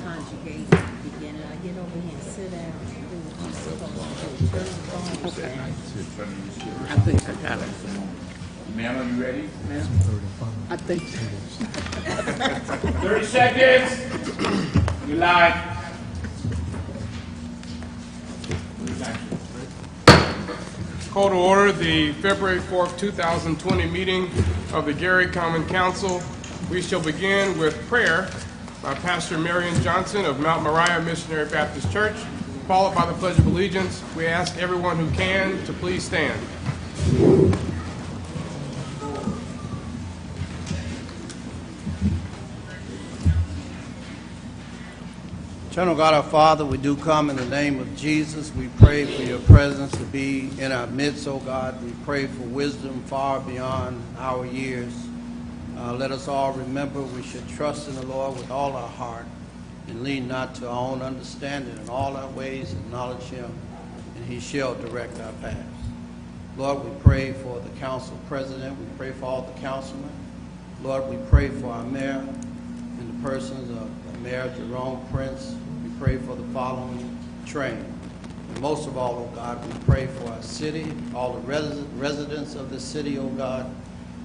Conjugate, beginning. I get over here and sit down. I think I got it. Ma'am, are you ready? Ma'am? I think. 30 seconds. You're live. Call to order the February 4th, 2020 meeting of the Gary Common Council. We shall begin with prayer by Pastor Marion Johnson of Mount Moriah Missionary Baptist Church, followed by the Pledge of Allegiance. We ask everyone who can to please stand. Eternal God, our Father, we do come in the name of Jesus. We pray for your presence to be in our midst, oh God. We pray for wisdom far beyond our years. Let us all remember we should trust in the Lord with all our heart and lean not to our own understanding. In all our ways acknowledge him, and he shall direct our paths. Lord, we pray for the council president. We pray for all the councilmen. Lord, we pray for our mayor in the persons of Mayor Jerome Prince. We pray for the following train. And most of all, oh God, we pray for our city, all the residents of the city, oh God.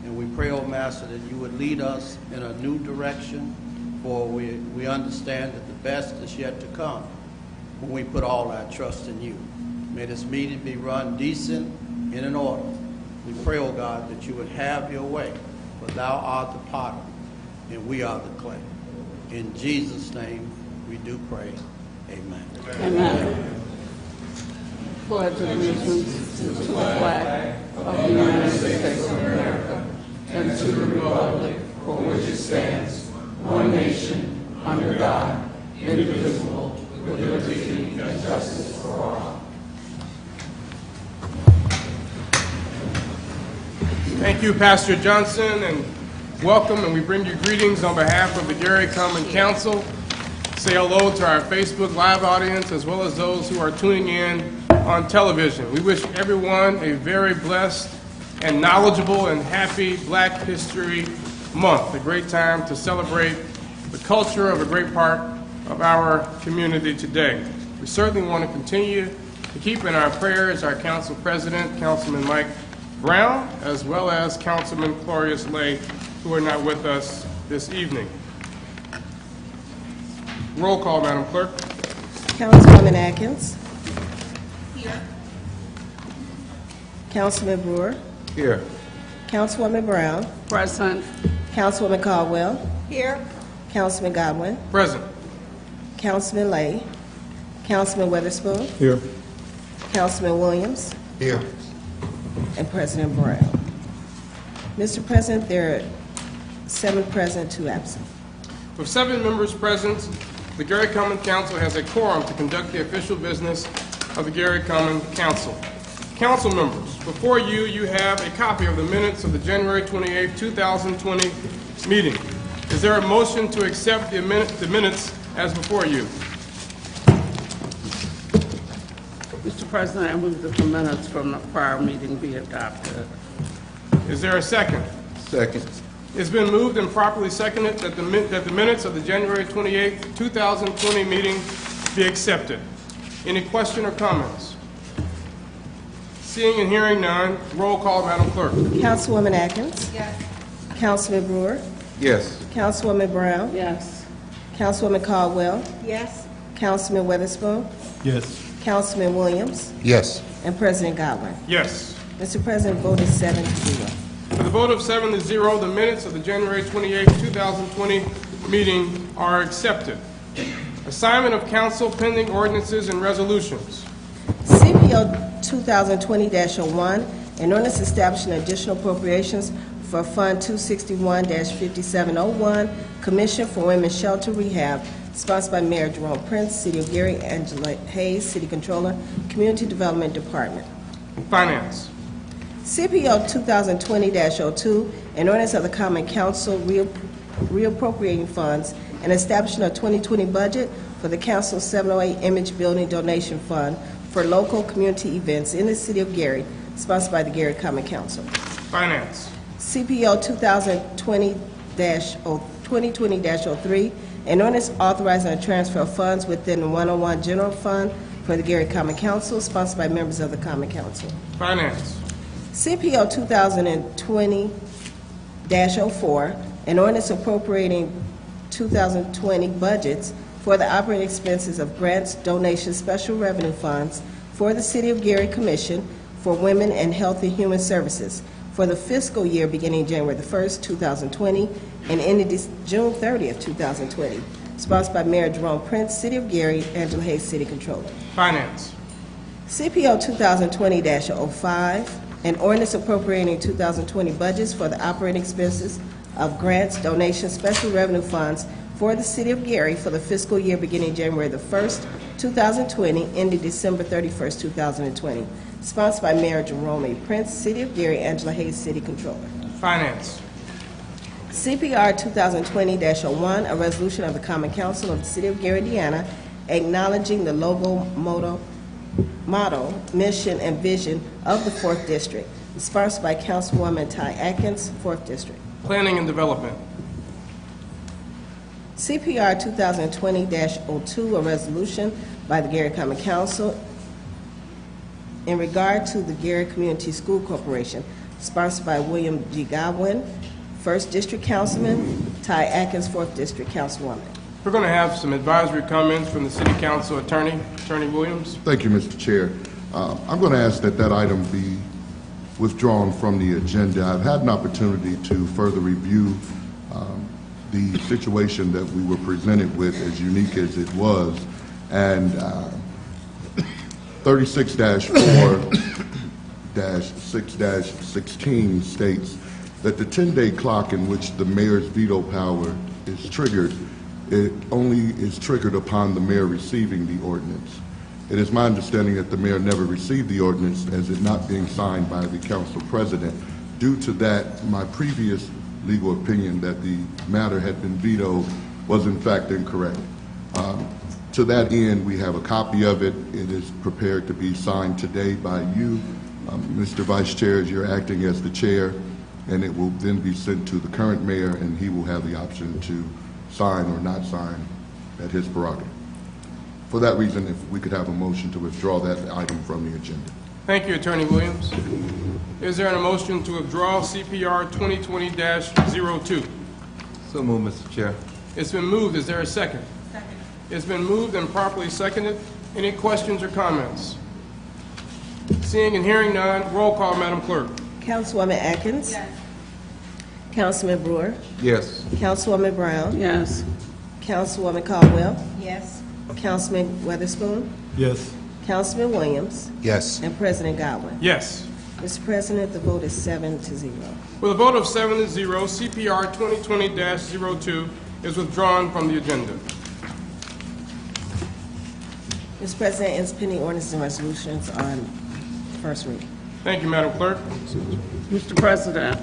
And we pray, oh Master, that you would lead us in a new direction, for we understand that the best is yet to come when we put all our trust in you. May this meeting be run decent and in order. We pray, oh God, that you would have your way, for thou art the potter, and we are the clay. In Jesus' name we do pray. Amen. Amen. Pledge allegiance to the flag of the United States of America and to the republic for which it stands, one nation, under God, indivisible, with liberty and justice for all. Thank you, Pastor Johnson, and welcome, and we bring you greetings on behalf of the Gary Common Council. Say hello to our Facebook Live audience, as well as those who are tuning in on television. We wish everyone a very blessed and knowledgeable and happy Black History Month, a great time to celebrate the culture of a great part of our community today. We certainly want to continue to keep in our prayers our council president, Councilman Mike Brown, as well as Councilman Clarius Lay, who are not with us this evening. Roll call, Madam Clerk. Councilwoman Atkins. Here. Councilman Brewer. Here. Councilwoman Brown. Present. Councilwoman Caldwell. Here. Councilman Godwin. Present. Councilman Lay. Councilman Weatherspoon. Here. Councilman Williams. Here. And President Brown. Mr. President, there are 7 present, 2 absent. With 7 members present, the Gary Common Council has a quorum to conduct the official business of the Gary Common Council. Council members, before you, you have a copy of the minutes of the January 28, 2020 meeting. Is there a motion to accept the minutes as before you? Mr. President, I move that the minutes from the prior meeting be adopted. Is there a second? Second. It's been moved and properly seconded that the minutes of the January 28, 2020 meeting be accepted. Any question or comments? Seeing and hearing none, roll call, Madam Clerk. Councilwoman Atkins. Yes. Councilman Brewer. Yes. Councilwoman Brown. Yes. Councilwoman Caldwell. Yes. Councilman Weatherspoon. Yes. Councilman Williams. Yes. And President Godwin. Yes. Mr. President, vote is 7-0. With a vote of 7-0, the minutes of the January 28, 2020 meeting are accepted. Assignment of council pending ordinances and resolutions. CPO 2020-01, an ordinance establishing additional appropriations for Fund 261-5701, Commission for Women's Shelter Rehab, sponsored by Mayor Jerome Prince, City of Gary, Angela Hayes, City Controller, Community Development Department. Finance. CPO 2020-02, an ordinance of the Common Council reappropriating funds and establishing a 2020 budget for the Council 708 Image Building Donation Fund for local community events in the City of Gary, sponsored by the Gary Common Council. Finance. CPO 2020-03, 2020-03, an ordinance authorizing a transfer of funds within the 101 General Fund for the Gary Common Council, sponsored by members of the Common Council. Finance. CPO 2020-04, an ordinance appropriating 2020 budgets for the operating expenses of grants, donations, special revenue funds for the City of Gary Commission for Women and Health and Human Services for the fiscal year beginning January the 1st, 2020, and ending June 30th, 2020, sponsored by Mayor Jerome Prince, City of Gary, Angela Hayes, City Controller. Finance. CPO 2020-05, an ordinance appropriating 2020 budgets for the operating expenses of grants, donations, special revenue funds for the City of Gary for the fiscal year beginning January the 1st, 2020, ending December 31st, 2020, sponsored by Mayor Jerome A. Prince, City of Gary, Angela Hayes, City Controller. Finance. CPR 2020-01, a resolution of the Common Council of the City of Gary, Indiana, acknowledging the logo, motto, mission, and vision of the 4th District, sponsored by Councilwoman Ty Atkins, 4th District. Planning and Development. CPR 2020-02, a resolution by the Gary Common Council in regard to the Gary Community School Corporation, sponsored by William G. Godwin, 1st District Councilman, Ty Atkins, 4th District Councilwoman. We're going to have some advisory comments from the City Council Attorney, Attorney Williams. Thank you, Mr. Chair. I'm going to ask that that item be withdrawn from the agenda. I've had an opportunity to further review the situation that we were presented with, as unique as it was, and 36-4-6-16 states that the 10-day clock in which the mayor's veto power is triggered, it only is triggered upon the mayor receiving the ordinance. It is my understanding that the mayor never received the ordinance as it not being signed by the council president. Due to that, my previous legal opinion that the matter had been vetoed was in fact incorrect. To that end, we have a copy of it. It is prepared to be signed today by you, Mr. Vice Chair, as you're acting as the chair, and it will then be sent to the current mayor, and he will have the option to sign or not sign at his prerogative. For that reason, if we could have a motion to withdraw that item from the agenda. Thank you, Attorney Williams. Is there a motion to withdraw CPR 2020-02? So moved, Mr. Chair. It's been moved. Is there a second? Second. It's been moved and properly seconded. Any questions or comments? Seeing and hearing none, roll call, Madam Clerk. Councilwoman Atkins. Yes. Councilman Brewer. Yes. Councilwoman Brown. Yes. Councilwoman Caldwell. Yes. Councilman Weatherspoon. Yes. Councilman Williams. Yes. And President Godwin. Yes. Mr. President, the vote is 7-0. With a vote of 7-0, CPR 2020-02 is withdrawn from the agenda. Mr. President, it's pending ordinances and resolutions on first reading. Thank you, Madam Clerk. Mr. President,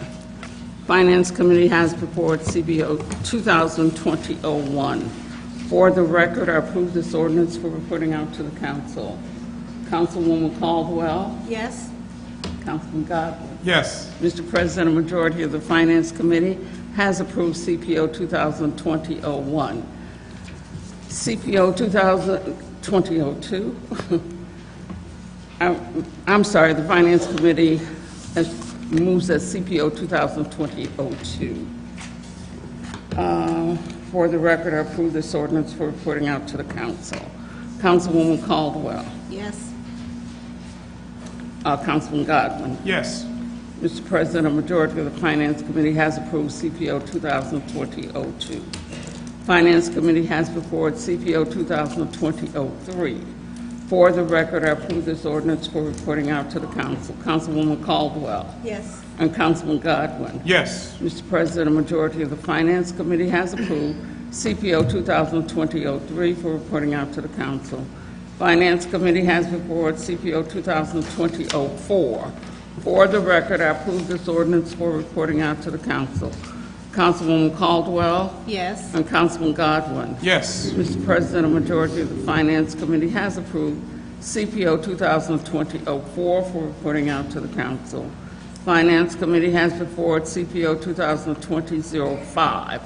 Finance Committee has before it CBO 2020-01. For the record, I approve this ordinance for reporting out to the council. Councilwoman Caldwell. Yes. Councilman Godwin. Yes. Mr. President, a majority of the Finance Committee has approved CPO 2020-01. CPO 2020-02. I'm sorry, the Finance Committee moves that CPO 2020-02. For the record, I approve this ordinance for reporting out to the council. Councilwoman Caldwell. Yes. Councilman Godwin. Yes. Mr. President, a majority of the Finance Committee has approved CPO 2020-02. Finance Committee has before it CPO 2020-03. For the record, I approve this ordinance for reporting out to the council. Councilwoman Caldwell. Yes. And Councilman Godwin. Yes. Mr. President, a majority of the Finance Committee has approved CPO 2020-03 for reporting out to the council. Finance Committee has before it CPO 2020-04. For the record, I approve this ordinance for reporting out to the council. Councilwoman Caldwell. Yes. And Councilman Godwin. Yes. Mr. President, a majority of the Finance Committee has approved CPO 2020-04 for reporting out to the council. Finance Committee has before it CPO 2020-05.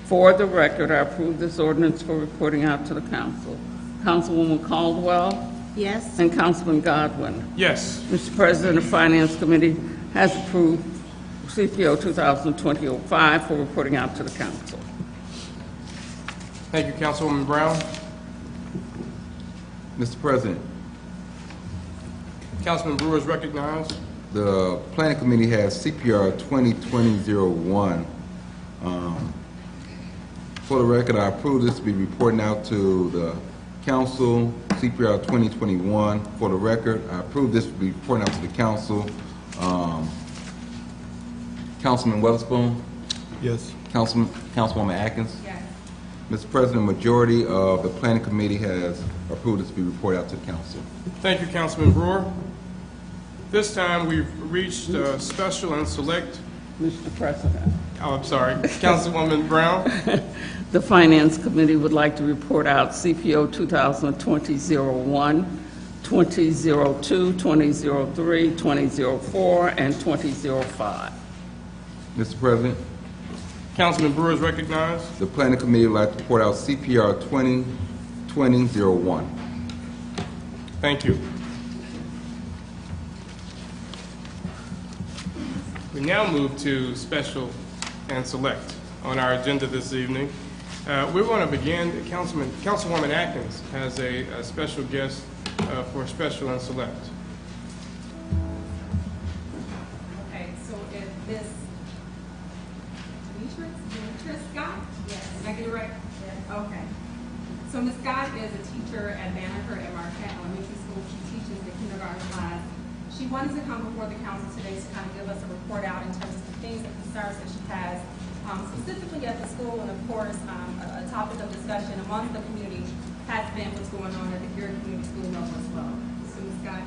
For the record, I approve this ordinance for reporting out to the council. Councilwoman Caldwell Yes. and Councilman Godwin. Yes. Mr. President, the Finance Committee has approved CPO 2020-05 for reporting out to the council. Thank you, Councilwoman Brown. Mr. President, Councilman Brewer is recognized. the Planning Committee has CPR 2020-01. For the record, I approve this to be reporting out to the council, CPR 2021. For the record, I approve this to be reporting out to the council. Councilman Weatherspoon? Yes. Councilwoman Atkins? Yes. Mr. President, majority of the Planning Committee has approved this to be reported out to the council. Thank you, Councilman Brewer. This time, we've reached special and select. Mr. President, Oh, I'm sorry, Councilwoman Brown. the Finance Committee would like to report out CPO 2020-01, 2002, 2003, 2004, and 2005. Mr. President, Councilman Brewer is recognized. the Planning Committee would like to report out CPR 2020-01. Thank you. We now move to special and select on our agenda this evening. We're going to begin, Councilwoman Atkins has a special guest for special and select. Okay, so if Miss Demetrius Scott? Yes. Did I get it right? Yes. Okay. So Miss Scott is a teacher at Banneker at Marquette Elementary School. She teaches the kindergarten class. She wanted to come before the council today to kind of give us a report out in terms of the things and concerns that she has, specifically at the school, and of course, a topic of discussion amongst the community has been what's going on at the Geary Community School level as well. So Ms. Scott.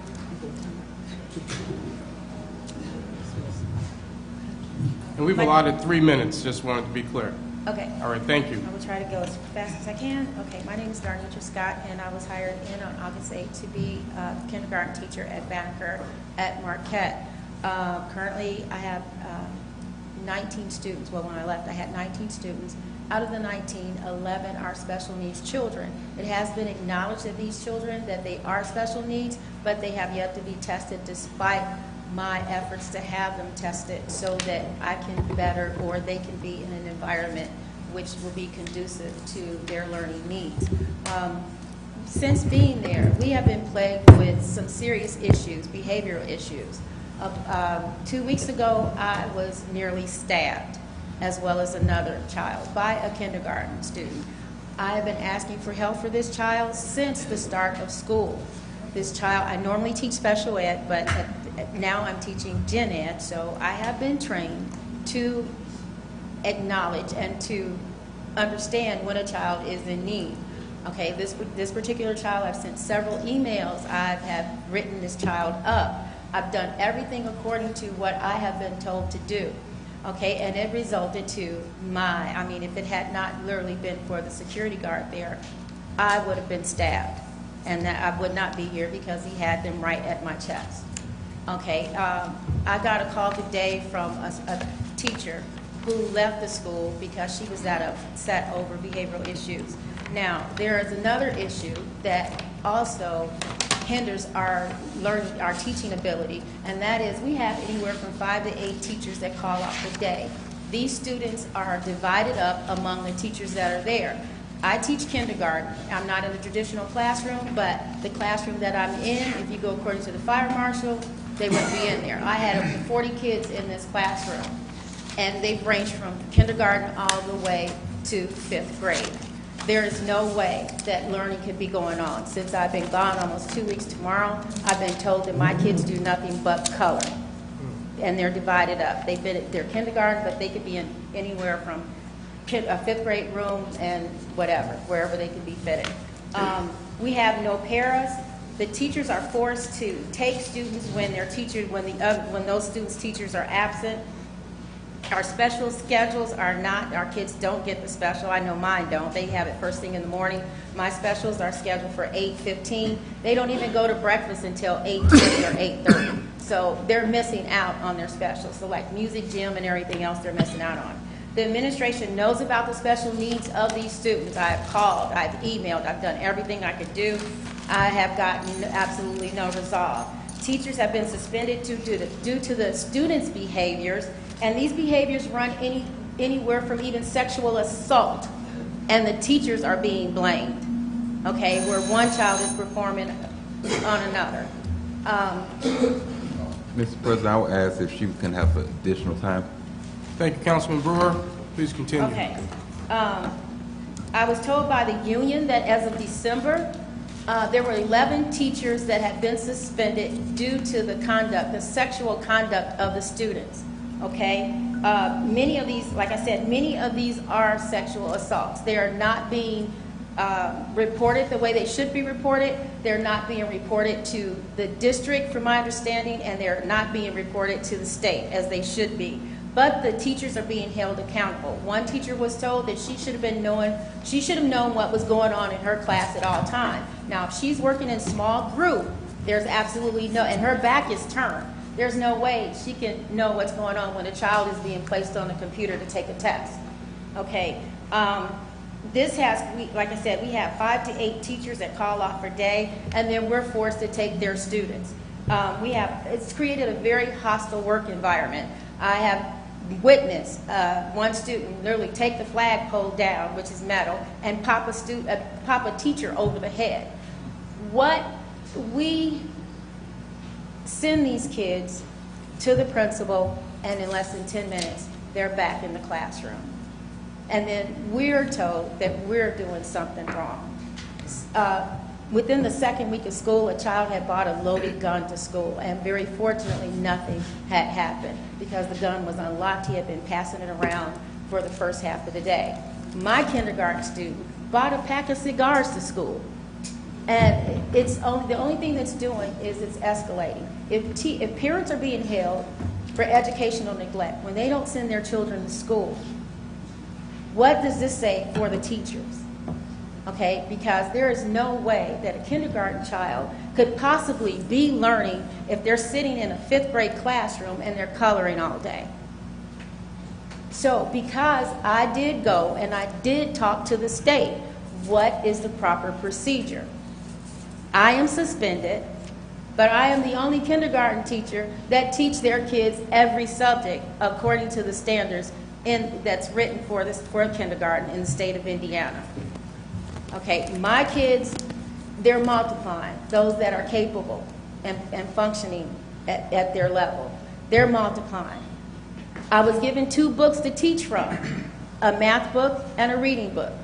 And we've allotted 3 minutes, just wanted to be clear. Okay. All right, thank you. I will try to go as fast as I can. Okay, my name is Darnitra Scott, and I was hired in on August 8th to be a kindergarten teacher at Banneker at Marquette. Currently, I have 19 students. Well, when I left, I had 19 students. Out of the 19, 11 are special needs children. It has been acknowledged that these children, that they are special needs, but they have yet to be tested despite my efforts to have them tested so that I can better, or they can be in an environment which will be conducive to their learning needs. Since being there, we have been plagued with some serious issues, behavioral issues. 2 weeks ago, I was nearly stabbed, as well as another child, by a kindergarten student. I have been asking for help for this child since the start of school. This child, I normally teach special ed, but now I'm teaching gen ed, so I have been trained to acknowledge and to understand when a child is in need. Okay, this particular child, I've sent several emails. I have written this child up. I've done everything according to what I have been told to do. Okay, and it resulted to if it had not literally been for the security guard there, I would have been stabbed. And that I would not be here because he had them right at my chest. Okay, I got a call today from a teacher who left the school because she was that upset over behavioral issues. Now, there is another issue that also hinders our learning, our teaching ability, and that is we have anywhere from 5 to 8 teachers that call off a day. These students are divided up among the teachers that are there. I teach kindergarten. I'm not in the traditional classroom, but the classroom that I'm in, if you go according to the fire marshal, they wouldn't be in there. I had over 40 kids in this classroom, and they range from kindergarten all the way to 5th grade. There is no way that learning could be going on. Since I've been gone almost 2 weeks tomorrow, I've been told that my kids do nothing but color, and they're divided up. They're kindergarten, but they could be in anywhere from a 5th grade room and wherever they could be fitted. We have no paras. The teachers are forced to take students when those students' teachers are absent. Our special schedules are not, our kids don't get the special. I know mine don't. They have it first thing in the morning. My specials are scheduled for 8:15. They don't even go to breakfast until 8:20 or 8:30. So they're missing out on their specials. So like music, gym, and everything else they're missing out on. The administration knows about the special needs of these students. I have called, I've emailed, I've done everything I could do. I have gotten absolutely no resolve. Teachers have been suspended due to the students' behaviors, and these behaviors run anywhere from even sexual assault, and the teachers are being blamed, okay, where one child is performing on another. Mr. President, I would ask if she can have additional time. Thank you, Councilman Brewer. Please continue. Okay. I was told by the union that as of December, there were 11 teachers that had been suspended due to the sexual conduct of the students, okay? Many of these, like I said, many of these are sexual assaults. They are not being reported the way they should be reported. They're not being reported to the district, from my understanding, and they're not being reported to the state as they should be. But the teachers are being held accountable. One teacher was told that she should have known what was going on in her class at all times. Now, if she's working in small group, there's absolutely no, and her back is turned. There's no way she can know what's going on when a child is being placed on a computer to take a test. Okay. Like I said, we have 5 to 8 teachers that call off per day, and then we're forced to take their students. It's created a very hostile work environment. I have witnessed one student literally take the flagpole down, which is metal, and pop a teacher over the head. We send these kids to the principal, and in less than 10 minutes, they're back in the classroom. And then we're told that we're doing something wrong. Within the second week of school, a child had brought a loaded gun to school, and very fortunately, nothing had happened because the gun was unlocked. He had been passing it around for the first half of the day. My kindergarten student brought a pack of cigars to school, and the only thing that's doing is it's escalating. If parents are being held for educational neglect when they don't send their children to school, what does this say for the teachers? Okay, because there is no way that a kindergarten child could possibly be learning if they're sitting in a 5th grade classroom and they're coloring all day. So because I did go and I did talk to the state, what is the proper procedure? I am suspended, but I am the only kindergarten teacher that teach their kids every subject according to the standards that's written for kindergarten in the state of Indiana. Okay, my kids, they're multiplying, those that are capable and functioning at their level. They're multiplying. I was given 2 books to teach from, a math book and a reading book.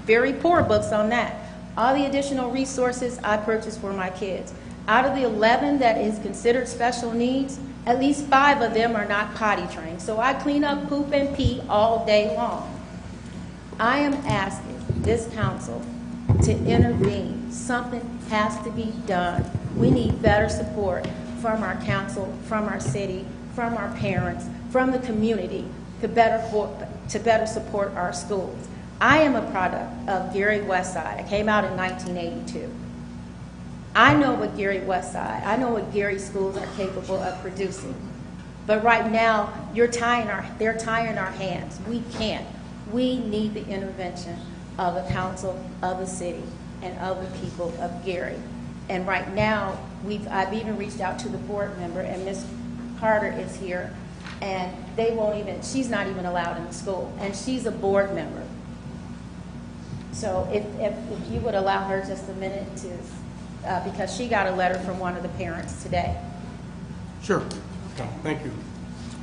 Very poor books on that. All the additional resources I purchased for my kids. Out of the 11 that is considered special needs, at least 5 of them are not potty trained. So I clean up poop and pee all day long. I am asking this council to intervene. Something has to be done. We need better support from our council, from our city, from our parents, from the community to better support our schools. I am a product of Gary Westside. I came out in 1982. I know what Gary Westside, I know what Gary schools are capable of producing. But right now, they're tying our hands. We can't. We need the intervention of the council, of the city, and of the people of Gary. And right now, I've even reached out to the board member, and Ms. Carter is here, and she's not even allowed in the school, and she's a board member. So if you would allow her just a minute to, because she got a letter from one of the parents today. Sure. Okay. Thank you.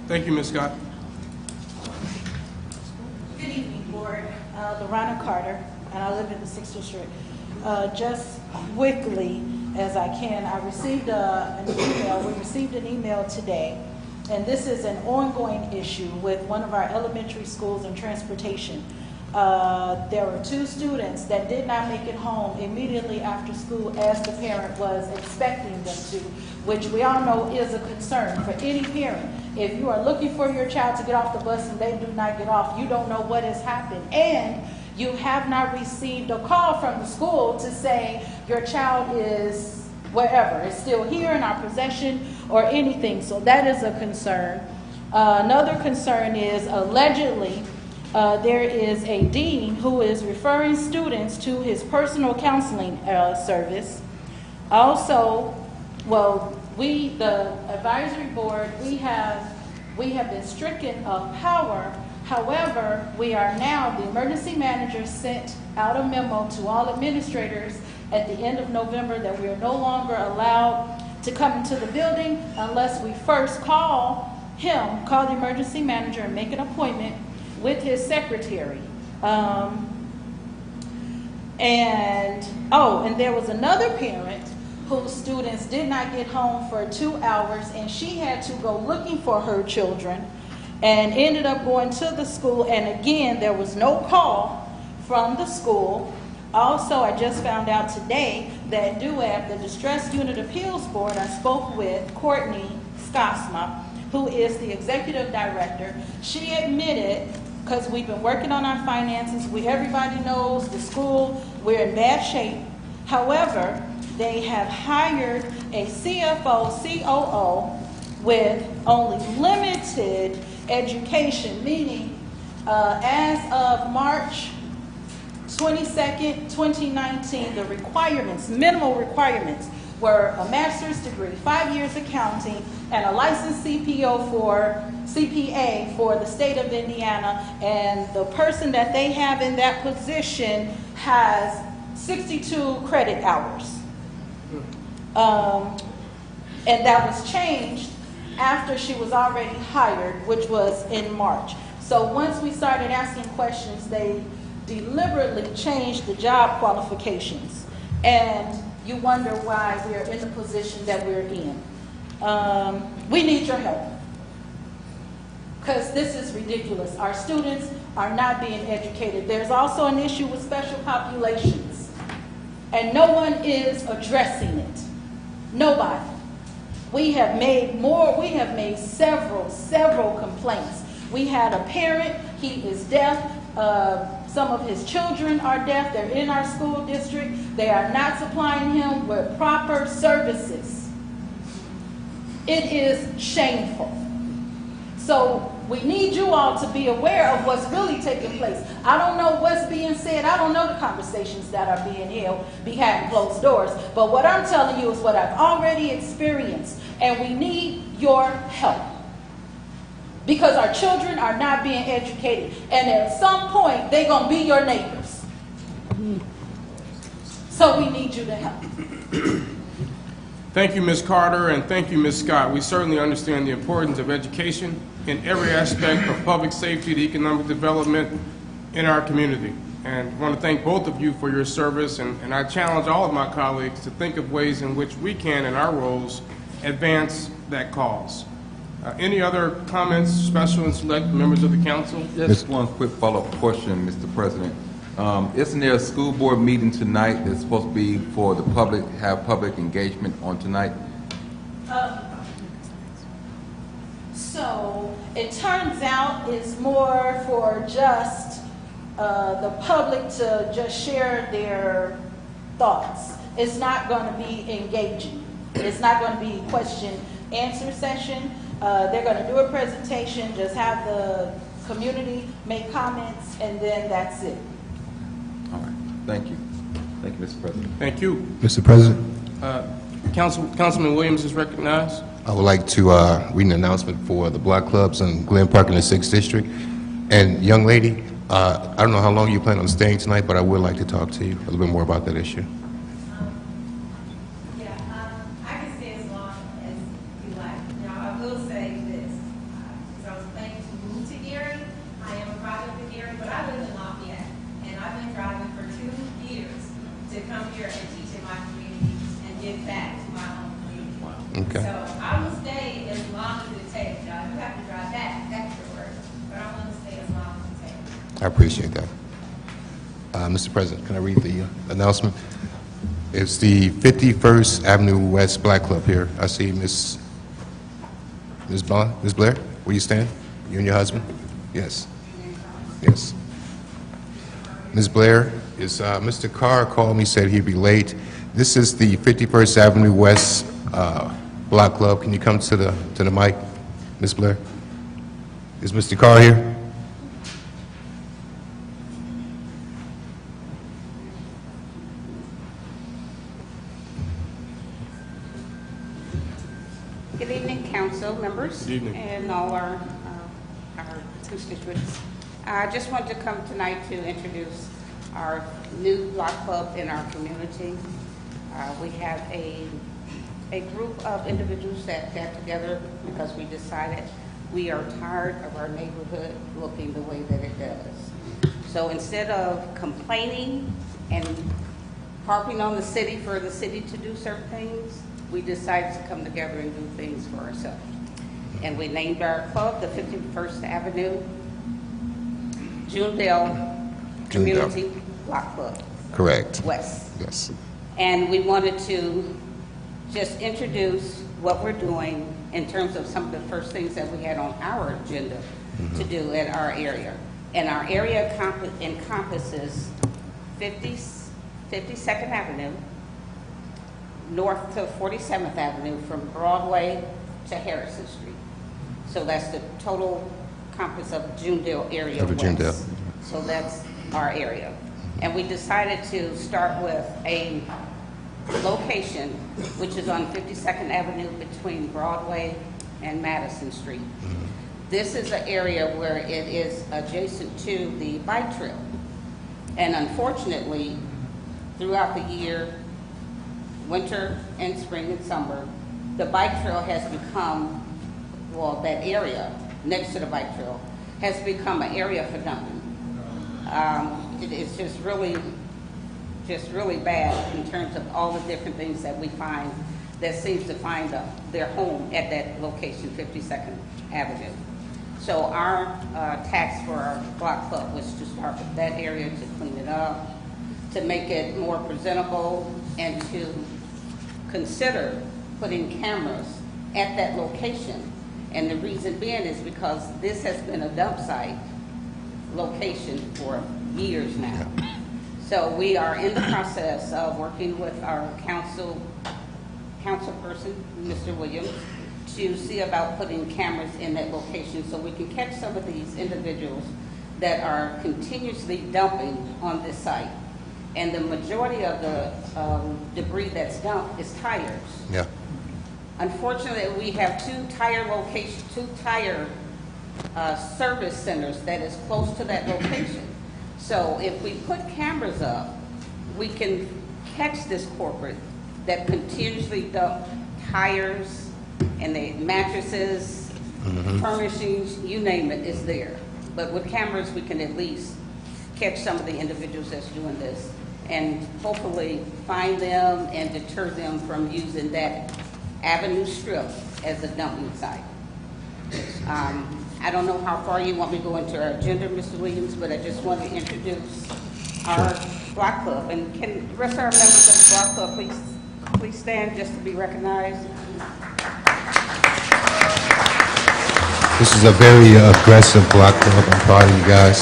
Thank you, Ms. Scott. Good evening, Board. Lorana Carter, and I live in the 6th District. Just quickly, as I can, I received an email. We received an email today, and this is an ongoing issue with one of our elementary schools in transportation. There were 2 students that did not make it home immediately after school as the parent was expecting them to, which we all know is a concern for any parent. If you are looking for your child to get off the bus and they do not get off, you don't know what has happened. And you have not received a call from the school to say your child is wherever, is still here in our possession or anything. So that is a concern. Another concern is allegedly there is a dean who is referring students to his personal counseling service. Also, well, the advisory board, we have been stricken of power. However, we are now, the emergency manager sent out a memo to all administrators at the end of November that we are no longer allowed to come into the building unless we first call the emergency manager and make an appointment with his secretary. And there was another parent whose students did not get home for 2 hours, and she had to go looking for her children and ended up going to the school, and again, there was no call from the school. Also, I just found out today that DUAB, the Distress Unit Appeals Board, I spoke with Courtney Skosma, who is the executive director. She admitted, because we've been working on our finances, everybody knows the school, we're in bad shape. However, they have hired a CFO, COO with only limited education, meaning as of March 22nd, 2019, the requirements, minimal requirements, were a master's degree, 5 years accounting, and a licensed CPA for the state of Indiana, and the person that they have in that position has 62 credit hours. And that was changed after she was already hired, which was in March. So once we started asking questions, they deliberately changed the job qualifications. And you wonder why we're in the position that we're in. We need your help, because this is ridiculous. Our students are not being educated. There's also an issue with special populations, and no one is addressing it. Nobody. We have made several complaints. We had a parent, he is deaf. Some of his children are deaf. They're in our school district. They are not supplying him with proper services. It is shameful. So we need you all to be aware of what's really taking place. I don't know what's being said. I don't know the conversations that are being held behind closed doors. But what I'm telling you is what I've already experienced. And we need your help, because our children are not being educated. And at some point, they're going to be your neighbors. So we need you to help. Thank you, Ms. Carter, and thank you, Ms. Scott. We certainly understand the importance of education in every aspect of public safety and economic development in our community. And I want to thank both of you for your service, and I challenge all of my colleagues to think of ways in which we can, in our roles, advance that cause. Any other comments, special and select members of the council? Just one quick follow-up question, Mr. President. Isn't there a school board meeting tonight that's supposed to be for the public, have public engagement on tonight? So it turns out it's more for just the public to just share their thoughts. It's not going to be engaging. It's not going to be question-answer session. They're going to do a presentation, just have the community make comments, and then that's it. All right. Thank you. Thank you, Mr. President. Thank you. Mr. President, Councilman Williams is recognized. I would like to read an announcement for the block clubs in Glen Park in the 6th District. And young lady, I don't know how long you plan on staying tonight, but I would like to talk to you a little bit more about that issue. I can stay as long as you like. Now, I will say this, because I was planning to move to Gary. I am a product of Gary, but I live in Lafayette, and I've been driving for 2 years to come here and teach in my community and give back to my own community. Okay. So I will stay as long as it takes. Now, I do have to drive back afterwards, but I'm going to stay as long as it takes. I appreciate that. Mr. President, can I read the announcement? It's the 51st Avenue West Black Club here. I see Ms. Blair, will you stand? You and your husband? Yes. Yes. Ms. Blair, Mr. Carr called me, said he'd be late. This is the 51st Avenue West Block Club. Can you come to the mic, Ms. Blair? Is Mr. Carr here? Good evening. And all our constituents. I just wanted to come tonight to introduce our new block club in our community. We have a group of individuals that got together because we decided we are tired of our neighborhood looking the way that it does. So instead of complaining and harping on the city for the city to do certain things, we decided to come together and do things for ourselves. And we named our club the 51st Avenue Junedale Community Block Club. Correct. West. Yes. And we wanted to just introduce what we're doing in terms of some of the first things that we had on our agenda to do at our area. And our area encompasses 52nd Avenue, north to 47th Avenue, from Broadway to Harrison Street. So that's the total compass of Junedale area Of west. Junedale. So that's our area. And we decided to start with a location, which is on 52nd Avenue between Broadway and Madison Street. This is an area where it is adjacent to the bike trail. And unfortunately, throughout the year, winter and spring and summer, the bike trail has become, well, that area next to the bike trail has become an area for dumping. It's just really bad in terms of all the different things that we find that seems to find their home at that location, 52nd Avenue. So our task for our block club was to start with that area, to clean it up, to make it more presentable, and to consider putting cameras at that location. And the reason being is because this has been a dump site location for years now. So we are in the process of working with our councilperson, Mr. Williams, to see about putting cameras in that location so we can catch some of these individuals that are continuously dumping on this site. And the majority of the debris that's dumped is tires. Yeah. Unfortunately, we have two tire service centers that is close to that location. So if we put cameras up, we can catch this corporate that continuously dump tires and the mattresses, furnishings, you name it, is there. But with cameras, we can at least catch some of the individuals that's doing this and hopefully find them and deter them from using that Avenue Strip as a dumping site. I don't know how far you want me to go into our agenda, Mr. Williams, but I just want to introduce our block club. And can the rest of our members of the block club please stand just to be recognized? This is a very aggressive block club. I'm proud of you guys.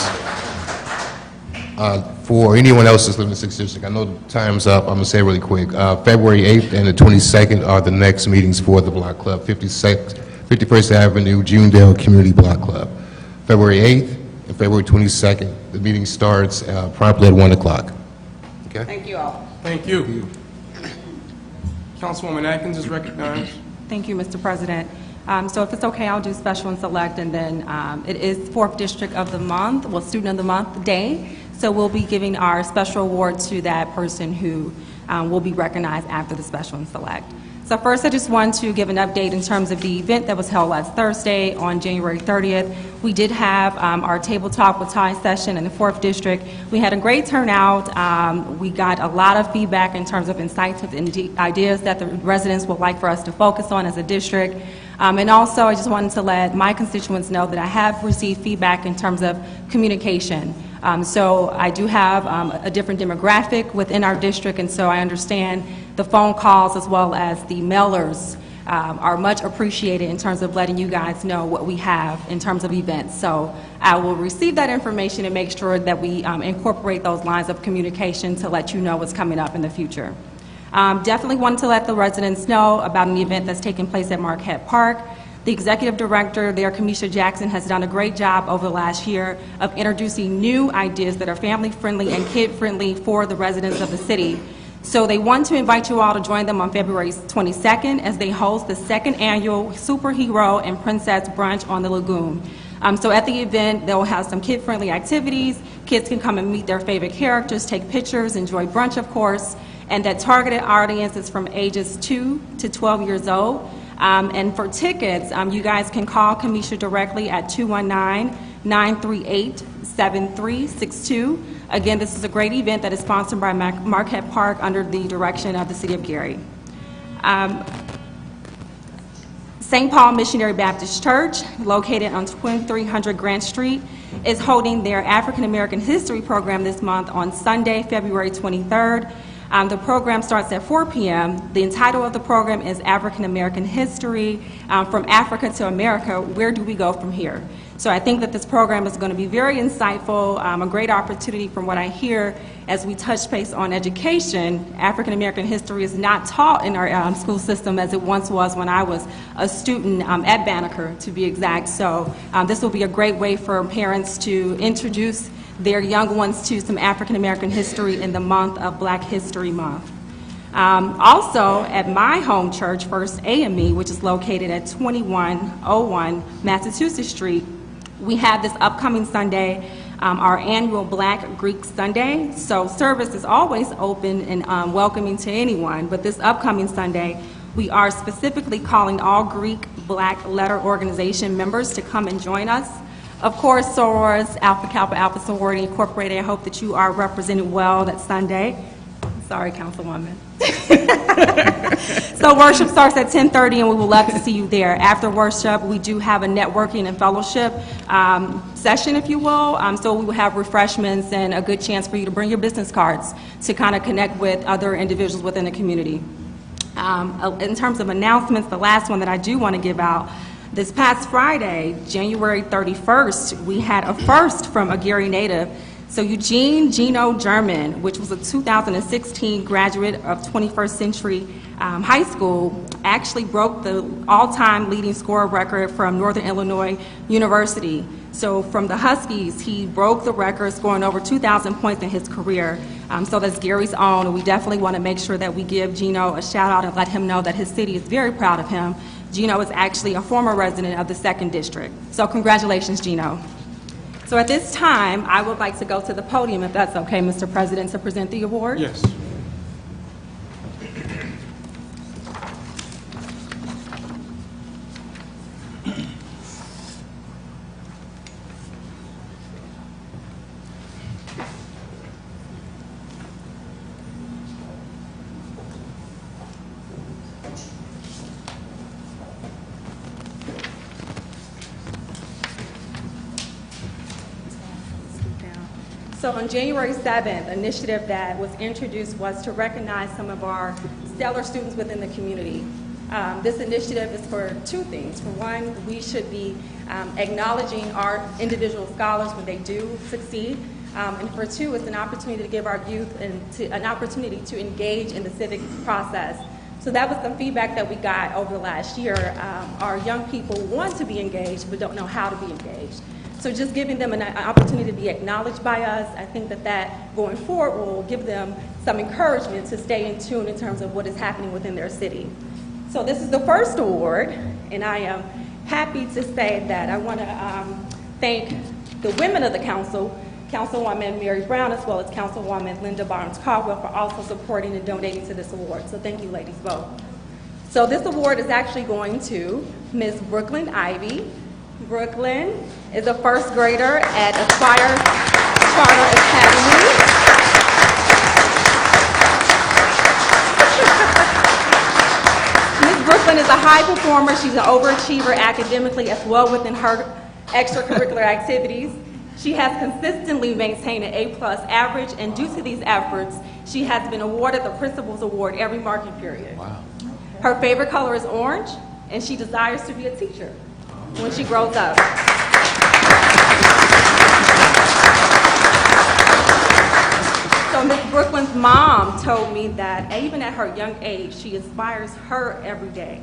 For anyone else that's living in the 6th District, I know the time's up. I'm going to say it really quick. February 8th and the 22nd are the next meetings for the block club, 51st Avenue, Junedale Community Block Club. February 8th and February 22nd. The meeting starts promptly at 1 o'clock. Okay? Thank you all. Thank you. Councilwoman Atkins is recognized. Thank you, Mr. President. So if it's okay, I'll do special and select, and then it is 4th District of the Month, well, Student of the Month Day. So we'll be giving our special award to that person who will be recognized after the special and select. So first, I just want to give an update in terms of the event that was held last Thursday on January 30th. We did have our Table Talk with Ty session in the 4th District. We had a great turnout. We got a lot of feedback in terms of insights and ideas that the residents would like for us to focus on as a district. And also, I just wanted to let my constituents know that I have received feedback in terms of communication. So I do have a different demographic within our district, and so I understand the phone calls as well as the mailers are much appreciated in terms of letting you guys know what we have in terms of events. So I will receive that information and make sure that we incorporate those lines of communication to let you know what's coming up in the future. Definitely wanted to let the residents know about an event that's taking place at Marquette Park. The executive director there, Kamisha Jackson, has done a great job over the last year of introducing new ideas that are family-friendly and kid-friendly for the residents of the city. So they want to invite you all to join them on February 22nd as they host the second annual Superhero and Princess Brunch on the Lagoon. So at the event, they'll have some kid-friendly activities. Kids can come and meet their favorite characters, take pictures, enjoy brunch, of course, and that targeted audience is from ages 2 to 12 years old. And for tickets, you guys can call Kamisha directly at 219-938-7362. Again, this is a great event that is sponsored by Marquette Park under the direction of the City of Gary. St. Paul Missionary Baptist Church, located on 2300 Grant Street, is holding their African American History program this month on Sunday, February 23rd. The program starts at 4 p.m. The title of the program is African American History, from Africa to America, where do we go from here? So I think that this program is going to be very insightful, a great opportunity from what I hear as we touch base on education. African American history is not taught in our school system as it once was when I was a student at Banneker, to be exact. So this will be a great way for parents to introduce their young ones to some African American history in the month of Black History Month. Also, at my home church, First AME, which is located at 2101 Massachusetts Street, we have this upcoming Sunday, our annual Black Greek Sunday. So service is always open and welcoming to anyone, but this upcoming Sunday, we are specifically calling all Greek Black letter organization members to come and join us. Of course, sorors, Alpha Kappa Alpha Sorority Incorporated, I hope that you are represented well that Sunday. Sorry, Councilwoman. So worship starts at 10:30, and we would love to see you there. After worship, we do have a networking and fellowship session, if you will. So we will have refreshments and a good chance for you to bring your business cards to kind of connect with other individuals within the community. In terms of announcements, the last one that I do want to give out, this past Friday, January 31st, we had a first from a Gary native. So Eugene Gino German, which was a 2016 graduate of 21st Century High School, actually broke the all-time leading scorer record from Northern Illinois University. So from the Huskies, he broke the record, scoring over 2,000 points in his career. So that's Gary's own, and we definitely want to make sure that we give Gino a shout-out and let him know that his city is very proud of him. Gino is actually a former resident of the 2nd District. So congratulations, Gino. So at this time, I would like to go to the podium, if that's okay, Mr. President, to present the award. Yes. So on January 7th, an initiative that was introduced was to recognize some of our stellar students within the community. This initiative is for two things. For one, we should be acknowledging our individual scholars when they do succeed. And for two, it's an opportunity to give our youth an opportunity to engage in the civic process. So that was some feedback that we got over the last year. Our young people want to be engaged but don't know how to be engaged. So just giving them an opportunity to be acknowledged by us, I think that going forward will give them some encouragement to stay in tune in terms of what is happening within their city. So this is the first award, and I am happy to say that I want to thank the women of the council, Councilwoman Mary Brown, as well as Councilwoman Linda Barnes-Caldwell, for also supporting and donating to this award. So thank you, ladies, both. So this award is actually going to Ms. Brooklyn Ivy. Brooklyn is a first grader at Aspire Charter Academy. Ms. Brooklyn is a high performer. She's an overachiever academically as well within her extracurricular activities. She has consistently maintained an A+ average, and due to these efforts, she has been awarded the Principal's Award every marking period. Wow. Her favorite color is orange, and she desires to be a teacher when she grows up. So Ms. Brooklyn's mom told me that even at her young age, she inspires her every day.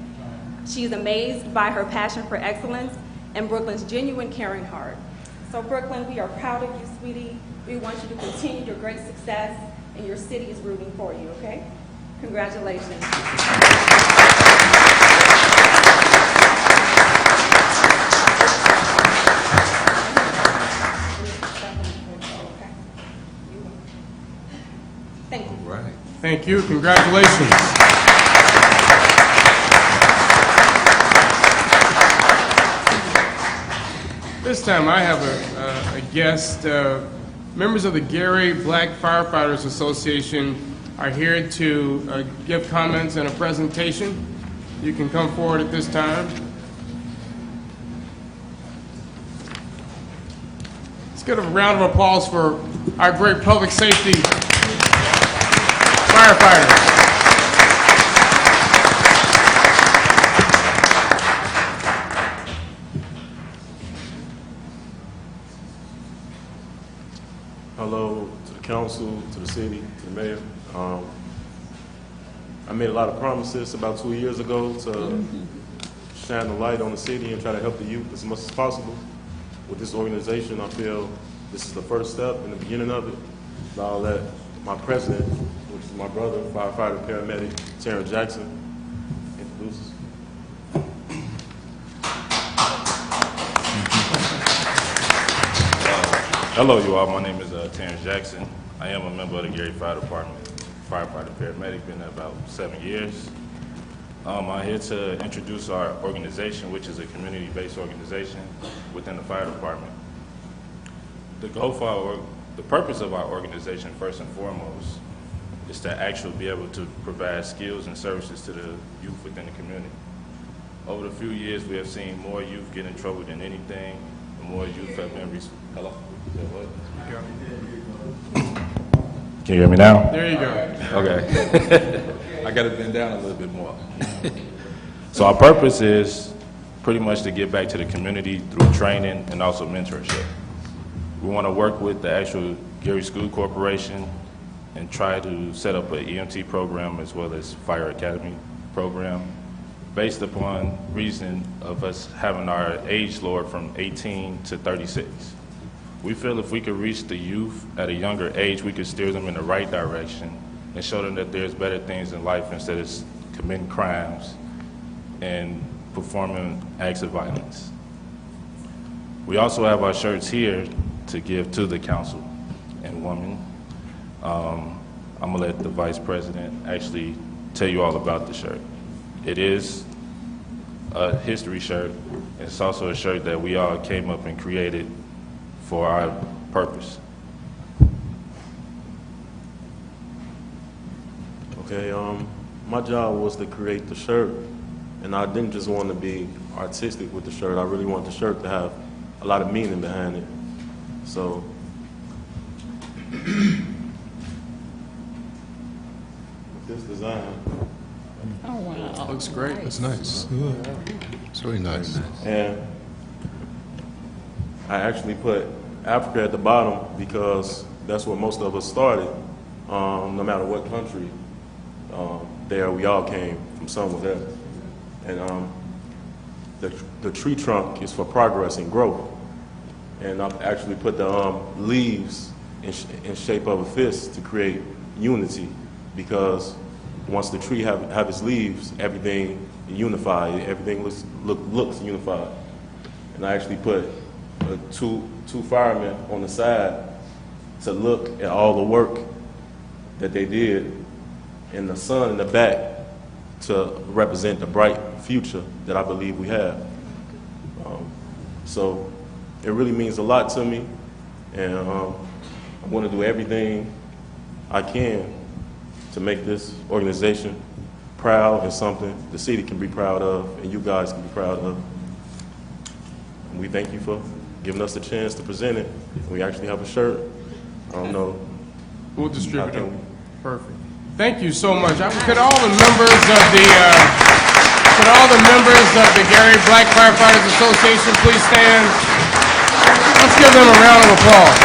She is amazed by her passion for excellence and Brooklyn's genuine caring heart. So Brooklyn, we are proud of you, sweetie. We want you to continue your great success and your city is rooting for you, okay? Congratulations. Thank you. Right. Thank you. Congratulations. This time I have a guest. Members of the Gary Black Firefighters Association are here to give comments and a presentation. You can come forward at this time. Let's give a round of applause for our great public safety firefighters. Hello to the council, to the city, to the mayor. I made a lot of promises about 2 years ago to shine the light on the city and try to help the youth as much as possible. With this organization, I feel this is the first step in the beginning of it. I'll let my president, which is my brother, firefighter, paramedic, Terrence Jackson, introduce us. Hello, you all. My name is Terrence Jackson. I am a member of the Gary Fire Department, firefighter paramedic, been there about 7 years. I'm here to introduce our organization, which is a community-based organization within the fire department. The purpose of our organization, first and foremost, is to actually be able to provide skills and services to the youth within the community. Over the few years, we have seen more youth get in trouble than anything, and more youth have been Hello? Yeah, what? Can you hear me now? There you go. Okay. I got to bend down a little bit more. So our purpose is pretty much to give back to the community through training and also mentorship. We want to work with the actual Gary School Corporation and try to set up an EMT program as well as Fire Academy program based upon reason of us having our age lowered from 18 to 36. We feel if we could reach the youth at a younger age, we could steer them in the right direction and show them that there's better things in life instead of committing crimes and performing acts of violence. We also have our shirts here to give to the council and women. I'm gonna let the vice president actually tell you all about the shirt. It is a history shirt. It's also a shirt that we all came up and created for our purpose. Okay, my job was to create the shirt, and I didn't just want to be artistic with the shirt. I really want the shirt to have a lot of meaning behind it. So, with this design. Oh, wow. Looks great. That's nice. It's really nice. And I actually put Africa at the bottom because that's where most of us started, no matter what country. There we all came from somewhere there. And the tree trunk is for progress and growth. And I've actually put the leaves in shape of a fist to create unity, because once the tree have its leaves, everything unified, everything looks unified. And I actually put two firemen on the side to look at all the work that they did, and the sun in the back to represent the bright future that I believe we have. So it really means a lot to me, and I want to do everything I can to make this organization proud and something the city can be proud of and you guys can be proud of. And we thank you for giving us the chance to present it. We actually have a shirt. I don't know. We'll distribute it. Perfect. Thank you so much. Could all the members of the Gary Black Firefighters Association please stand? Let's give them a round of applause.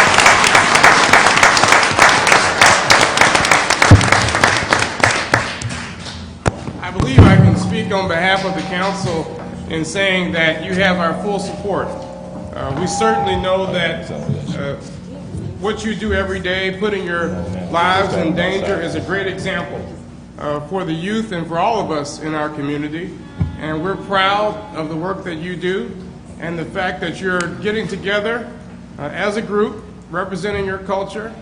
I believe I can speak on behalf of the council in saying that you have our full support. We certainly know that what you do every day, putting your lives in danger, is a great example for the youth and for all of us in our community. And we're proud of the work that you do and the fact that you're getting together as a group, representing your culture.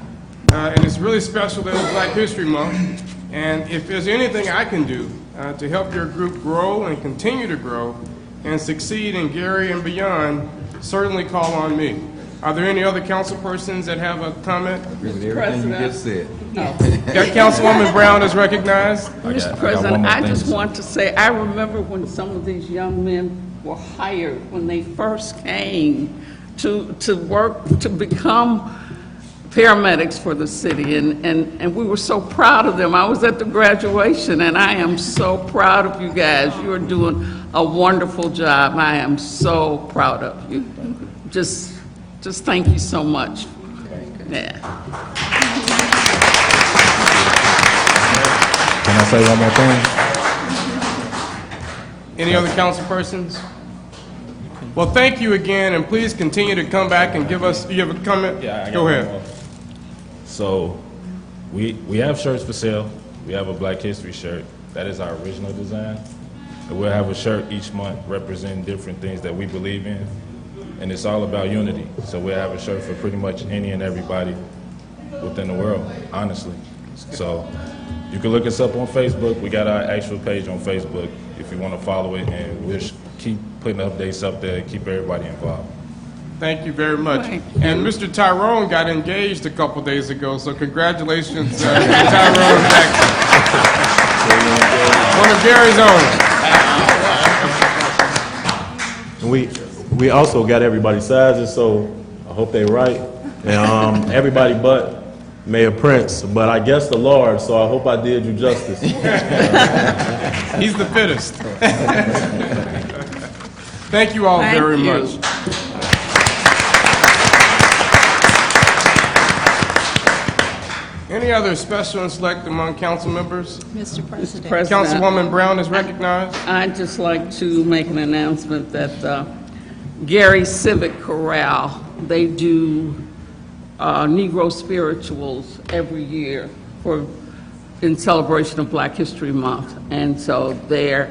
And it's really special that it's Black History Month. And if there's anything I can do to help your group grow and continue to grow and succeed in Gary and beyond, certainly call on me. Are there any other council persons that have a comment? Agree with everything you just said. Got Councilwoman Brown is recognized. Mr. got President, one more I thing just to say. want to say, I remember when some of these young men were hired, when they first came to work, to become paramedics for the city, and we were so proud of them. I was at the graduation, and I am so proud of you guys. You are doing a wonderful job. I am so proud of you. Just thank you so much. Yeah. Can I say one more thing? Any other council persons? Well, thank you again, and please continue to come back and give us, you have a comment? Yeah, I got Go one ahead. more. So, we have shirts for sale. We have a Black History shirt. That is our original design. And we'll have a shirt each month representing different things that we believe in. And it's all about unity. So we'll have a shirt for pretty much any and everybody within the world, honestly. So you can look us up on Facebook. We got our actual page on Facebook if you want to follow it. And we'll keep putting updates up there, keep everybody involved. Thank you very much. And Mr. Tyrone got engaged a couple days ago, so congratulations to Tyrone Jackson. One of Gary's own. We also got everybody's sizes, so I hope they right. And everybody but Mayor Prince, but I guess the Lord, so I hope I did you justice. He's the fittest. Thank you all very much. Any other special and select among council members? Mr. President. Councilwoman Brown is recognized. I'd just like to make an announcement that Gary Civic Corral, they do Negro spirituals every year in celebration of Black History Month. And so their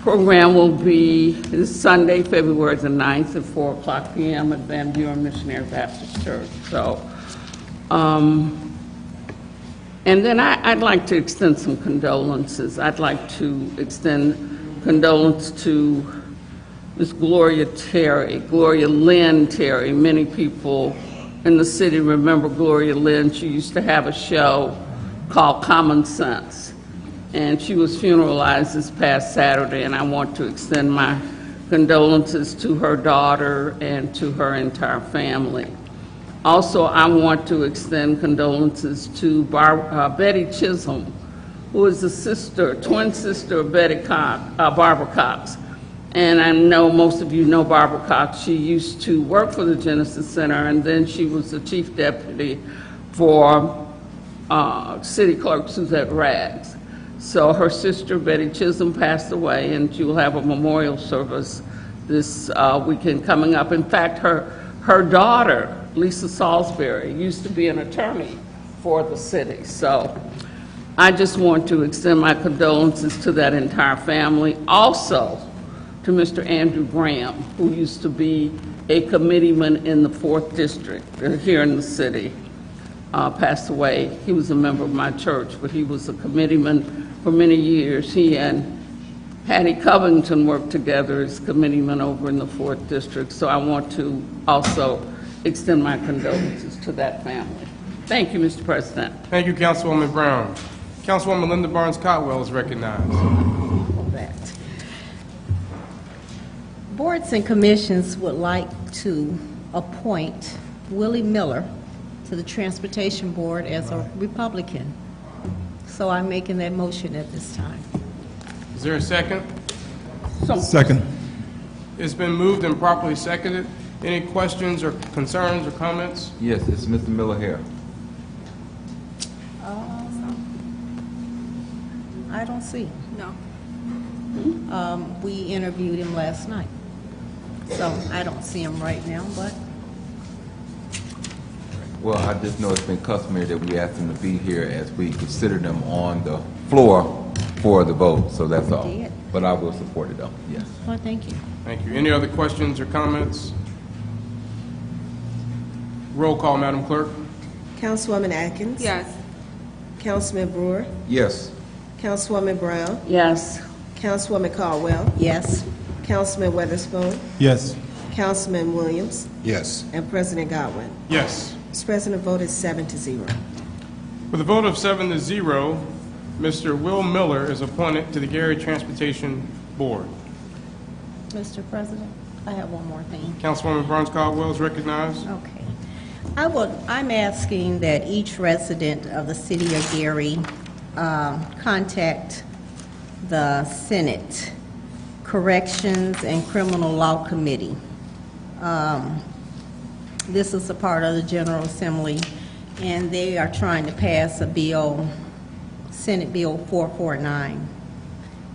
program will be this Sunday, February the 9th at 4:00 p.m. at Van Buren Missionary Baptist Church. So, and then I'd like to extend some condolences. I'd like to extend condolence to Ms. Gloria Lynn Terry. Many people in the city remember Gloria Lynn. She used to have a show called Common Sense, and she was funeralized this past Saturday, and I want to extend my condolences to her daughter and to her entire family. Also, I want to extend condolences to Betty Chisholm, who is the twin sister of Barbara Cox. And I know most of you know Barbara Cox. She used to work for the Genesis Center, and then she was the chief deputy for City Clerk Suzette Rags. So her sister, Betty Chisholm, passed away, and she will have a memorial service this weekend coming up. In fact, her daughter, Lisa Salisbury, used to be an attorney for the city. So I just want to extend my condolences to that entire family. Also, to Mr. Andrew Graham, who used to be a committeeman in the 4th District here in the city, passed away. He was a member of my church, but he was a committeeman for many years. He and Hattie Covington worked together as committeeman over in the 4th District, so I want to also extend my condolences to that family. Thank you, Mr. President. Thank you, Councilwoman Brown. Councilwoman Linda Barnes Cotwell is recognized. Boards and commissions would like to appoint Willie Miller to the Transportation Board as a Republican. So I'm making that motion at this time. Is there a second? Second. It's been moved and properly seconded. Any questions or concerns or comments? Yes, it's Mr. Miller here. I don't see him. No. We interviewed him last night. So I don't see him right now, but Well, I just know it's been customary that we ask them to be here as we consider them on the floor for the vote, so that's all. did. But I will support it though, yes. Well, thank you. Thank you. Any other questions or comments? Roll call, Madam Clerk. Councilwoman Atkins. Yes. Councilman Brewer. Yes. Councilwoman Brown. Yes. Councilwoman Caldwell. Yes. Councilman Weatherspoon. Yes. Councilman Williams. Yes. And President Godwin. Yes. Mr. President, the vote is 7-0. With a vote of 7-0, Mr. Will Miller is appointed to the Gary Transportation Board. Mr. President, I have one more thing. Councilwoman Barnes Caldwell is recognized. Okay. I'm asking that each resident of the city of Gary contact the Senate Corrections and Criminal Law Committee. This is a part of the General Assembly, and they are trying to pass a bill, Senate Bill 449.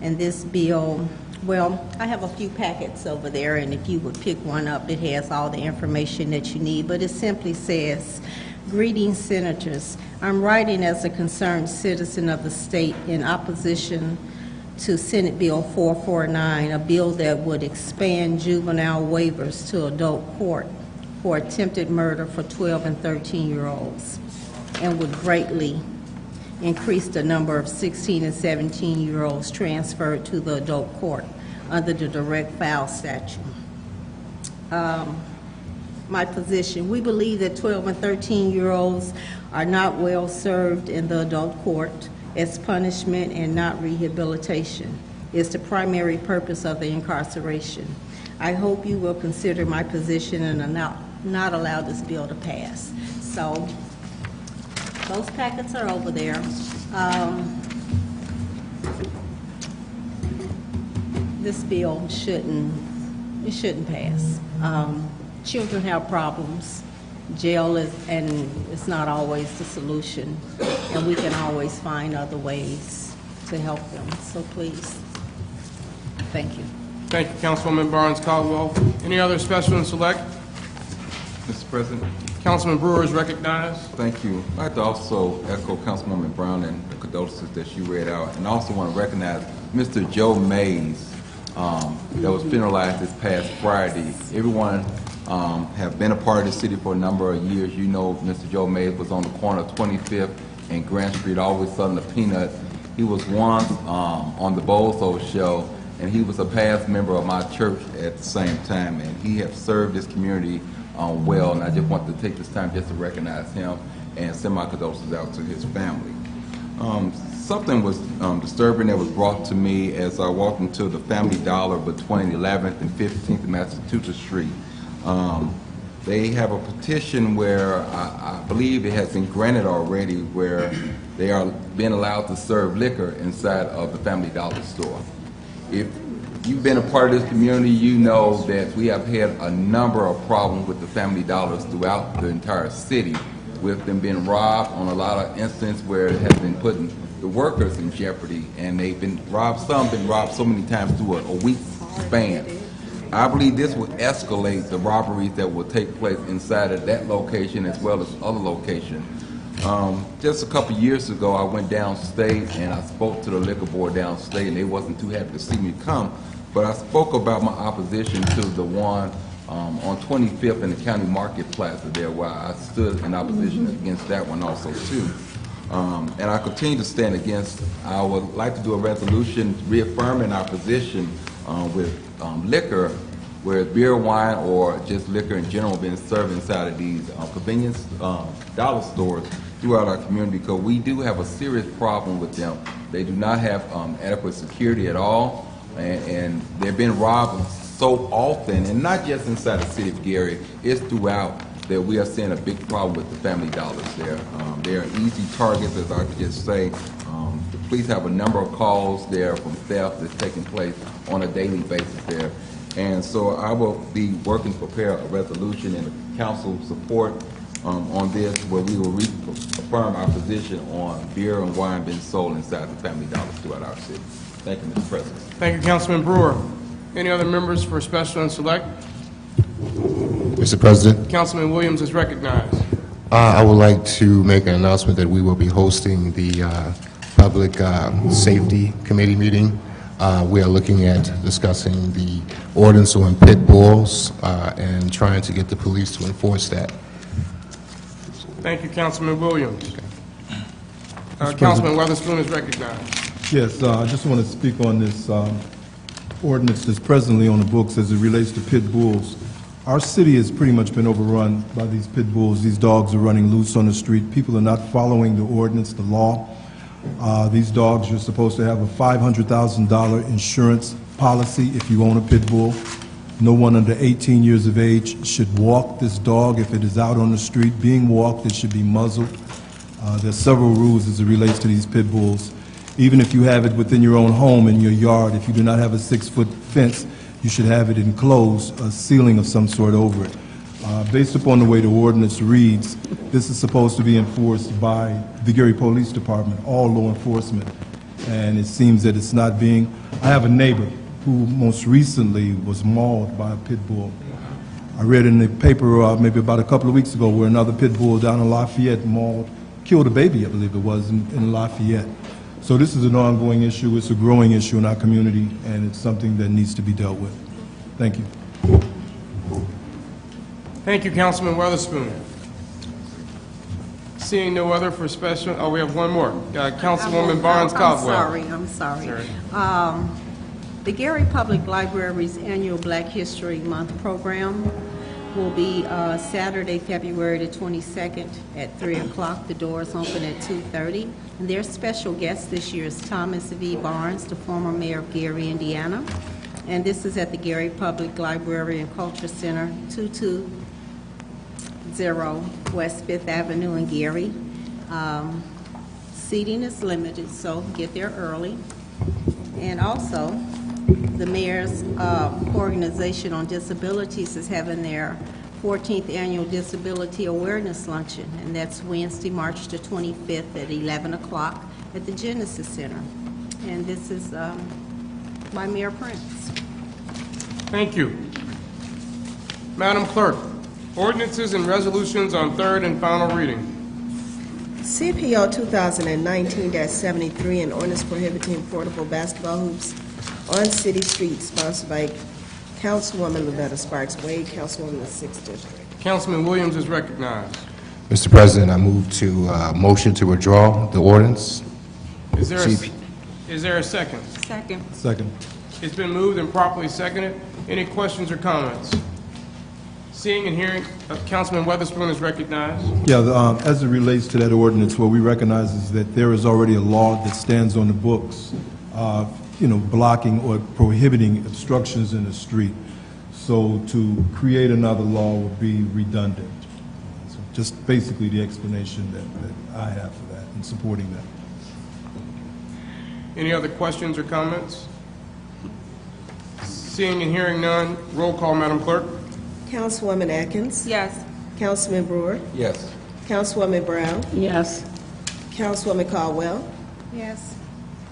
And this bill, well, I have a few packets over there, and if you would pick one up, it has all the information that you need, but it simply says, "Greetings, Senators. I'm writing as a concerned citizen of the state in opposition to Senate Bill 449, a bill that would expand juvenile waivers to adult court for attempted murder for 12 and 13-year-olds, and would greatly increase the number of 16 and 17-year-olds transferred to the adult court under the direct foul statute." My position, we believe that 12 and 13-year-olds are not well served in the adult court as punishment and not rehabilitation. It's the primary purpose of the incarceration. I hope you will consider my position and not allow this bill to pass. So those packets are over there. This bill shouldn't pass. Children have problems. Jail it's not always the solution, and we can always find other ways to help them. So please, thank you. Thank you, Councilwoman Barnes Caldwell. Any other special and select? Mr. President? Councilman Brewer is recognized. Thank you. I'd like to also echo Councilwoman Brown and the condolences that she read out, and also want to recognize Mr. Joe Mays that was funeralized this past Friday. Everyone have been a part of the city for a number of years. You know, Mr. Joe Mays was on the corner of 25th and Grant Street, always selling the peanut. He was once on the Bozo show, and he was a past member of my church at the same time, and he has served this community well, and I just want to take this time just to recognize him and send my condolences out to his family. Something was disturbing that was brought to me as I walked into the Family Dollar between 11th and 15th Massachusetts Street. They have a petition where I believe it has been granted already, where they are being allowed to serve liquor inside of the Family Dollar store. If you've been a part of this community, you know that we have had a number of problems with the Family Dollars throughout the entire city, with them being robbed on a lot of instances where it has been putting the workers in jeopardy, and they've been robbed, some been robbed so many times through a week span. I believe this will escalate the robberies that will take place inside of that location as well as other locations. Just a couple years ago, I went downstate and I spoke to the liquor board downstate, and they wasn't too happy to see me come, but I spoke about my opposition to the one on 25th in the County Market Plaza there, where I stood in opposition against that one also too. And I continue to stand against. I would like to do a resolution reaffirming our position with liquor, where beer, wine, or just liquor in general being served inside of these convenience dollar stores throughout our community, because we do have a serious problem with them. They do not have adequate security at all, and they're being robbed so often, and not just inside the city of Gary, it's throughout, that we are seeing a big problem with the Family Dollars there. They are easy targets, as I could just say. The police have a number of calls there from theft that's taking place on a daily basis there. And so I will be working to prepare a resolution and the council support on this, where we will reaffirm our position on beer and wine being sold inside the Family Dollars throughout our city. Thank you, Mr. President. Thank you, Councilman Brewer. Any other members for special and select? Mr. President, Councilman Williams is recognized. I would like to make an announcement that we will be hosting the Public Safety Committee meeting. We are looking at discussing the ordinance on pit bulls and trying to get the police to enforce that. Thank you, Councilman Williams. President. Councilman Weatherspoon is recognized. Yes, I just want to speak on this ordinance that's presently on the books as it relates to pit bulls. Our city has pretty much been overrun by these pit bulls. These dogs are running loose on the street. People are not following the ordinance, the law. These dogs, you're supposed to have a $500,000 insurance policy if you own a pit bull. No one under 18 years of age should walk this dog if it is out on the street. Being walked, it should be muzzled. There's several rules as it relates to these pit bulls. Even if you have it within your own home, in your yard, if you do not have a 6-foot fence, you should have it enclosed, a ceiling of some sort over it. Based upon the way the ordinance reads, this is supposed to be enforced by the Gary Police Department, all law enforcement, and it seems that it's not being. I have a neighbor who most recently was mauled by a pit bull. I read in the paper maybe about a couple of weeks ago where another pit bull down in Lafayette killed a baby, I believe it was, in Lafayette. So this is an ongoing issue. It's a growing issue in our community, and it's something that needs to be dealt with. Thank you. Thank you, Councilman Weatherspoon. Seeing no other for special, we have one more. Councilwoman Barnes Caldwell. I'm sorry. The Gary Public Library's annual Black History Month program will be Saturday, February the 22nd at 3 o'clock. The doors open at 2:30. And their special guest this year is Thomas V. Barnes, the former mayor of Gary, Indiana. And this is at the Gary Public Library and Culture Center, 220 West 5th Avenue in Gary. Seating is limited, so get there early. And also, the mayor's Organization on Disabilities is having their 14th Annual Disability Awareness Luncheon, and that's Wednesday, March the 25th at 11 o'clock at the Genesis Center. And this is by Mayor Prince. Thank you. Madam Clerk, ordinances and resolutions on third and final reading. CPO 2019-73, an ordinance prohibiting portable basketball hoops on city streets, sponsored by Councilwoman Loretta Sparks Wade, Councilwoman of the 6th District. Councilman Williams is recognized. Mr. President, I move to motion to withdraw the ordinance. Is there a second? Second. Second. It's been moved and properly seconded. Any questions or comments? Seeing and hearing, Councilman Weatherspoon is recognized. Yeah, as it relates to that ordinance, what we recognize is that there is already a law that stands on the books, blocking or prohibiting obstructions in the street. So to create another law would be redundant. So just basically the explanation that I have for that and supporting that. Any other questions or comments? Seeing and hearing none, roll call, Madam Clerk. Councilwoman Atkins. Yes. Councilman Brewer. Yes. Councilwoman Brown. Yes. Councilwoman Caldwell. Yes.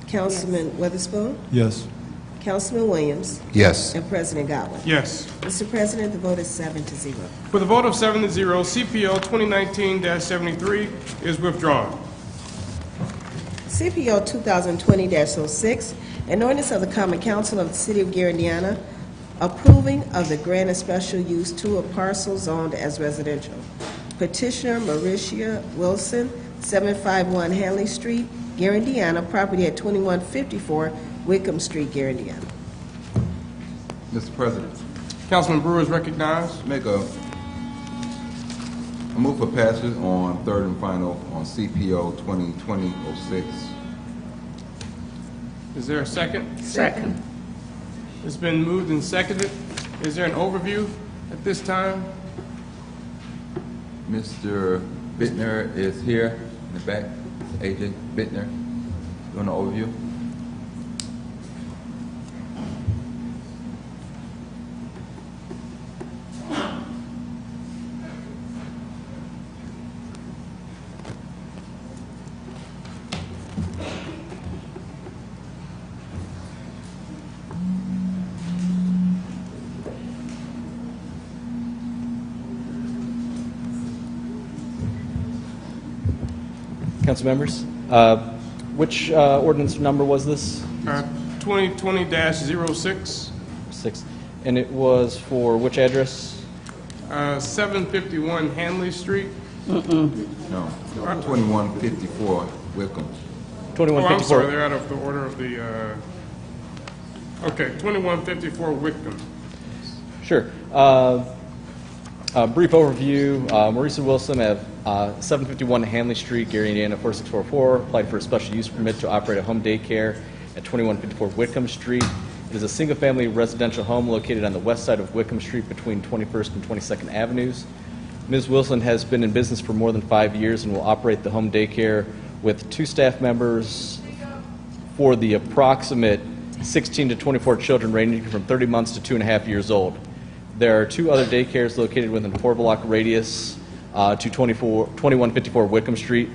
Councilman Witherspoon. Yes. Councilman Williams. Yes. And President Godwin. Yes. Mr. President, the vote is 7-0. With a vote of 7-0, CPO 2019-73 is withdrawn. CPO 2020-06, an ordinance of the Common Council of the City of Gary, Indiana, approving of the grant of special use to a parcel zoned as residential. Petitioner Mauricia Wilson, 751 Hanley Street, Gary, Indiana, property at 2154 Wickham Street, Gary, Indiana. Mr. President, Councilman Brewer is recognized. I move for passage on third and final on CPO 2020-06. Is there a second? Second. It's been moved and seconded. Is there an overview at this time? Mr. Bittner is here in the back. AJ Bittner, doing an overview. Council members. Which ordinance number was this? 2020-06, 6. And it was for which address? 751 Hanley Street. No, 2154 Wickham. Oh, I'm sorry, they're out of the order of the, okay, 2154 Wickham. Sure. Brief overview. Marisa Wilson at 751 Hanley Street, Gary, Indiana, 46404, applied for a special use permit to operate a home daycare at 2154 Wickham Street. It is a single-family residential home located on the west side of Wickham Street between 21st and 22nd Avenues. Ms. Wilson has been in business for more than 5 years and will operate the home daycare with 2 staff members for the approximate 16 to 24 children ranging from 30 months to 2.5 years old. There are 2 other daycares located within a 4-block radius to 2154 Wickham Street.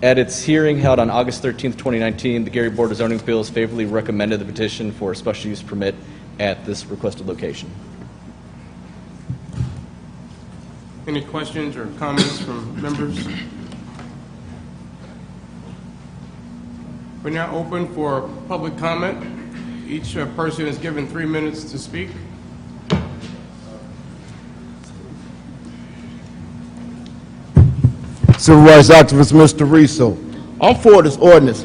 At its hearing held on August 13th, 2019, the Gary Board of Zoning Appeals favorably recommended the petition for a special use permit at this requested location. Any questions or comments from members? We're now open for public comment. Each person is given 3 minutes to speak. Civil rights activist Mr. Riso. I'm for this ordinance.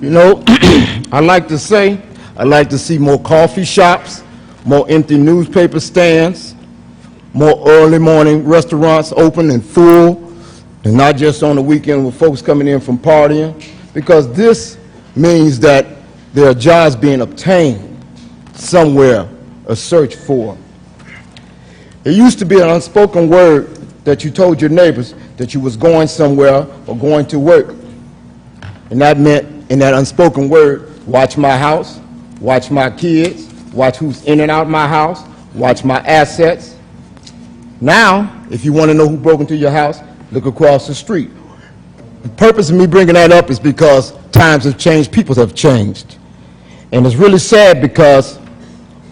You know, I like to say, I like to see more coffee shops, more empty newspaper stands, more early morning restaurants open and full, and not just on the weekend with folks coming in from partying, because this means that there are jobs being obtained somewhere, a search for. It used to be an unspoken word that you told your neighbors that you was going somewhere or going to work. And that meant, in that unspoken word, watch my house, watch my kids, watch who's in and out of my house, watch my assets. Now, if you want to know who broke into your house, look across the street. The purpose of me bringing that up is because times have changed, people have changed. And it's really sad because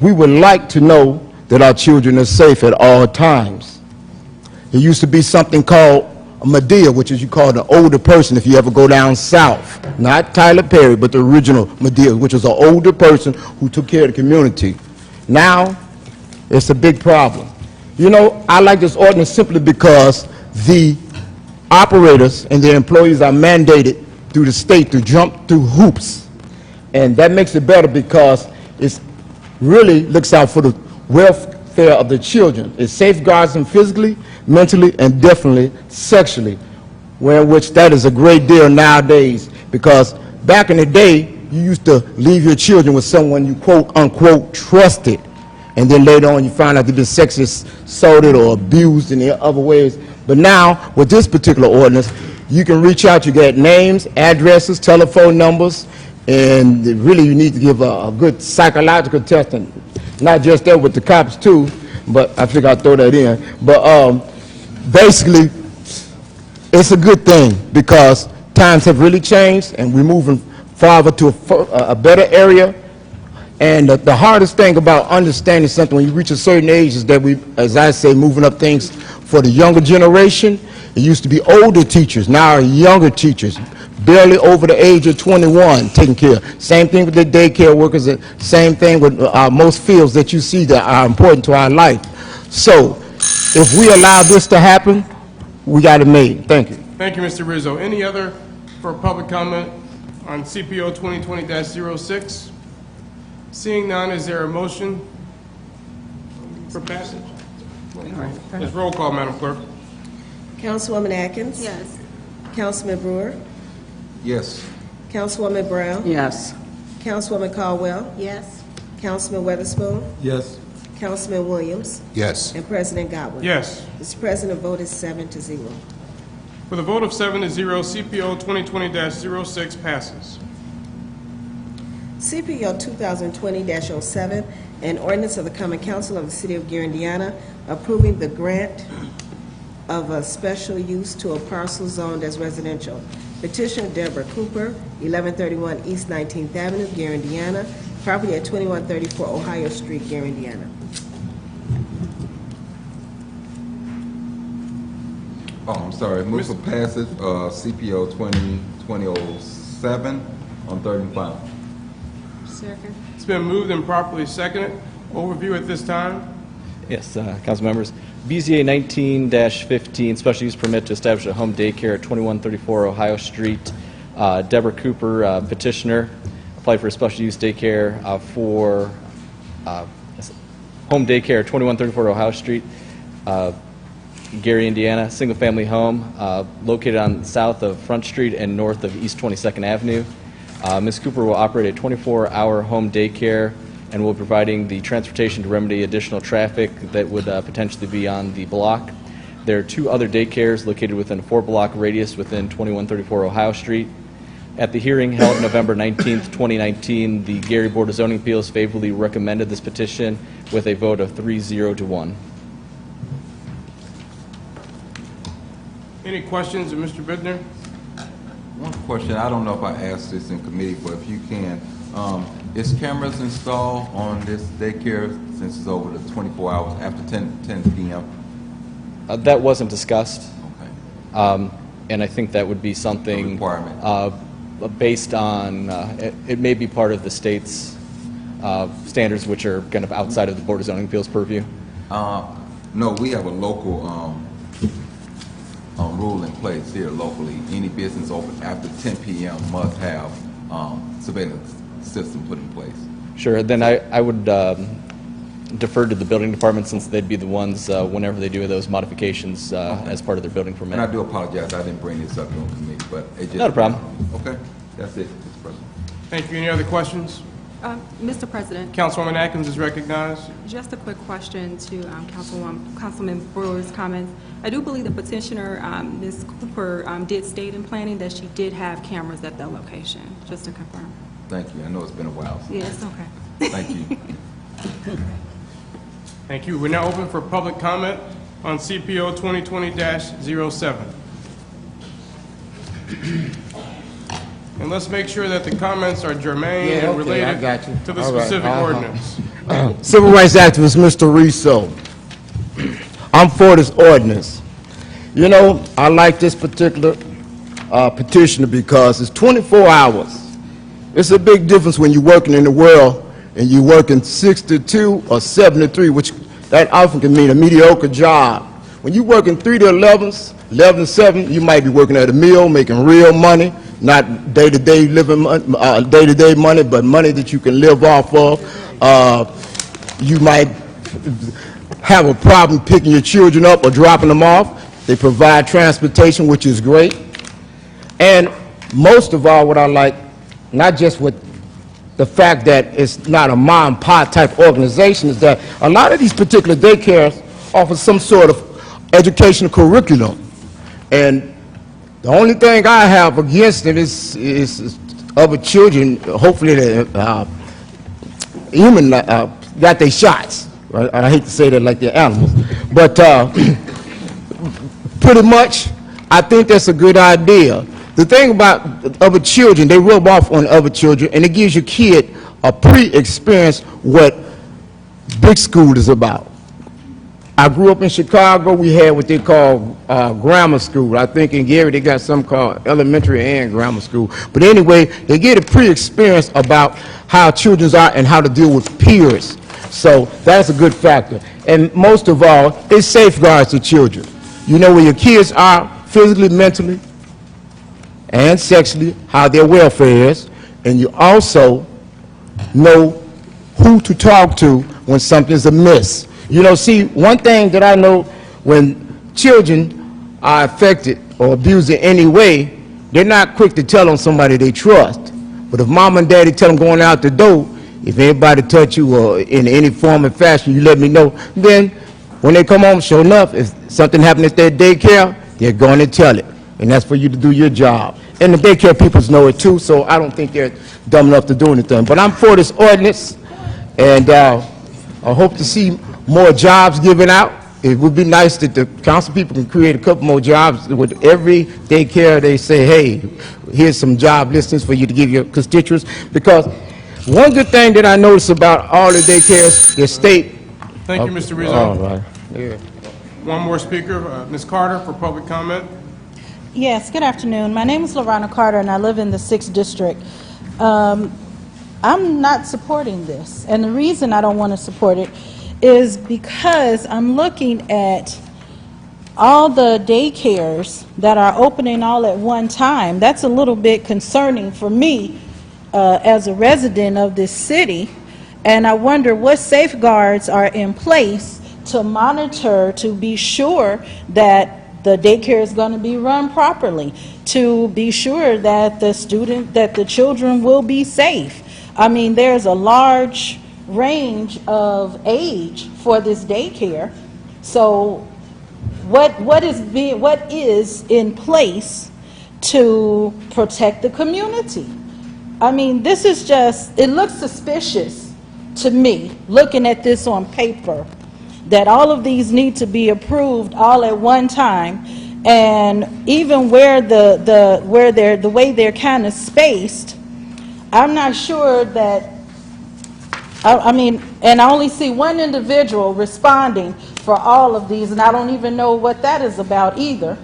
we would like to know that our children are safe at all times. There used to be something called a Medea, which is you call an older person if you ever go down south. Not Tyler Perry, but the original Medea, which was an older person who took care of the community. Now, it's a big problem. You know, I like this ordinance simply because the operators and their employees are mandated through the state to jump through hoops. And that makes it better because it really looks out for the welfare of the children. It safeguards them physically, mentally, and definitely sexually, which that is a great deal nowadays, because back in the day, you used to leave your children with someone you quote unquote trusted, and then later on you find out they've been sexually assaulted or abused in other ways. But now, with this particular ordinance, you can reach out, you get names, addresses, telephone numbers, and really you need to give a good psychological testing. Not just that with the cops too, but I figure I'll throw that in. But basically, it's a good thing because times have really changed and we're moving farther to a better area. And the hardest thing about understanding something when you reach a certain age is that we, as I say, moving up things for the younger generation. It used to be older teachers, now are younger teachers, barely over the age of 21 taking care. Same thing with the daycare workers, same thing with most fields that you see that are important to our life. So if we allow this to happen, we got it made. Thank you. Thank you, Mr. Rizzo. Any other for public comment on CPO 2020-06? Seeing none, is there a motion for passage? Let's roll call, Madam Clerk. Councilwoman Atkins? Yes. Councilman Brewer? Yes. Councilwoman Brown? Yes. Councilwoman Caldwell? Yes. Councilman Weatherspoon? Yes. Councilman Williams? Yes. And President Godwin? Yes. Mr. President, vote is 7-0. With a vote of 7-0, CPO 2020-06 passes. CPO 2020-07, an ordinance of the Common Council of the City of Gary, Indiana, approving the grant of a special use to a parcel zoned as residential. Petitioner Deborah Cooper, 1131 East 19th Avenue, Gary, Indiana. Property at 2134 Ohio Street, Gary, Indiana. Oh, I'm sorry. Move for passage, CPO 2020-07 on third and final. Second. It's been moved and properly seconded. Overview at this time. Yes, council members. BZA 19-15, special use permit to establish a home daycare at 2134 Ohio Street. Deborah Cooper, petitioner, applied for a special use daycare for home daycare at 2134 Ohio Street, Gary, Indiana, single-family home located on south of Front Street and north of East 22nd Avenue. Ms. Cooper will operate a 24-hour home daycare and will be providing the transportation to remedy additional traffic that would potentially be on the block. There are 2 other daycares located within a 4-block radius within 2134 Ohio Street. At the hearing held November 19th, 2019, the Gary Board of Zoning Appeals favorably recommended this petition with a vote of 3-0 to 1. Any questions of Mr. Bittner? One question, I don't know if I asked this in committee, but if you can, is cameras installed on this daycare since it's over the 24 hours after 10 p.m.? That wasn't discussed. Okay. And I think that would be something requirement. Based on, it may be part of the state's standards, which are kind of outside of the Board of Zoning Appeals purview. No, we have a local rule in place here locally. Any business open after 10 p.m. must have surveillance system put in place. Sure, then I would defer to the building department since they'd be the ones whenever they do those modifications as part of their building permit. And I do apologize, I didn't bring this up on committee, but it just... Not a problem. Okay, that's it, Mr. President. Thank you. Any other questions? Mr. President, Councilwoman Atkins is recognized. just a quick question to Councilman Brewer's comments. I do believe the petitioner, Ms. Cooper, did state in planning that she did have cameras at that location, just to confirm. Thank you, I know it's been a while. So Yeah, it's okay. thank you. Thank you. We're now open for public comment on CPO 2020-07. And let's make sure that the comments are germane and related to the specific ordinance. Civil rights activist, Mr. Riso. I'm for this ordinance. You know, I like this particular petitioner because it's 24 hours. It's a big difference when you're working in the world and you're working 62 or 73, which that often can mean a mediocre job. When you're working 3 to 11s, 11 to 7, you might be working at a mill, making real money, not day-to-day living, day-to-day money, but money that you can live off of. You might have a problem picking your children up or dropping them off. They provide transportation, which is great. And most of all, what I like, not just with the fact that it's not a mom-and-pop type organization, is that a lot of these particular daycares offer some sort of educational curriculum. And the only thing I have against it is other children, hopefully they got their shots. Right? I hate to say that like they're animals. But pretty much, I think that's a good idea. The thing about other children, they rub off on other children, and it gives your kid a pre-experience what big school is about. I grew up in Chicago. We had what they call grammar school. I think in Gary they got something called elementary and grammar school. But anyway, they get a pre-experience about how children are and how to deal with peers. So that's a good factor. And most of all, it safeguards the children. You know where your kids are physically, mentally, and sexually, how their welfare is, and you also know who to talk to when something's amiss. You know, see, one thing that I know, when children are affected or abused in any way, they're not quick to tell on somebody they trust. But if mom and daddy tell them going out the door, if anybody touch you or in any form or fashion, you let me know, then when they come home, sure enough, if something happens at their daycare, they're going to tell it. And that's for you to do your job. And the daycare people know it too, so I don't think they're dumb enough to do anything. But I'm for this ordinance, and I hope to see more jobs given out. It would be nice that the council people can create a couple more jobs. With every daycare, they say, hey, here's some job listings for you to give your constituents. Because one good thing that I notice about all the daycares, the state... Thank you, Mr. Rizzo. All right. Yeah. One more speaker, Ms. Carter, for public comment. Yes, good afternoon. My name is Lorana Carter, and I live in the 6th District. I'm not supporting this, and the reason I don't want to support it is because I'm looking at all the daycares that are opening all at one time. That's a little bit concerning for me as a resident of this city, and I wonder what safeguards are in place to monitor, to be sure that the daycare is going to be run properly, to be sure that the children will be safe. I mean, there's a large range of age for this daycare. So what is in place to protect the community? I mean, this is just, it looks suspicious to me, looking at this on paper, that all of these need to be approved all at one time, and even where the way they're kind of spaced, I'm not sure that. I mean, and I only see one individual responding for all of these, and I don't even know what that is about either.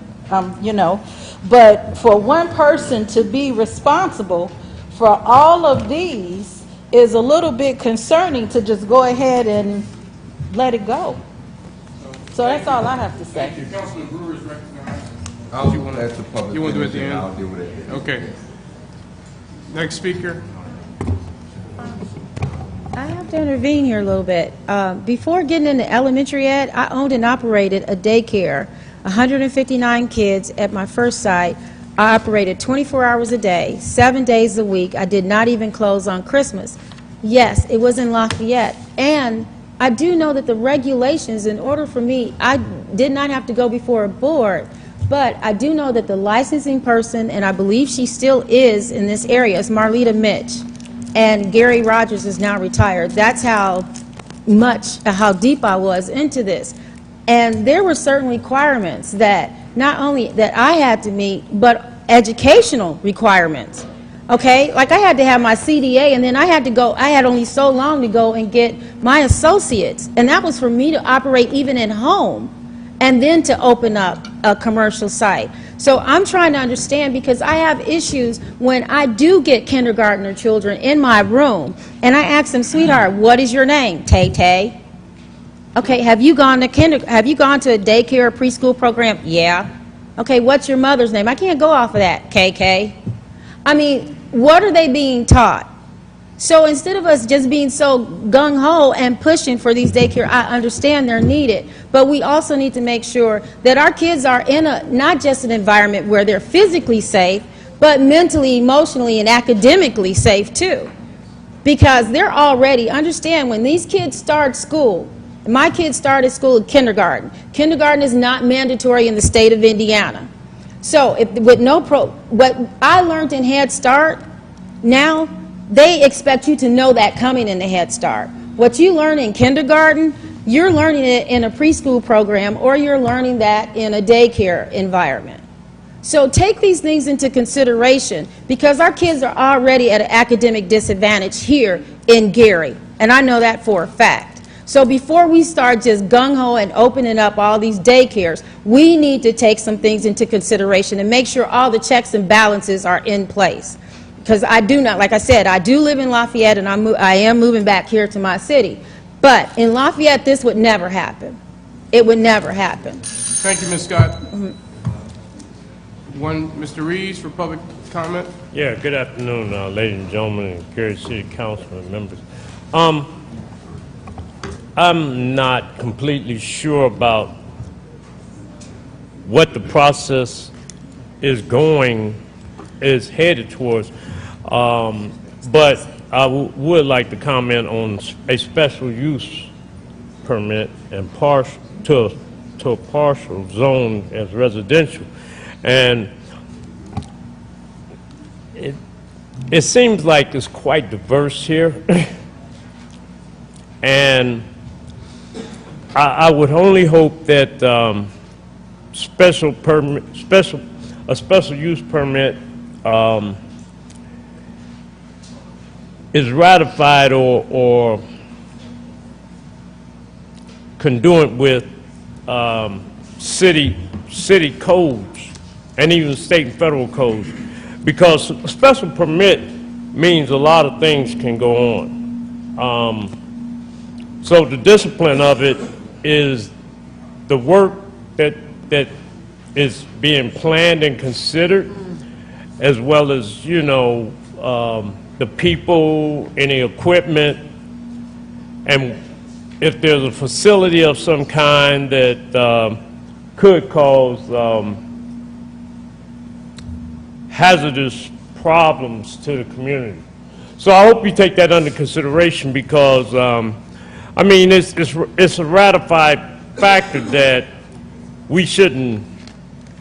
You know, but for one person to be responsible for all of these is a little bit concerning to just go ahead and let it go. So that's all I have to say. Thank you. Councilman Brewer is recognized. I'll do that to public. You want to do it at the and end? I'll deal with it. Okay. Next speaker. I have to intervene here a little bit. Before getting into elementary ed, I owned and operated a daycare, 159 kids at my first site. I operated 24 hours a day, 7 days a week. I did not even close on Christmas. Yes, it was in Lafayette. And I do know that the regulations, in order for me, I did not have to go before a board, but I do know that the licensing person, and I believe she still is in this area, is Marlita Mitch. And Gary Rogers is now retired. That's how deep I was into this. And there were certain requirements that not only that I had to meet, but educational requirements. Okay, like I had to have my CDA, and then I had only so long to go and get my associates. And that was for me to operate even at home, and then to open up a commercial site. So I'm trying to understand, because I have issues when I do get kindergartner children in my room, and I ask them, sweetheart, what is your name? Tay-Tay. Okay, have you gone to a daycare or preschool program? Yeah. Okay, what's your mother's name? I can't go off of that. KK. I mean, what are they being taught? So instead of us just being so gung-ho and pushing for these daycare, I understand they're needed, but we also need to make sure that our kids are in not just an environment where they're physically safe, but mentally, emotionally, and academically safe too. Because they're already, understand, when these kids start school, my kids started school in kindergarten. Kindergarten is not mandatory in the state of Indiana. So what I learned in Head Start, now they expect you to know that coming in the Head Start. What you learn in kindergarten, you're learning it in a preschool program, or you're learning that in a daycare environment. So take these things into consideration, because our kids are already at an academic disadvantage here in Gary, and I know that for a fact. So before we start just gung-ho and opening up all these daycares, we need to take some things into consideration and make sure all the checks and balances are in place. Because I do not, like I said, I do live in Lafayette, and I am moving back here to my city. But in Lafayette, this would never happen. It would never happen. Thank you, Ms. Scott. Mr. Reeves for public comment. Yeah, good afternoon, ladies and gentlemen, and Gary City Council members. I'm not completely sure about what the process is headed towards, but I would like to comment on a special use permit and to a partial zone as residential. And it seems like it's quite diverse here. And I would only hope that a special use permit is ratified or conduent with city codes and even state and federal codes, because a special permit means a lot of things can go on. So the discipline of it is the work that is being planned and considered, as well as, you know, the people, any equipment, and if there's a facility of some kind that could cause hazardous problems to the community. So I hope you take that under consideration, because I mean, it's a ratified factor that we shouldn't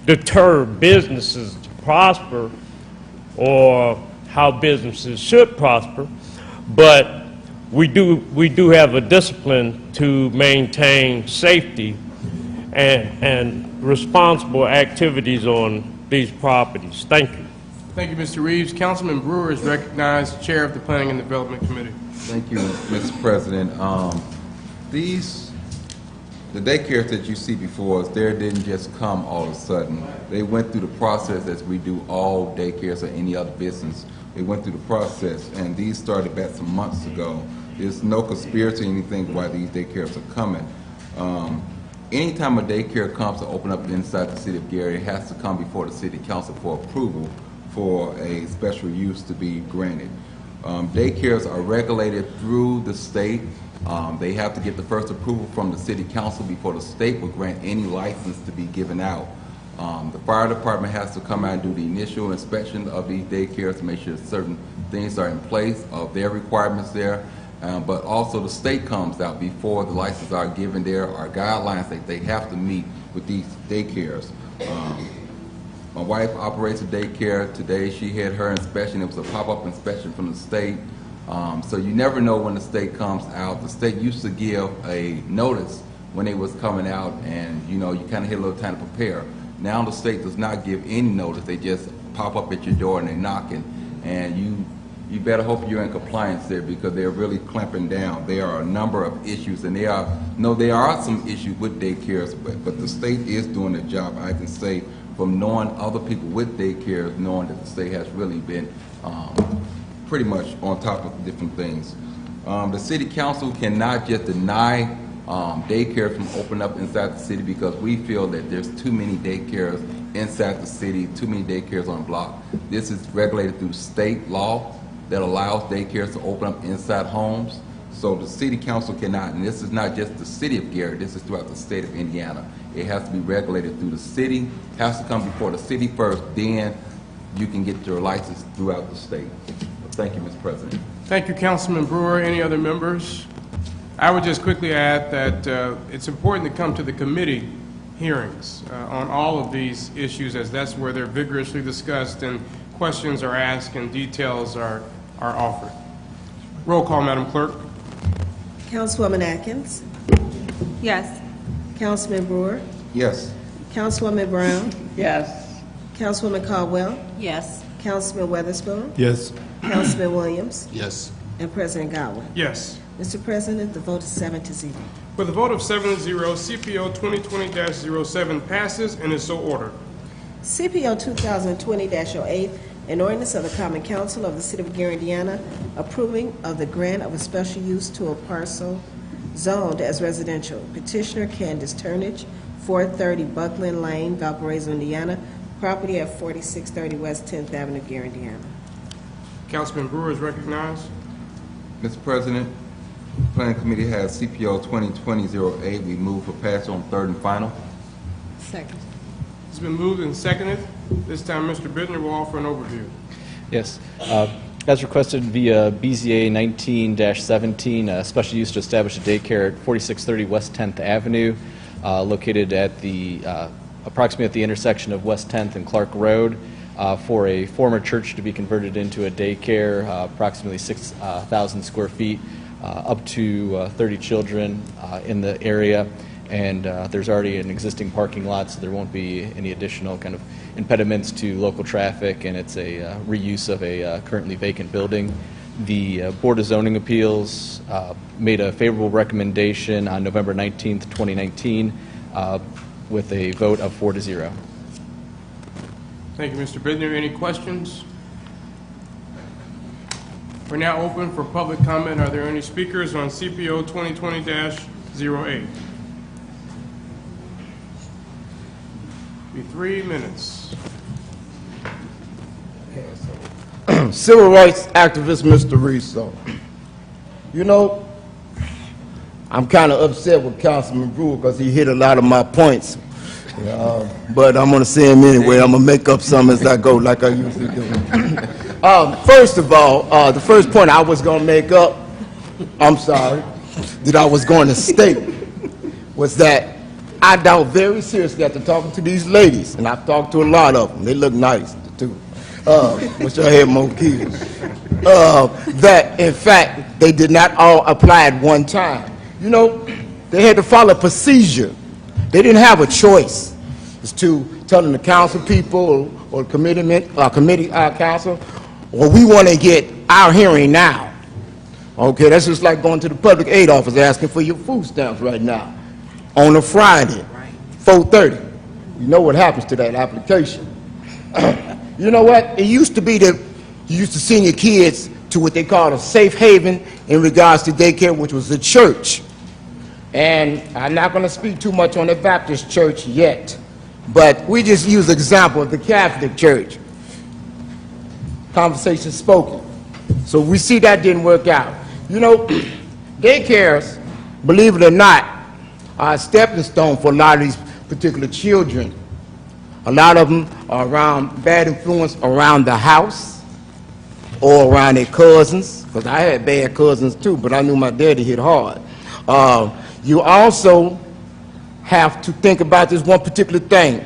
deter businesses to prosper or how businesses should prosper, but we do have a discipline to maintain safety and responsible activities on these properties. Thank you. Thank you, Mr. Reeves. Councilman Brewer is recognized, Chair of the Planning and Development Committee. Thank you, Mr. President. The daycares that you see before us, they didn't just come all of a sudden. They went through the process as we do all daycares or any other business. They went through the process, and these started back some months ago. There's no conspiracy or anything why these daycares are coming. Anytime a daycare comes to open up inside the city of Gary, it has to come before the city council for approval for a special use to be granted. Daycares are regulated through the state. They have to get the first approval from the city council before the state will grant any license to be given out. The fire department has to come out and do the initial inspection of these daycares to make sure certain things are in place of their requirements there. But also the state comes out before the licenses are given. There are guidelines that they have to meet with these daycares. My wife operates a daycare. Today she had her inspection. It was a pop-up inspection from the state. So you never know when the state comes out. The state used to give a notice when they was coming out, and you know, you kind of had a little time to prepare. Now the state does not give any notice. They just pop up at your door and they're knocking, and you better hope you're in compliance there, because they're really clamping down. There are a number of issues, and there are some issues with daycares, but the state is doing the job. I can say from knowing other people with daycares, knowing that the state has really been pretty much on top of different things. The city council cannot just deny daycare from opening up inside the city, because we feel that there's too many daycares inside the city, too many daycares on the block. This is regulated through state law that allows daycares to open up inside homes. So the city council cannot, and this is not just the city of Gary, this is throughout the state of Indiana. It has to be regulated through the city, has to come before the city first, then you can get your license throughout the state. Thank you, Mr. President. Thank you, Councilman Brewer. Any other members? I would just quickly add that it's important to come to the committee hearings on all of these issues, as that's where they're vigorously discussed and questions are asked and details are offered. Roll call, Madam Clerk. Councilwoman Atkins. Yes. Councilman Brewer. Yes. Councilwoman Brown. Yes. Councilwoman Caldwell. Yes. Councilman Weatherspoon. Yes. Councilman Williams. Yes. And President Godwin. Yes. Mr. President, the vote is 7-0. With a vote of 7-0, CPO 2020-07 passes and is so ordered. CPO 2020-08, an ordinance of the Common Council of the City of Gary, Indiana, approving of the grant of a special use to a parcel zoned as residential. Petitioner Candace Turnage, 430 Buckland Lane, Valparaiso, Indiana, property at 4630 West 10th Avenue, Gary, Indiana. Councilman Brewer is recognized. Mr. President, Planning Committee has CPO 2020-08. We move for passage on third and final. Second. It's been moved and seconded. This time, Mr. Bittner will offer an overview. Yes. As requested via BZA 19-17, special use to establish a daycare at 4630 West 10th Avenue, located at the approximately at the intersection of West 10th and Clark Road, for a former church to be converted into a daycare, approximately 6,000 square feet, up to 30 children in the area. And there's already an existing parking lot, so there won't be any additional kind of impediments to local traffic, and it's a reuse of a currently vacant building. The Board of Zoning Appeals made a favorable recommendation on November 19th, 2019, with a vote of 4-0. Thank you, Mr. Bidner. Any questions? We're now open for public comment. Are there any speakers on CPO 2020-08? Be 3 minutes. Civil rights activist Mr. Riso. You know, I'm kind of upset with Councilman Brewer because he hit a lot of my points. But I'm going to say them anyway. I'm going to make up some as I go, like I usually do. First of all, the first point I was going to make up, I'm sorry, that I was going to state was that I doubt very seriously after talking to these ladies, and I've talked to a lot of them, they look nice too, wish I had more kids, that in fact they did not all apply at one time. You know, they had to follow a procedure. They didn't have a choice as to telling the council people or committee council, well, we want to get our hearing now. Okay, that's just like going to the public aid office asking for your food stamps right now on a Friday, 4:30. You know what happens to that application. You know what? It used to be that you used to send your kids to what they called a safe haven in regards to daycare, which was the church. And I'm not going to speak too much on the Baptist church yet, but we just use the example of the Catholic church. Conversation spoken. So we see that didn't work out. You know, daycares, believe it or not, are a stepping stone for a lot of these particular children. A lot of them are around bad influence around the house or around their cousins, because I had bad cousins too, but I knew my daddy hit hard. You also have to think about this one particular thing.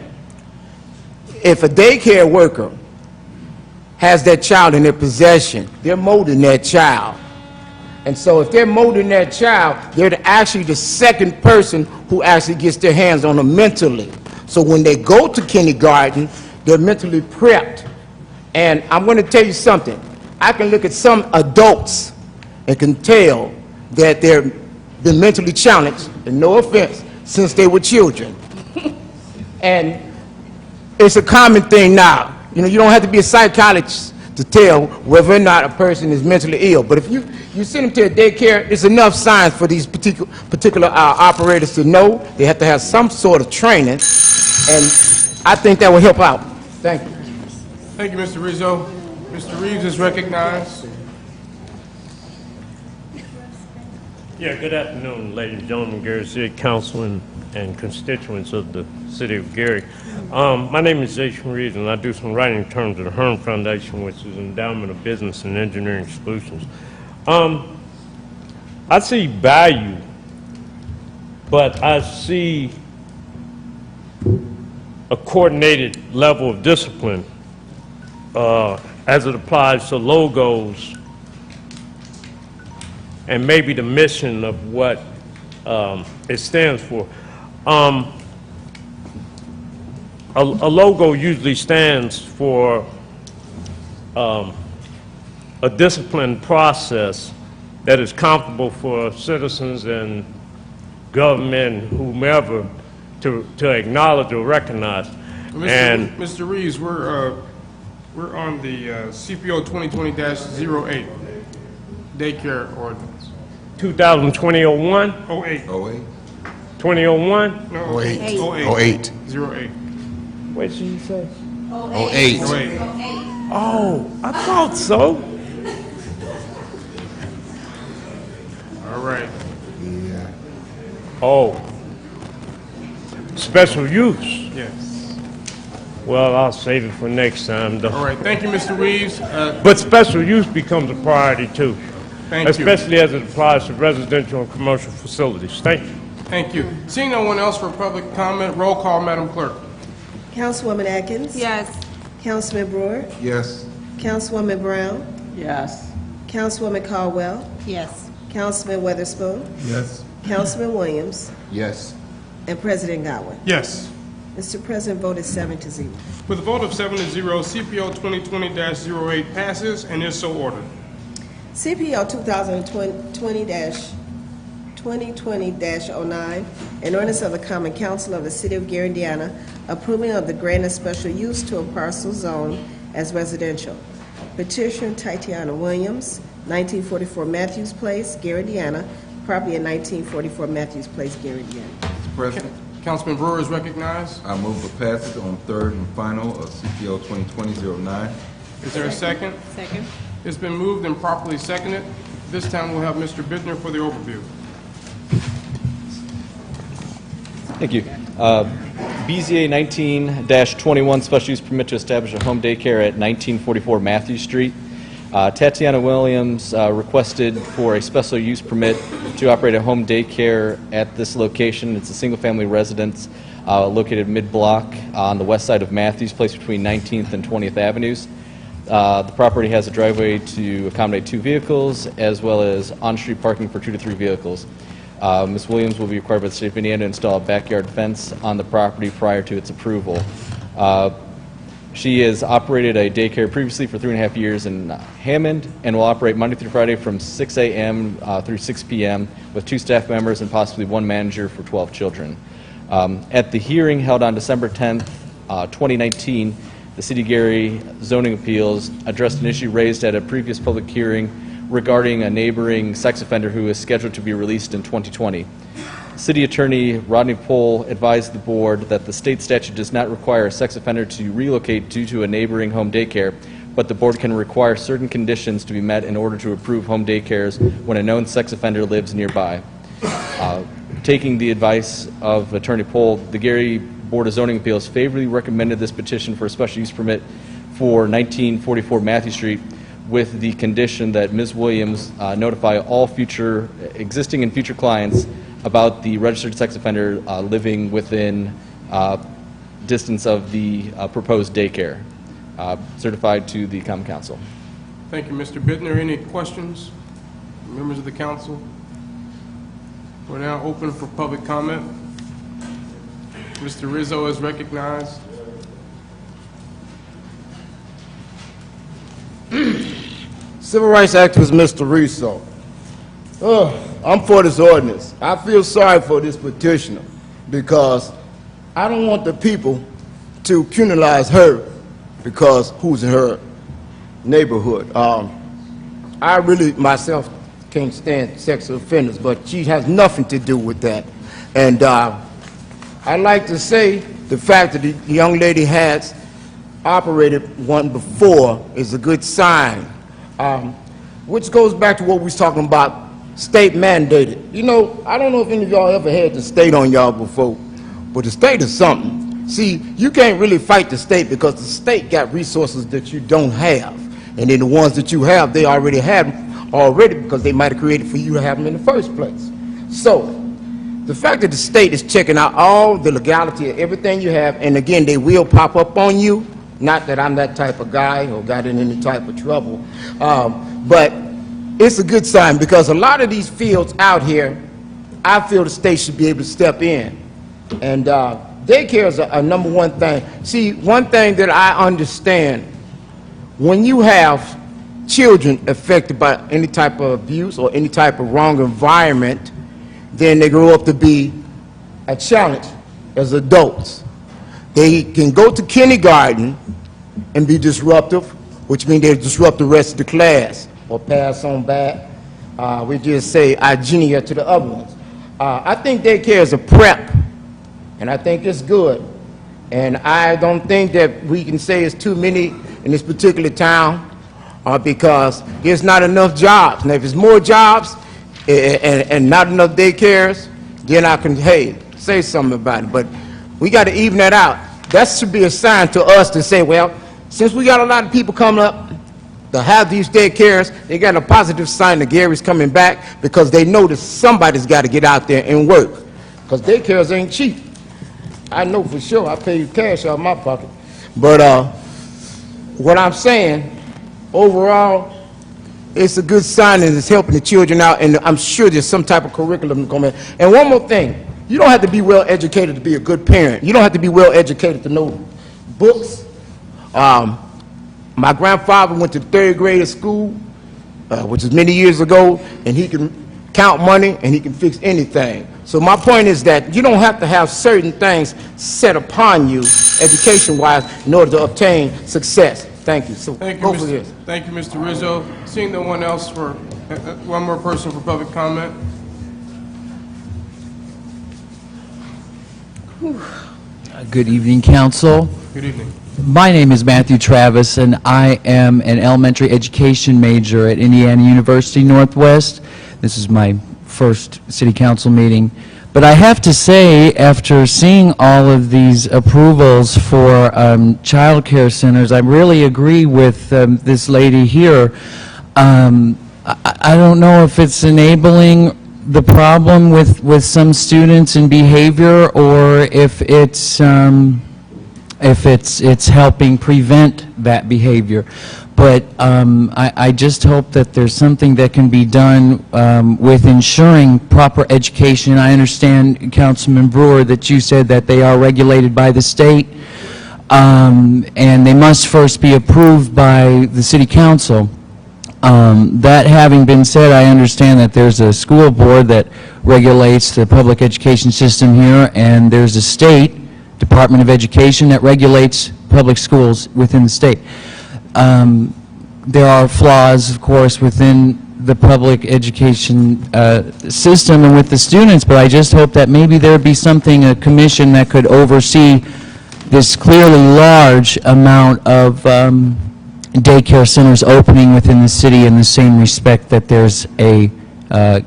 If a daycare worker has that child in their possession, they're molding that child. And so if they're molding that child, they're actually the second person who actually gets their hands on them mentally. So when they go to kindergarten, they're mentally prepped. And I'm going to tell you something. I can look at some adults and can tell that they're been mentally challenged, and no offense, since they were children. And it's a common thing now. You know, you don't have to be a psychologist to tell whether or not a person is mentally ill. But if you send them to a daycare, it's enough signs for these particular operators to know. They have to have some sort of training, and I think that will help out. Thank you. Thank you, Mr. Rizzo. Mr. Reeves is recognized. Yeah, good afternoon, ladies and gentlemen, Gary City Council and constituents of the city of Gary. My name is Jason Reeves, and I do some writing in terms of the Hearn Foundation, which is an endowment of business and engineering solutions. I see value, but I see a coordinated level of discipline as it applies to logos and maybe the mission of what it stands for. A logo usually stands for a disciplined process that is comfortable for citizens and government, whomever, to acknowledge or recognize. Mr. Reeves, we're on the CPO 2020-08 daycare ordinance. 2020-01? 08. 2001? No, 08. 08. 08. What did you say? 08. 08. Oh, I thought so. All right. Yeah. Oh. Special use. Yes. Well, I'll save it for next time, though. All right. Thank you, Mr. Reeves. But special use becomes a priority, too. Thank you. Especially as it applies to residential and commercial facilities. Thank you. Thank you. Seeing no one else for public comment, roll call, Madam Clerk. Councilwoman Atkins? Yes. Councilman Brewer? Yes. Councilwoman Brown? Yes. Councilwoman Caldwell? Yes. Councilman Weatherspoon? Yes. Councilman Williams? Yes. And President Godwin. Yes. Mr. President, voted 7-0. With a vote of 7-0, CPO 2020-08 passes and is so ordered. CPO 2020-09 An ordinance of the Common Council of the City of Gary, Indiana, approving of the grant of special use to a parcel zone as residential. Petitioner Tatiana Williams, 1944 Matthews Place, Gary, Indiana, property at 1944 Matthews Place, Gary, Indiana. Mr. President, Councilman Brewer is recognized. I move for passage on third and final of CPO 2020-09. Is there a second? Second. It's been moved and properly seconded. This time we'll have Mr. Bittner for the overview. Thank you. BZA 19-21, special use permit to establish a home daycare at 1944 Matthews Street. Tatiana Williams requested for a special use permit to operate a home daycare at this location. It's a single-family residence located mid-block on the west side of Matthews Place between 19th and 20th Avenues. The property has a driveway to accommodate 2 vehicles, as well as on-street parking for 2 to 3 vehicles. Ms. Williams will be required by the state of Indiana to install a backyard fence on the property prior to its approval. She has operated a daycare previously for 3.5 years in Hammond and will operate Monday through Friday from 6 a.m. Through 6 p.m. with 2 staff members and possibly 1 manager for 12 children. At the hearing held on December 10th, 2019, the City of Gary Zoning Appeals addressed an issue raised at a previous public hearing regarding a neighboring sex offender who is scheduled to be released in 2020. City Attorney Rodney Pohl advised the board that the state statute does not require a sex offender to relocate due to a neighboring home daycare, but the board can require certain conditions to be met in order to approve home daycares when a known sex offender lives nearby. Taking the advice of Attorney Pohl, the Gary Board of Zoning Appeals favorably recommended this petition for a special use permit for 1944 Matthew Street with the condition that Ms. Williams notify all future, existing and future clients about the registered sex offender living within distance of the proposed daycare, certified to the Common Council. Thank you, Mr. Bittner. Any questions? Members of the council? We're now open for public comment. Mr. Rizzo is recognized. Civil rights activist Mr. Rizzo. I'm for this ordinance. I feel sorry for this petitioner because I don't want the people to penalize her because who's in her neighborhood. I really myself can't stand sex offenders, but she has nothing to do with that. And I'd like to say the fact that the young lady has operated one before is a good sign, which goes back to what we was talking about, state mandated. You know, I don't know if any of y'all ever had the state on y'all before, but the state is something. See, you can't really fight the state because the state got resources that you don't have. And then the ones that you have, they already have already because they might have created for you to have them in the first place. So, the fact that the state is checking out all the legality of everything you have, and again, they will pop up on you, not that I'm that type of guy or got in any type of trouble, but it's a good sign because a lot of these fields out here, I feel the state should be able to step in. And daycare is a number one thing. See, one thing that I understand, when you have children affected by any type of abuse or any type of wrong environment, then they grow up to be a challenge as adults. They can go to kindergarten and be disruptive, which means they disrupt the rest of the class or pass on back. We just say Igenia to the other ones. I think daycare is a prep, and I think it's good. And I don't think that we can say it's too many in this particular town because there's not enough jobs. Now, if there's more jobs and not enough daycares, then I can, hey, say something about it. But we got to even that out. That should be a sign to us to say, well, since we got a lot of people coming up to have these daycares, they got a positive sign that Gary's coming back because they know that somebody's got to get out there and work because daycares ain't cheap. I know for sure. I pay you cash out of my pocket. But what I'm saying, overall, it's a good sign and it's helping the children out, and I'm sure there's some type of curriculum coming. And one more thing, you don't have to be well educated to be a good parent. You don't have to be well educated to know books. My grandfather went to third grade at school, which is many years ago, and he can count money and he can fix anything. So my point is that you don't have to have certain things set upon you, education-wise, in order to obtain success. Thank you. So Thank you, go for this. Thank you, Mr. Rizzo. Seeing no one else for, one more person for public comment. Good evening, council. Good evening. My name is Matthew Travis, and I am an elementary education major at Indiana University Northwest. This is my first city council meeting. But I have to say, after seeing all of these approvals for child care centers, I really agree with this lady here. I don't know if it's enabling the problem with some students in behavior, or if it's helping prevent that behavior. But I just hope that there's something that can be done with ensuring proper education. I understand, Councilman Brewer, that you said that they are regulated by the state, and they must first be approved by the city council. That having been said, I understand that there's a school board that regulates the public education system here, and there's a state Department of Education that regulates public schools within the state. There are flaws, of course, within the public education system and with the students, but I just hope that maybe there would be something, a commission that could oversee this clearly large amount of daycare centers opening within the city in the same respect that there's a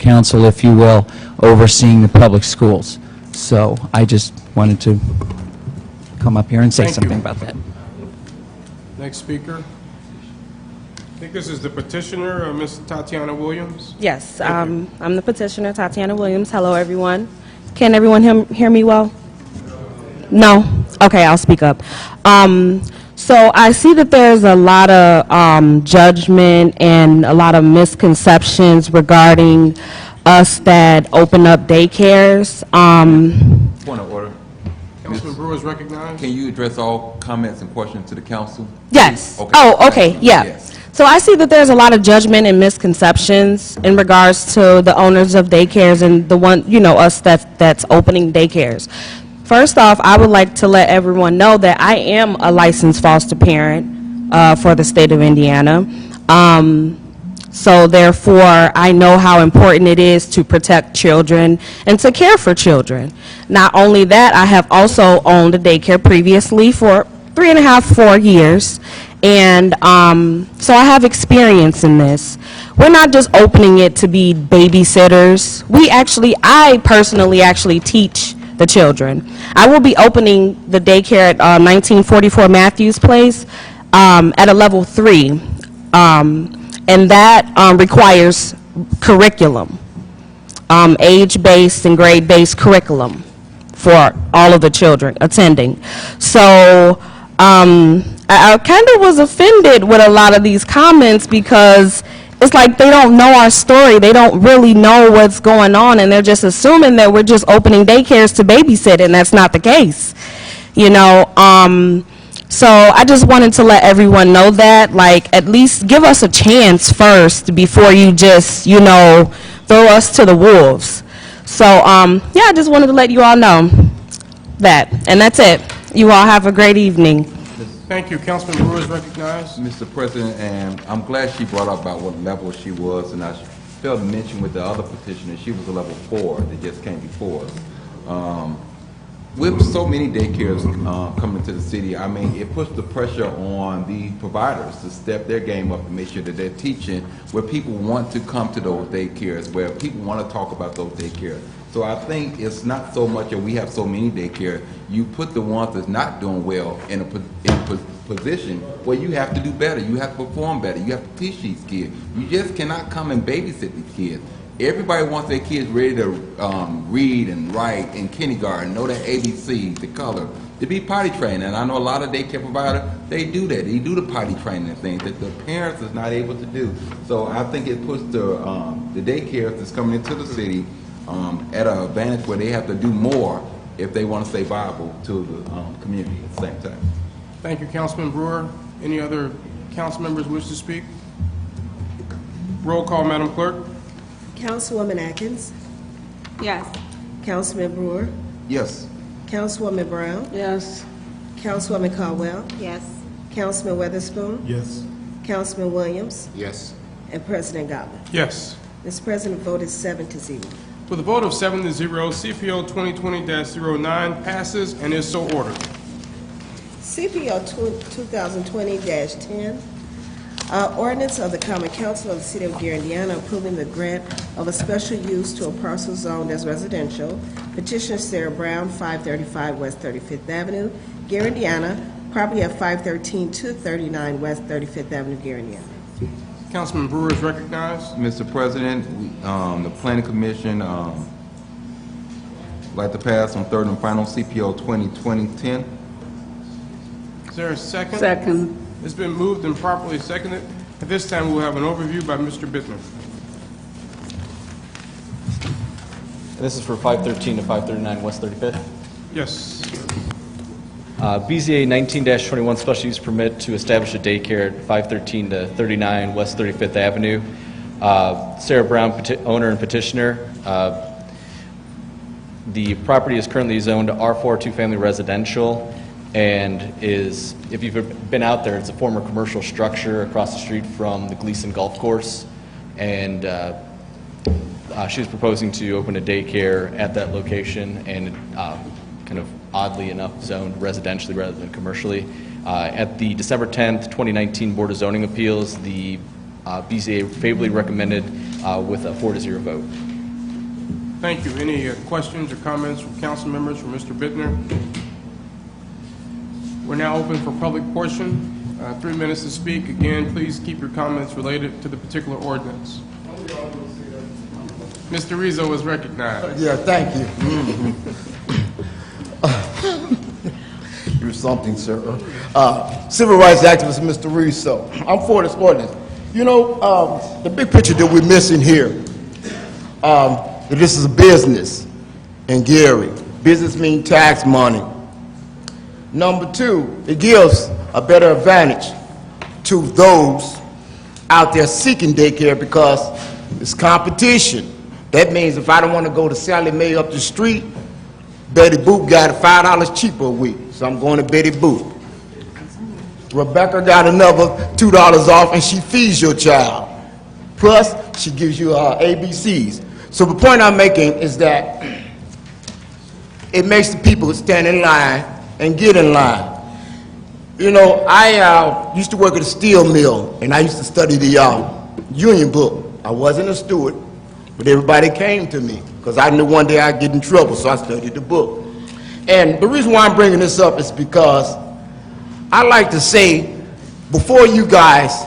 council, if you will, overseeing the public schools. So I just wanted to come up here and say Thank you. something about that. Next speaker. I think this is the petitioner, Ms. Tatiana Williams. Yes, I'm the petitioner, Tatiana Williams. Hello, everyone. Can everyone hear me well? No? Okay, I'll speak up. So I see that there's a lot of judgment and a lot of misconceptions regarding us that open up daycares. Point of order. Councilman Brewer is recognized. Can you address all comments and questions to the council? Yes. Okay. Oh, okay, yeah. Yes. So I see that there's a lot of judgment and misconceptions in regards to the owners of daycares and the one, us that's opening daycares. First off, I would like to let everyone know that I am a licensed foster parent for the state of Indiana. So therefore, I know how important it is to protect children and to care for children. Not only that, I have also owned a daycare previously for 3.5, 4 years. And so I have experience in this. We're not just opening it to be babysitters. I personally actually teach the children. I will be opening the daycare at 1944 Matthews Place at a level 3. And that requires curriculum, age-based and grade-based curriculum for all of the children attending. So I kind of was offended with a lot of these comments because it's like they don't know our story. They don't really know what's going on, and they're just assuming that we're just opening daycares to babysit, and that's not the case. So I just wanted to let everyone know that, like, at least give us a chance first before you just, throw us to the wolves. So, yeah, I just wanted to let you all know that. And that's it. You all have a great evening. Thank you. Councilman Brewer is recognized. Mr. President, and I'm glad she brought up about what level she was, and I failed to mention with the other petitioner, she was a level 4 that just came before us. With so many daycares coming to the city, I mean, it puts the pressure on the providers to step their game up and make sure that they're teaching where people want to come to those daycares, where people want to talk about those daycares. So I think it's not so much that we have so many daycare. You put the ones that's not doing well in a position where you have to do better. You have to perform better. You have to teach these kids. You just cannot come and babysit these kids. Everybody wants their kids ready to read and write in kindergarten, know their ABC, the color, to be potty trained. And I know a lot of daycare providers, they do that. They do the potty training and things that the parents is not able to do. So I think it puts the daycares that's coming into the city at an advantage where they have to do more if they want to stay viable to the community at the same time. Thank you, Councilman Brewer. Any other council members wish to speak? Roll call, Madam Clerk. Councilwoman Atkins. Yes. Councilman Brewer, Yes. Councilwoman Brown, Yes. Councilwoman Caldwell, Yes. Councilman Weatherspoon, Yes. Councilman Williams, Yes. and President Godwin. Yes. Mr. President, the vote is 7-0. With a vote of 7-0, CPO 2020-09 passes and is so ordered. CPO 2020-10, ordinance of the Common Council of the City of Gary, Indiana, approving the grant of a special use to a parcel zoned as residential. Petitioner Sarah Brown, 535 West 35th Avenue, Gary, Indiana. Property at 513-239 West 35th Avenue, Gary, Indiana. Councilman Brewer is recognized. Mr. President, the Planning Commission would like to pass on third and final CPO 2020-10. Is there a second? Second. It's been moved and properly seconded. At this time, we'll have an overview by Mr. Bittner. And this is for 513 to 539 West 35th. Yes. BZA 19-21 special use permit to establish a daycare at 513 to 39 West 35th Avenue. Sarah Brown, owner and petitioner. The property is currently zoned R4 two-family residential and is, if you've been out there, it's a former commercial structure across the street from the Gleason Golf Course. And she's proposing to open a daycare at that location and kind of oddly enough zoned residentially rather than commercially. At the December 10th, 2019 Board of Zoning Appeals, the BZA favorably recommended with a 4-0 vote. Thank you. Any questions or comments from council members for Mr. Bittner? We're now open for public portion. 3 minutes to speak. Again, please keep your comments related to the particular ordinance. Mr. Rizzo is recognized. Yeah, thank you. You're something, sir. Civil rights activist, Mr. Rizzo. I'm for this ordinance. You know, the big picture that we're missing here, that this is a business in Gary. Business means tax money. Number two, it gives a better advantage to those out there seeking daycare because it's competition. That means if I don't want to go to Sally Mae up the street, Betty Boop got it $5 cheaper a week, so I'm going to Betty Boop. Rebecca got another $2 off, and she feeds your child. Plus, she gives you ABCs. So the point I'm making is that it makes the people stand in line and get in line. You know, I used to work at a steel mill, and I used to study the union book. I wasn't a steward, but everybody came to me because I knew one day I'd get in trouble, so I studied the book. And the reason why I'm bringing this up is because I like to say, before you guys,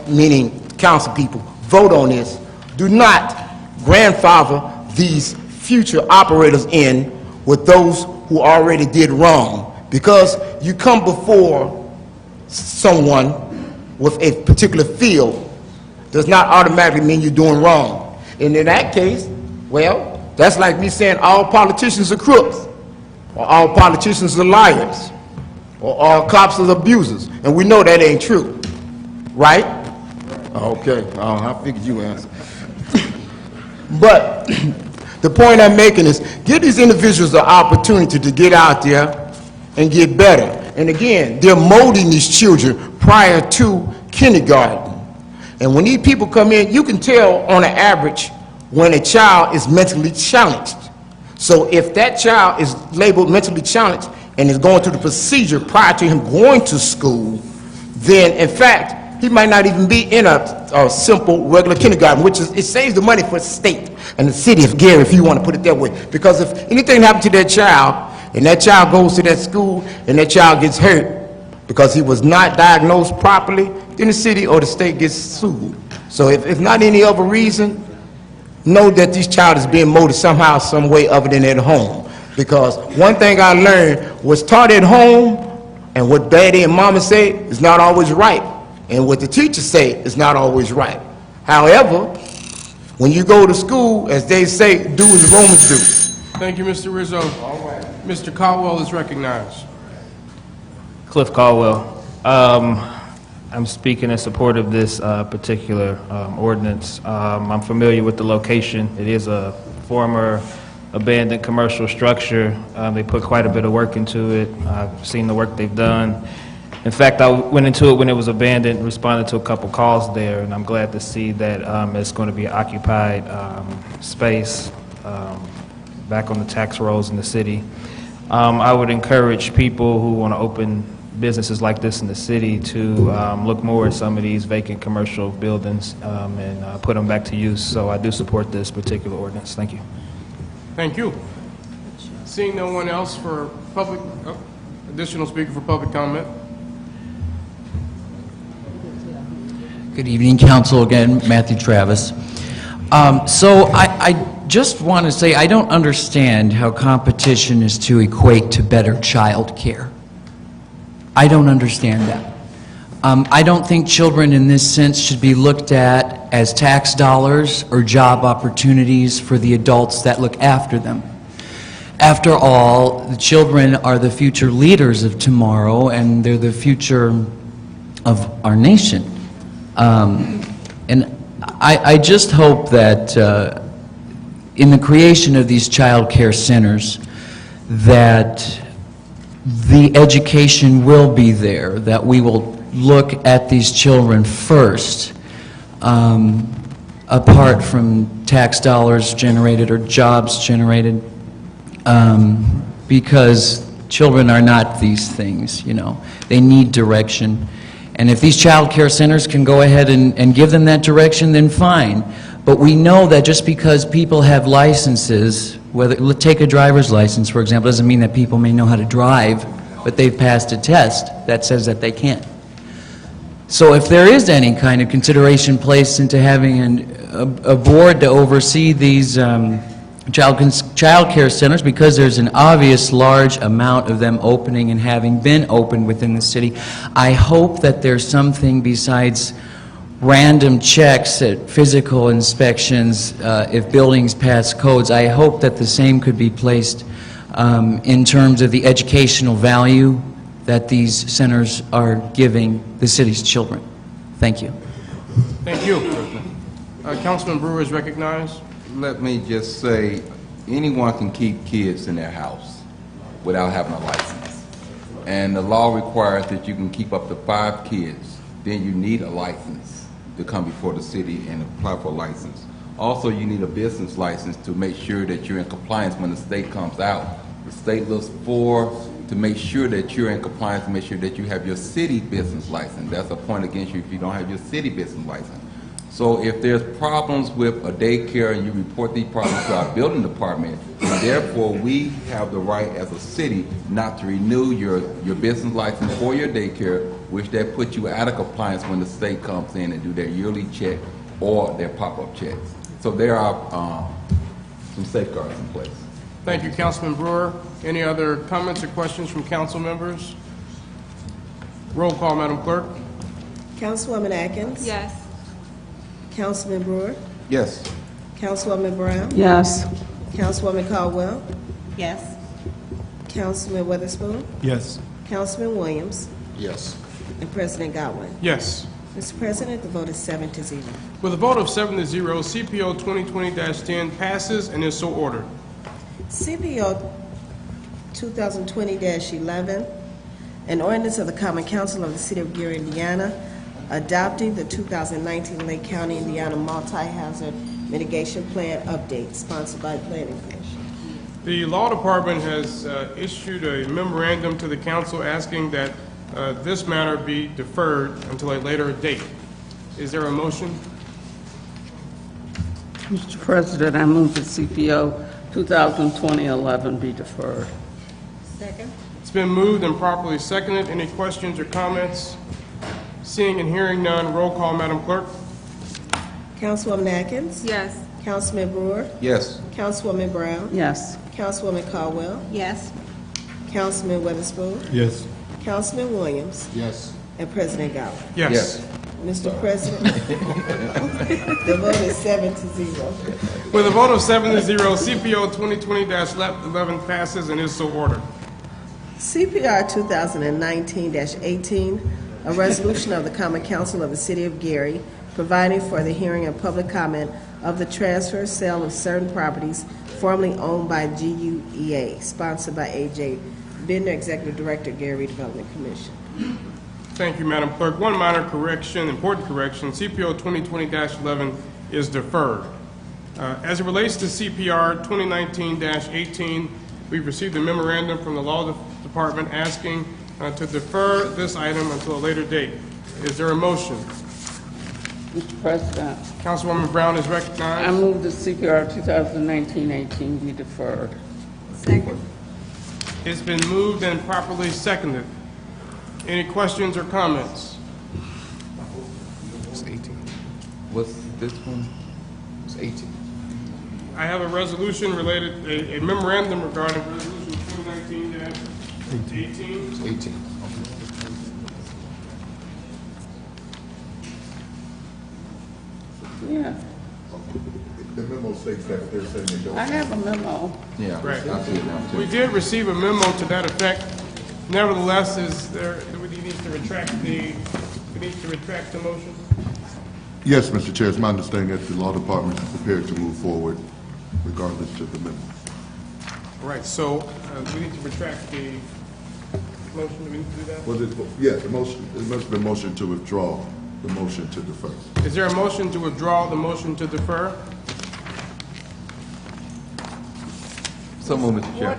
meaning council people, vote on this, do not grandfather these future operators in with those who already did wrong. Because you come before someone with a particular field does not automatically mean you're doing wrong. And in that case, well, that's like me saying all politicians are crooks, or all politicians are liars, or all cops are abusers. And we know that ain't true, right? Okay, I figured you answered. But the point I'm making is give these individuals the opportunity to get out there and get better. And again, they're molding these children prior to kindergarten. And when these people come in, you can tell on an average when a child is mentally challenged. So if that child is labeled mentally challenged and is going through the procedure prior to him going to school, then in fact, he might not even be in a simple regular kindergarten, which is, it saves the money for the state and the city of Gary, if you want to put it that way. Because if anything happened to that child, and that child goes to that school, and that child gets hurt because he was not diagnosed properly, then the city or the state gets sued. So if not any other reason, know that this child is being molded somehow, some way other than at home. Because one thing I learned was taught at home, and what daddy and mama say is not always right. And what the teachers say is not always right. However, when you go to school, as they say, do as the Romans do. Thank you, Mr. Rizzo. Mr. Caldwell is recognized. Cliff Caldwell. I'm speaking in support of this particular ordinance. I'm familiar with the location. It is a former abandoned commercial structure. They put quite a bit of work into it. I've seen the work they've done. In fact, I went into it when it was abandoned, responded to a couple calls there, and I'm glad to see that it's going to be occupied space back on the tax rolls in the city. I would encourage people who want to open businesses like this in the city to look more at some of these vacant commercial buildings and put them back to use. So I do support this particular ordinance. Thank you. Thank you. Seeing no one else for public, additional speaker for public comment. Good evening, Council. Again, Matthew Travis. So I just want to say I don't understand how competition is to equate to better child care. I don't understand that. I don't think children in this sense should be looked at as tax dollars or job opportunities for the adults that look after them. After all, the children are the future leaders of tomorrow, and they're the future of our nation. And I just hope that in the creation of these child care centers, that the education will be there, that we will look at these children first, apart from tax dollars generated or jobs generated, because children are not these things, you know. They need direction. And if these child care centers can go ahead and give them that direction, then fine. But we know that just because people have licenses, whether take a driver's license, for example, doesn't mean that people may know how to drive, but they've passed a test that says that they can't. So if there is any kind of consideration placed into having a board to oversee these child care centers, because there's an obvious large amount of them opening and having been opened within the city, I hope that there's something besides random checks at physical inspections if buildings pass codes. I hope that the same could be placed in terms of the educational value that these centers are giving the city's children. Thank you. Thank you. Councilman Brewer is recognized. Let me just say, anyone can keep kids in their house without having a license. And the law requires that you can keep up to 5 kids. Then you need a license to come before the city and apply for a license. Also, you need a business license to make sure that you're in compliance when the state comes out. The state looks to make sure that you're in compliance, to make sure that you have your city business license. That's a point against you if you don't have your city business license. So if there's problems with a daycare and you report these problems to our building department, therefore we have the right as a city not to renew your business license for your daycare, which that puts you out of compliance when the state comes in and do their yearly check or their pop-up checks. So there are some safeguards in place. Thank you, Councilman Brewer. Any other comments or questions from council members? Roll call, Madam Clerk. Councilwoman Atkins? Yes. Councilman Brewer? Yes. Councilwoman Brown? Yes. Councilwoman Caldwell? Yes. Councilman Weatherspoon? Yes. Councilman Williams? Yes. And President Godwin. Yes. Mr. President, the vote is 7-0. With a vote of 7-0, CPO 2020-10 passes and is so ordered. CPO 2020-11, an ordinance of the Common Council of the City of Gary, Indiana, adopting the 2019 Lake County, Indiana Multi-Hazard Mitigation Plan update, sponsored by the Planning Commission. The Law Department has issued a memorandum to the council asking that this matter be deferred until a later date. Is there a motion? Mr. President, I move that CPO 2020-11 be deferred. Second. It's been moved and properly seconded. Any questions or comments? Seeing and hearing none, roll call, Madam Clerk. Councilwoman Atkins? Yes. Councilman Brewer? Yes. Councilwoman Brown? Yes. Councilwoman Caldwell? Yes. Councilman Weatherspoon? Yes. Councilman Williams? Yes. And President Godwin. Yes. Mr. President, the vote is 7-0. With a vote of 7-0, CPO 2020-11 passes and is so ordered. CPR 2019-18, A resolution of the Common Council of the City of Gary providing for the hearing and public comment of the transfer sale of certain properties formerly owned by GUEA, sponsored by A.J. Bender, Executive Director, Gary Redevelopment Commission. Thank you, Madam Clerk. One minor correction, important correction. CPO 2020-11 is deferred. As it relates to CPR 2019-18, we've received a memorandum from the Law Department asking to defer this item until a later date. Is there a motion? Mr. President, Councilwoman Brown is recognized. I move the CPR 2019-18 be deferred. Second. It's been moved and properly seconded. Any questions or comments? It's 18. What's this one? It's 18. I have a resolution related, a memorandum regarding Resolution 2019-18. It's 18. Yeah, The memo states that they're saying they don't. I have a memo. Yeah, Right. I see it now, too. We did receive a memo to that effect. Nevertheless, do we need to retract the motion? Yes, Mr. Chair, it's my understanding that the law department is prepared to move forward regardless of the memo. All right, so we need to retract the motion. Do we need to do that? Was it, yeah, the motion, it must have been motion to withdraw, the motion to defer. Is there a motion to withdraw the motion to defer? So moved, Mr. Chair.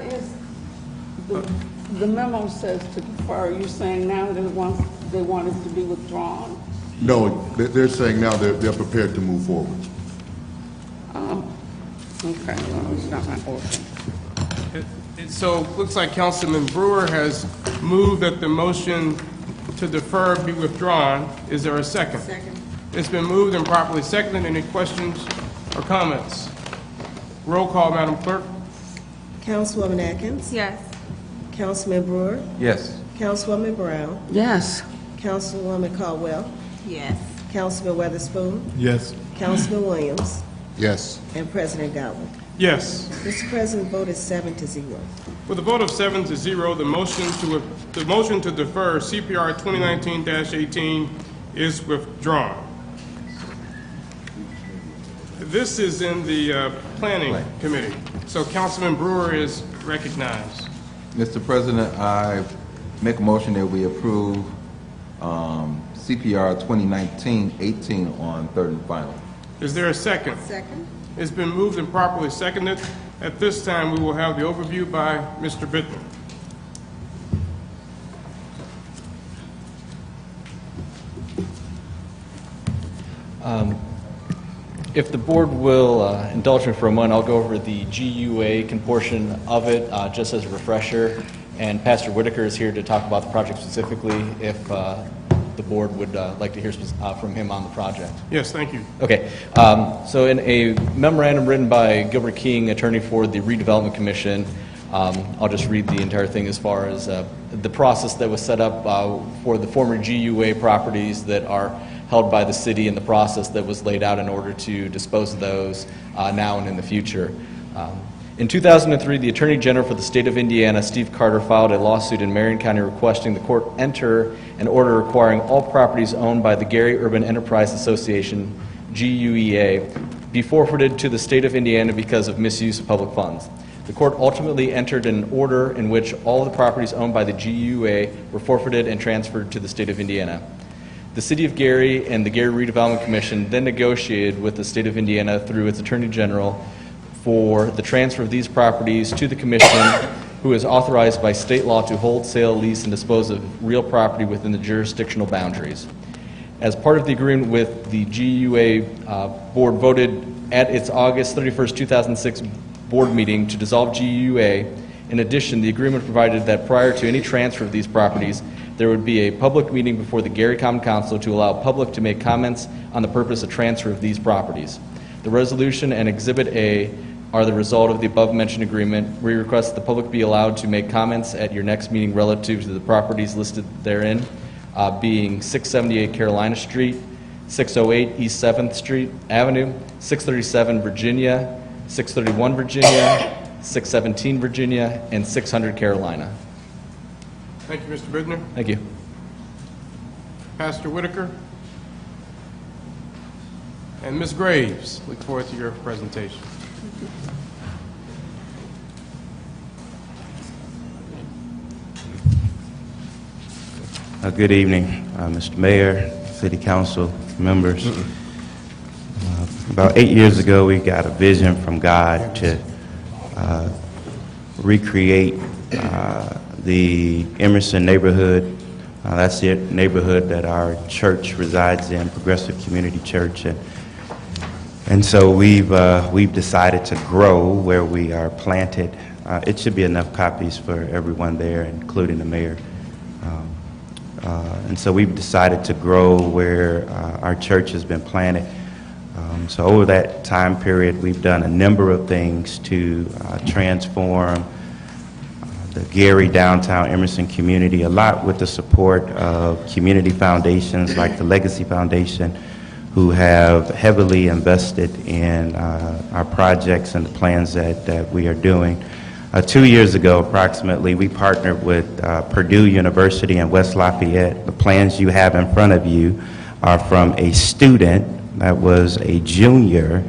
What is, the memo says to defer. Are you saying now they want it to be withdrawn? No, they're saying now they're prepared to move forward. Okay, well, it's not my motion. So it looks like Councilman Brewer has moved that the motion to defer be withdrawn. Is there a second? Second. It's been moved and properly seconded. Any questions or comments? Roll call, Madam Clerk. Councilwoman Atkins? Yes. Councilman Brewer? Yes. Councilwoman Brown? Yes. Councilwoman Caldwell? Yes. Councilman Weatherspoon? Yes. Councilman Williams? Yes. And President Godwin. Yes. Mr. President, vote is 7-0. With a vote of 7-0, the motion to defer CPR 2019-18 is withdrawn. This is in the Planning Committee. So Councilman Brewer is recognized. Mr. President, I make a motion that we approve CPR 2019-18 on third and final. Is there a second? Second. It's been moved and properly seconded. At this time, we will have the overview by Mr. Bittner. If the board will indulge me for a moment, I'll go over the GUA portion of it, just as a refresher. And Pastor Whitaker is here to talk about the project specifically, if the board would like to hear from him on the project. Yes, thank you. Okay. So in a memorandum written by Gilbert King, attorney for the Redevelopment Commission, I'll just read the entire thing as far as the process that was set up for the former GUA properties that are held by the city and the process that was laid out in order to dispose of those now and in the future. In 2003, the Attorney General for the state of Indiana, Steve Carter, filed a lawsuit in Marion County requesting the court enter an order requiring all properties owned by the Gary Urban Enterprise Association, GUEA, be forfeited to the state of Indiana because of misuse of public funds. The court ultimately entered an order in which all of the properties owned by the GUA were forfeited and transferred to the state of Indiana. The City of Gary and the Gary Redevelopment Commission then negotiated with the state of Indiana through its Attorney General for the transfer of these properties to the Commission, who is authorized by state law to hold, sale, lease, and dispose of real property within the jurisdictional boundaries. As part of the agreement with the GUA, board voted at its August 31st, 2006 board meeting to dissolve GUA. In addition, the agreement provided that prior to any transfer of these properties, there would be a public meeting before the Gary Common Council to allow public to make comments on the purpose of transfer of these properties. The resolution and Exhibit A are the result of the above-mentioned agreement. We request that the public be allowed to make comments at your next meeting relative to the properties listed therein, being 678 Carolina Street, 608 East 7th Street Avenue, 637 Virginia, 631 Virginia, 617 Virginia, and 600 Carolina. Thank you, Mr. Bittner. Thank you. Pastor Whitaker. And Ms. Graves, look forward to your presentation. Good evening, Mr. Mayor, City Council members. About 8 years ago, we got a vision from God to recreate the Emerson neighborhood. That's the neighborhood that our church resides in, Progressive Community Church. And so we've decided to grow where we are planted. It should be enough copies for everyone there, including the mayor. And so we've decided to grow where our church has been planted. So over that time period, we've done a number of things to transform the Gary downtown Emerson community, a lot with the support of community foundations like the Legacy Foundation, who have heavily invested in our projects and the plans that we are doing. 2 years ago, approximately, we partnered with Purdue University in West Lafayette. The plans you have in front of you are from a student that was a junior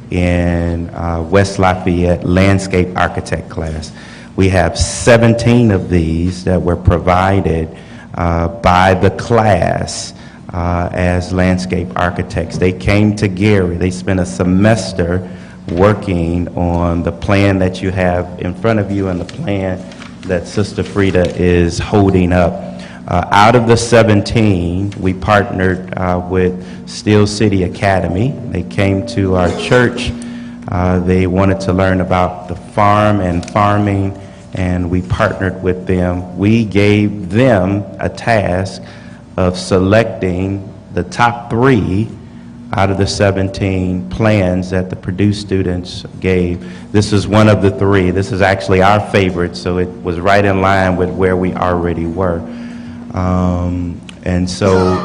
in West Lafayette landscape architect class. We have 17 of these that were provided by the class as landscape architects. They came to Gary. They spent a semester working on the plan that you have in front of you and the plan that Sister Frida is holding up. Out of the 17, we partnered with Steel City Academy. They came to our church. They wanted to learn about the farm and farming, and we partnered with them. We gave them a task of selecting the top 3 out of the 17 plans that the Purdue students gave. This is one of the 3. This is actually our favorite, so it was right in line with where we already were. And so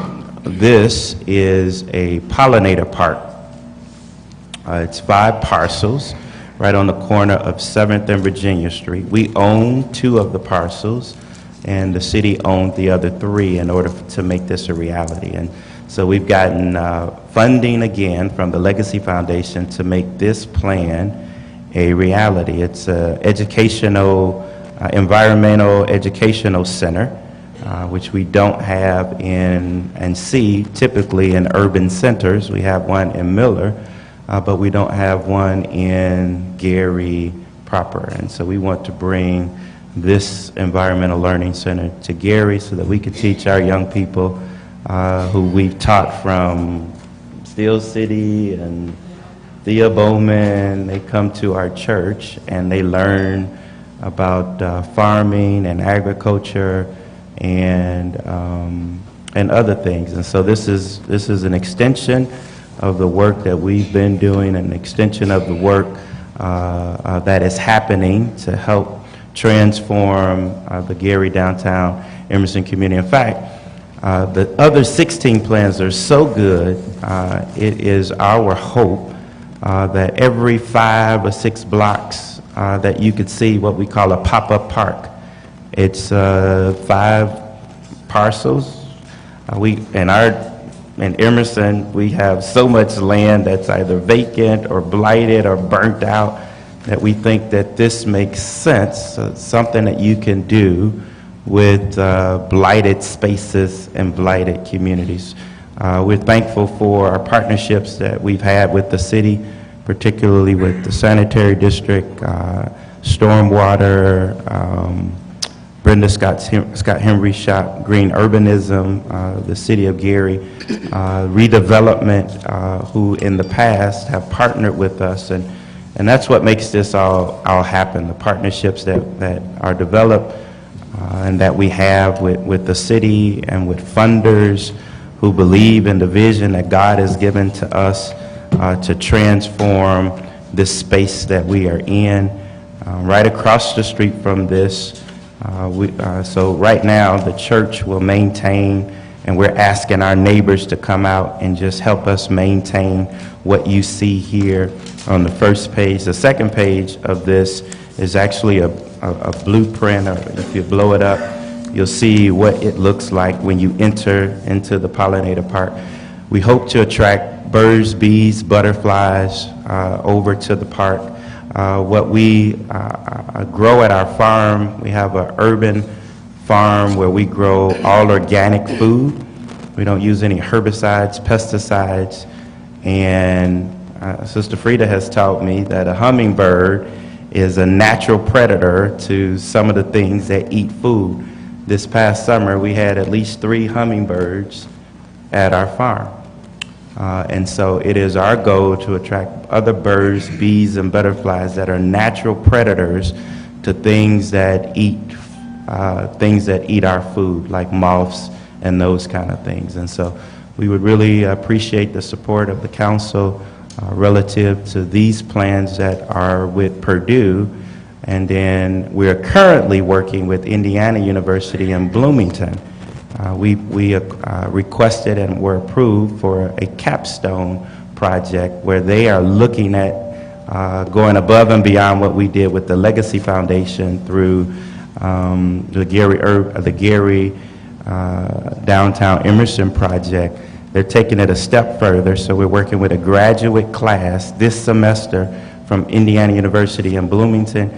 this is a pollinator park. It's 5 parcels right on the corner of 7th and Virginia Street. We own 2 of the parcels, and the city owned the other 3 in order to make this a reality. And so we've gotten funding again from the Legacy Foundation to make this plan a reality. It's an educational, environmental educational center, which we don't have and see typically in urban centers. We have one in Miller, but we don't have one in Gary proper. And so we want to bring this environmental learning center to Gary so that we can teach our young people who we've taught from Steel City and Thea Bowman. They come to our church and they learn about farming and agriculture and other things. And so this is an extension of the work that we've been doing, an extension of the work that is happening to help transform the Gary downtown Emerson community. In fact, the other 16 plans are so good, it is our hope that every 5 or 6 blocks that you could see what we call a pop-up park. It's 5 parcels. In Emerson, we have so much land that's either vacant or blighted or burnt out that we think that this makes sense, something that you can do with blighted spaces and blighted communities. We're thankful for our partnerships that we've had with the city, particularly with the sanitary district, stormwater, Brenda Scott Henry shop, Green Urbanism, the city of Gary, redevelopment, who in the past have partnered with us, and that's what makes this all happen. The partnerships that are developed and that we have with the city and with funders who believe in the vision that God has given to us to transform this space that we are in. Right across the street from this, so right now the church will maintain, and we're asking our neighbors to come out and just help us maintain what you see here on the first page. The second page of this is actually a blueprint, or if you blow it up, You'll see what it looks like when you enter into the pollinator park. We hope to attract birds, bees, butterflies over to the park. What we grow at our farm, we have an urban farm where we grow all organic food. We don't use any herbicides, pesticides, and Sister Frida has taught me that a hummingbird is a natural predator to some of the things that eat food. This past summer, we had at least 3 hummingbirds at our farm. And so it is our goal to attract other birds, bees, and butterflies that are natural predators to things that eat our food, like moths and those kind of things. And so we would really appreciate the support of the council relative to these plans that are with Purdue. And then we're currently working with Indiana University in Bloomington. We requested and were approved for a capstone project where they are looking at going above and beyond what we did with the Legacy Foundation through the Gary Downtown Emerson project. They're taking it a step further, so we're working with a graduate class this semester from Indiana University in Bloomington.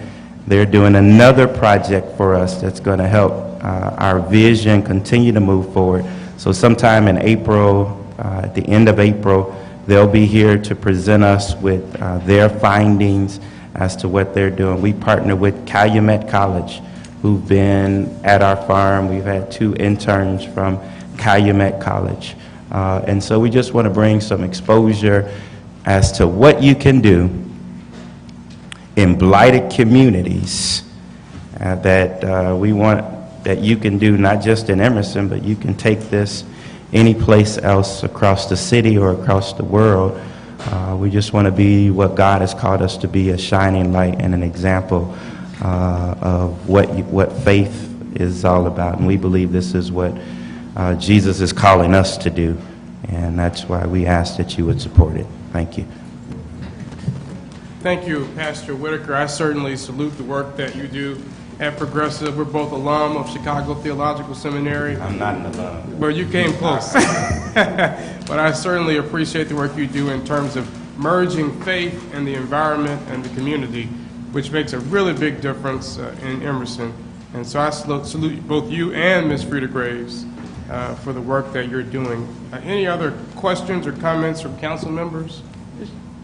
They're doing another project for us that's going to help our vision continue to move forward. So sometime in April, at the end of April, they'll be here to present us with their findings as to what they're doing. We partner with Calumet College, who've been at our farm. We've had 2 interns from Calumet College. And so we just want to bring some exposure as to what you can do in blighted communities that we want that you can do not just in Emerson, but you can take this any place else across the city or across the world. We just want to be what God has called us to be, a shining light and an example of what faith is all about. And we believe this is what Jesus is calling us to do. And that's why we ask that you would support it. Thank you. Thank you, Pastor Whitaker. I certainly salute the work that you do at Progressive. We're both alum of Chicago Theological Seminary. I'm not an alum. Well, you came close. But I certainly appreciate the work you do in terms of merging faith and the environment and the community, which makes a really big difference in Emerson. And so I salute both you and Ms. Frida Graves for the work that you're doing. Any other questions or comments from council members?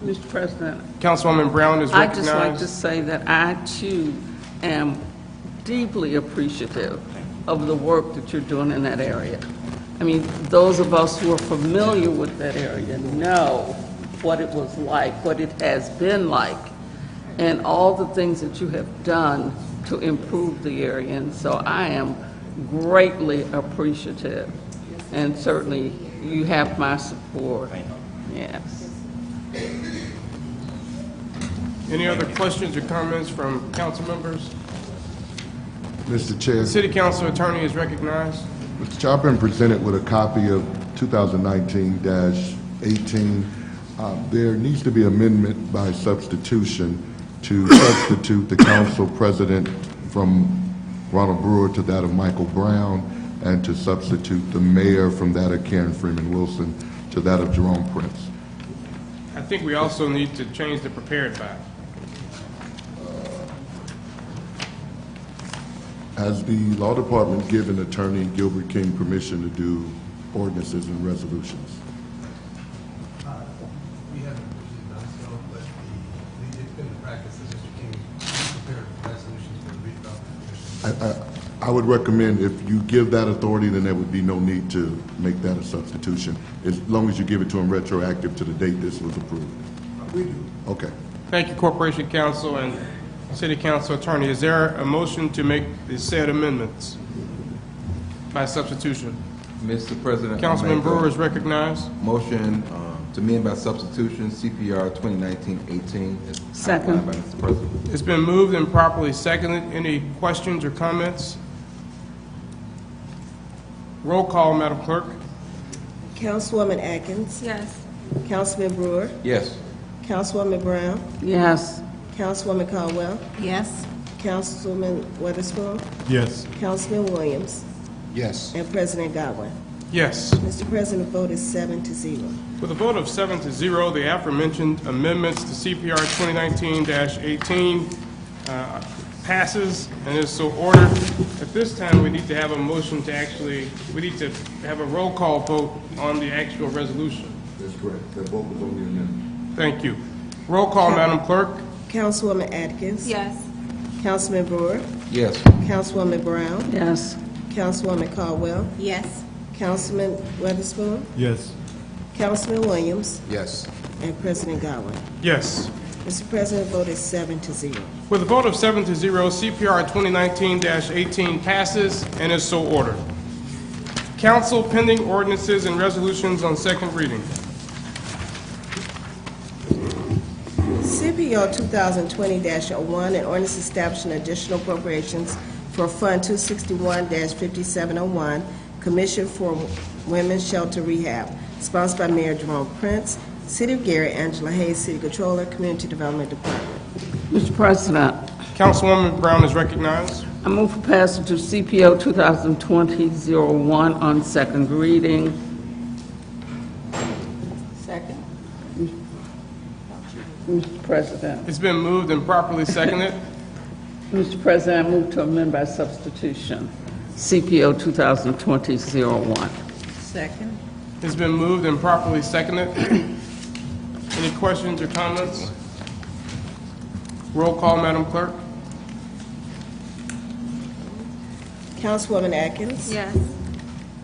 Mr. President. Councilwoman Brown is recognized. I'd just like to say that I, too, am deeply appreciative of the work that you're doing in that area. I mean, those of us who are familiar with that area know what it was like, what it has been like, and all the things that you have done to improve the area. And so I am greatly appreciative, and certainly you have my support. Yes. Any other questions or comments from council members? Mr. Chair. City Council Attorney is recognized. Mr. Chair, I've been presented with a copy of 2019-18. There needs to be amendment by substitution to substitute the council president from Ronald Brewer to that of Michael Brown, and to substitute the mayor from that of Karen Freeman Wilson to that of Jerome Prince. I think we also need to change the prepared by. Has the law department given Attorney Gilbert King permission to do ordinances and resolutions? We haven't done so, but it's been the practice that Mr. King prepared resolutions for the redevelopment commission. I would recommend if you give that authority, then there would be no need to make that a substitution, as long as you give it to him retroactive to the date this was approved. We do. Okay. Thank you, Corporation Counsel and City Council Attorney. Is there a motion to make the said amendments by substitution? Mr. President. Councilman Brewer is recognized. Motion to amend by substitution CPR 2019-18. Second. By Mr. President. It's been moved and properly seconded. Any questions or comments? Roll call, Madam Clerk. Councilwoman Atkins. Yes. Councilman Brewer. Yes. Councilwoman Brown. Yes. Councilwoman Caldwell. Yes. Councilman Weatherspoon, Yes. Councilman Williams, Yes. and President Godwin. Yes. Mr. President, the vote is 7-0. With a vote of 7-0, the aforementioned amendments to CPR 2019-18 passes and is so ordered. At this time, we need to have a motion to we need to have a roll call vote on the actual resolution. That's correct. The vote was on the amendment. Thank you. Roll call, Madam Clerk. Councilwoman Atkins. Yes. Councilman Brewer. Yes. Councilwoman Brown. Yes. Councilwoman Caldwell. Yes. Councilman Weatherspoon. Yes. Councilman Williams. Yes. And President Godwin. Yes. Mr. President, the vote is 7-0. With a vote of 7-0, CPR 2019-18 passes and is so ordered. Council pending ordinances and resolutions on second reading. CPO 2020-01, an ordinance establishing additional appropriations for Fund 261-5701, Commission for Women's Shelter Rehab, sponsored by Mayor Jerome Prince, City of Gary, Angela Hayes, City Controller, Community Development Department. Mr. President, Councilwoman Brown is recognized. I move for passage of CPO 2020-01 on second reading. Second. Mr. President. It's been moved and properly seconded. Mr. President, I move to amend by substitution CPO 2020-01. Second. It's been moved and properly seconded. Any questions or comments? Roll call, Madam Clerk. Councilwoman Atkins. Yes.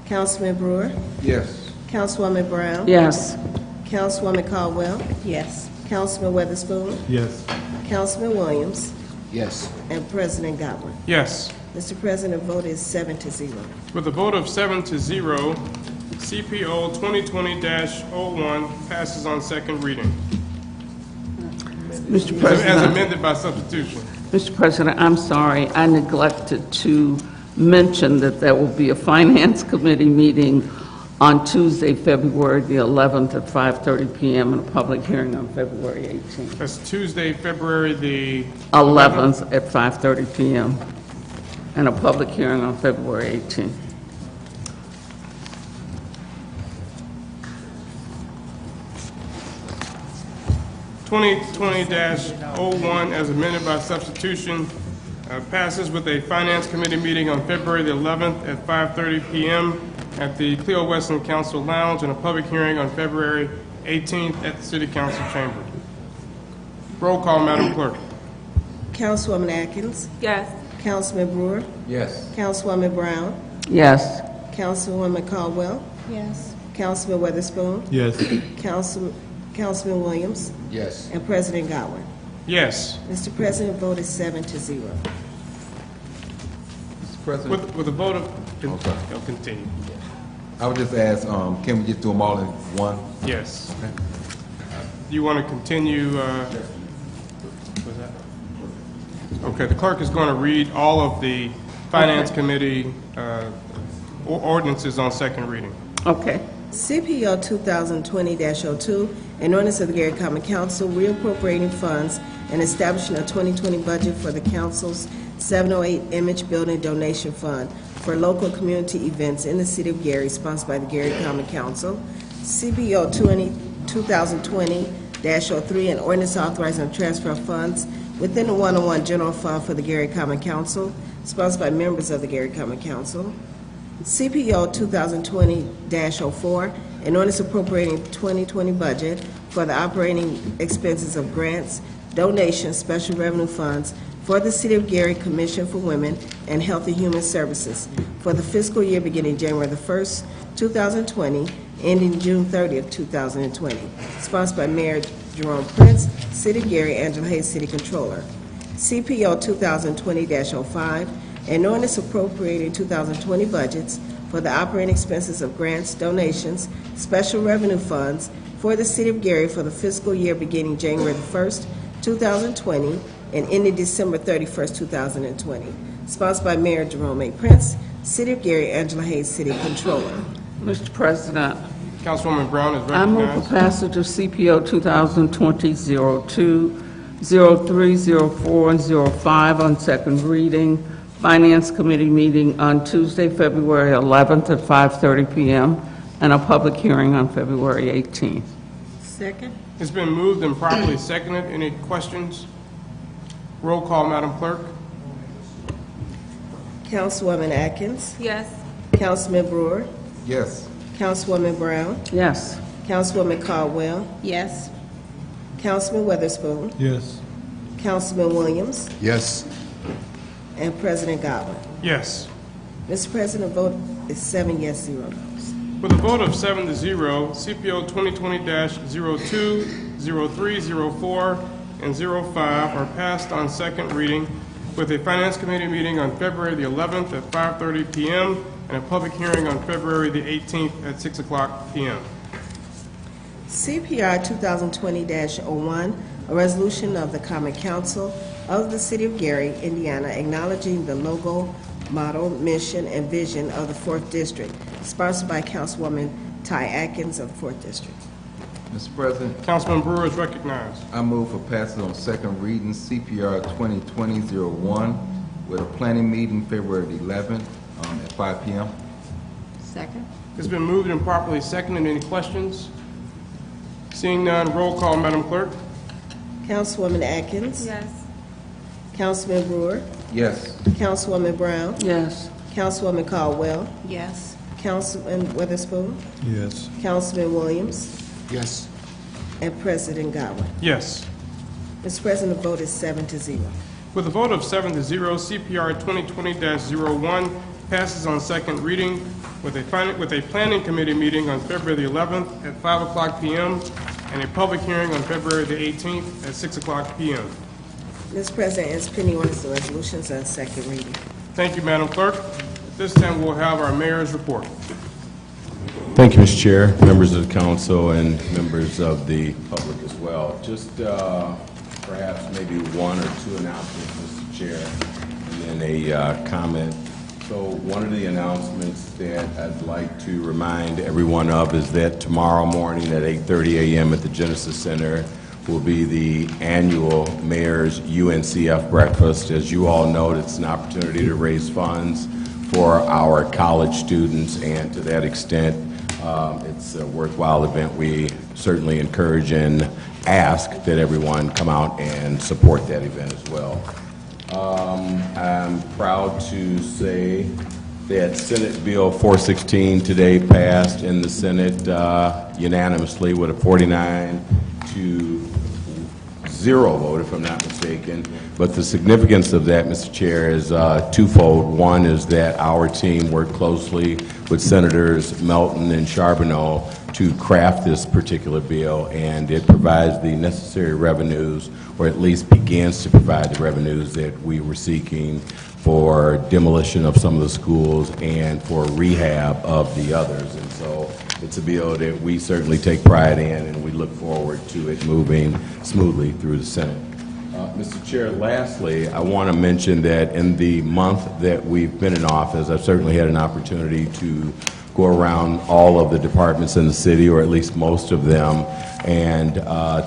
Councilman Brewer. Yes. Councilwoman Brown. Yes. Councilwoman Caldwell. Yes. Councilman Weatherspoon. Yes. Councilman Williams. Yes. And President Godwin. Yes. Mr. President, the vote is 7-0. With a vote of 7-0, CPO 2020-01 passes on second reading. Mr. As President. amended by substitution. Mr. President, I'm sorry, I neglected to mention that there will be a Finance Committee meeting on Tuesday, February the 11th at 5:30 p.m. and a public hearing on February 18th. That's Tuesday, February the 11th at 5:30 p.m. and a public hearing on February 18th. (2020-01) as amended by substitution passes with a Finance Committee meeting on February the 11th at 5:30 p.m. at the Cleo Weston Council Lounge and a public hearing on February 18th at the City Council Chamber. Roll call, Madam Clerk. Councilwoman Atkins. Yes. Councilman Brewer. Yes. Councilwoman Brown. Yes. Councilwoman Caldwell. Yes. Councilman Weatherspoon. Yes. Councilman Williams. Yes. And President Godwin. Yes. Mr. President, vote is 7-0. Mr. President. With a vote of... Okay. I'll continue. I would just ask, can we just do them all in one? Yes. Do you want to continue? Was that? Okay, the clerk is going to read all of the Finance Committee ordinances on second reading. Okay. CPO 2020-02, an ordinance of the Gary Common Council reappropriating funds and establishing a 2020 budget for the council's 708 Image Building Donation Fund for local community events in the city of Gary, sponsored by the Gary Common Council. CPO 2020-03, an ordinance authorizing the transfer of funds within the 101 General Fund for the Gary Common Council, sponsored by members of the Gary Common Council. CPO 2020-04, an ordinance appropriating 2020 budget for the operating expenses of grants, donations, special revenue funds for the City of Gary Commission for Women and Health and Human Services for the fiscal year beginning January the 1st, 2020, ending June 30th, 2020, sponsored by Mayor Jerome Prince, City of Gary, Angela Hayes, City Controller. CPO 2020-05, an ordinance appropriating 2020 budgets for the operating expenses of grants, donations, special revenue funds for the City of Gary for the fiscal year beginning January the 1st, 2020, and ending December 31st, 2020. Sponsored by Mayor Jerome A. Prince, City of Gary, Angela Hayes, City Controller. Mr. President. Councilwoman Brown is I move recognized. for passage of CPO 2020-02 0304, and 05 on second reading. Finance Committee meeting on Tuesday, February 11th at 5:30 p.m., and a public hearing on February 18th. Second? It's been moved and properly seconded. Any questions? Roll call, Madam Clerk. Councilwoman Atkins. Yes. Councilman Brewer. Yes. Councilwoman Brown. Yes. Councilwoman Caldwell. Yes. Councilman Weatherspoon. Yes. Councilman Williams. Yes. And President Godwin. Yes. Mr. President, vote is 7 yes, 0 no. With a vote of 7 to 0, CPO 2020-02, 03, 04, and 05 are passed on second reading, with a Finance Committee meeting on February the 11th at 5:30 p.m. and a public hearing on February the 18th at 6 o'clock p.m. CPR 2020-01, a resolution of the Common Council of the City of Gary, Indiana, acknowledging the logo, motto, mission, and vision of the 4th District, sponsored by Councilwoman Ty Atkins of 4th District. Mr. President, Councilman Brewer is recognized. I move for passage on second reading, CPR 2020-01, with a planning meeting February the 11th at 5 p.m. Second? It's been moved and properly seconded. Any questions? Seeing none, roll call, Madam Clerk. Councilwoman Atkins. Yes. Councilman Brewer. Yes. Councilwoman Brown. Yes. Councilwoman Caldwell. Yes. Councilman Weatherspoon. Yes. Councilman Williams. Yes. And President Godwin. Yes. Mr. President, the vote is 7 to 0. With a vote of 7 to 0, CPR 2020-01 passes on second reading, with a Planning Committee meeting on February the 11th at 5 o'clock p.m. and a public hearing on February the 18th at 6 o'clock p.m. Mr. President, as pending orders and resolutions on second reading. Thank you, Madam Clerk. At this time, we'll have our mayor's report. Thank you, Mr. Chair, members of the council, and members of the public as well. Just perhaps maybe one or two announcements, Mr. Chair, and then a comment. So one of the announcements that I'd like to remind everyone of is that tomorrow morning at 8:30 a.m. at the Genesis Center will be the annual Mayor's UNCF Breakfast. As you all know, it's an opportunity to raise funds for our college students, and to that extent, it's a worthwhile event. We certainly encourage and ask that everyone come out and support that event as well. I'm proud to say that Senate Bill 416 today passed in the Senate unanimously with a 49-0 vote, if I'm not mistaken. But the significance of that, Mr. Chair, is twofold. One is that our team worked closely with Senators Melton and Charbonneau to craft this particular bill, and it provides the necessary revenues, or at least begins to provide the revenues that we were seeking for demolition of some of the schools and for rehab of the others. And so it's a bill that we certainly take pride in, and we look forward to it moving smoothly through the Senate. Mr. Chair, lastly, I want to mention that in the month that we've been in office, I've certainly had an opportunity to go around all of the departments in the city, or at least most of them, and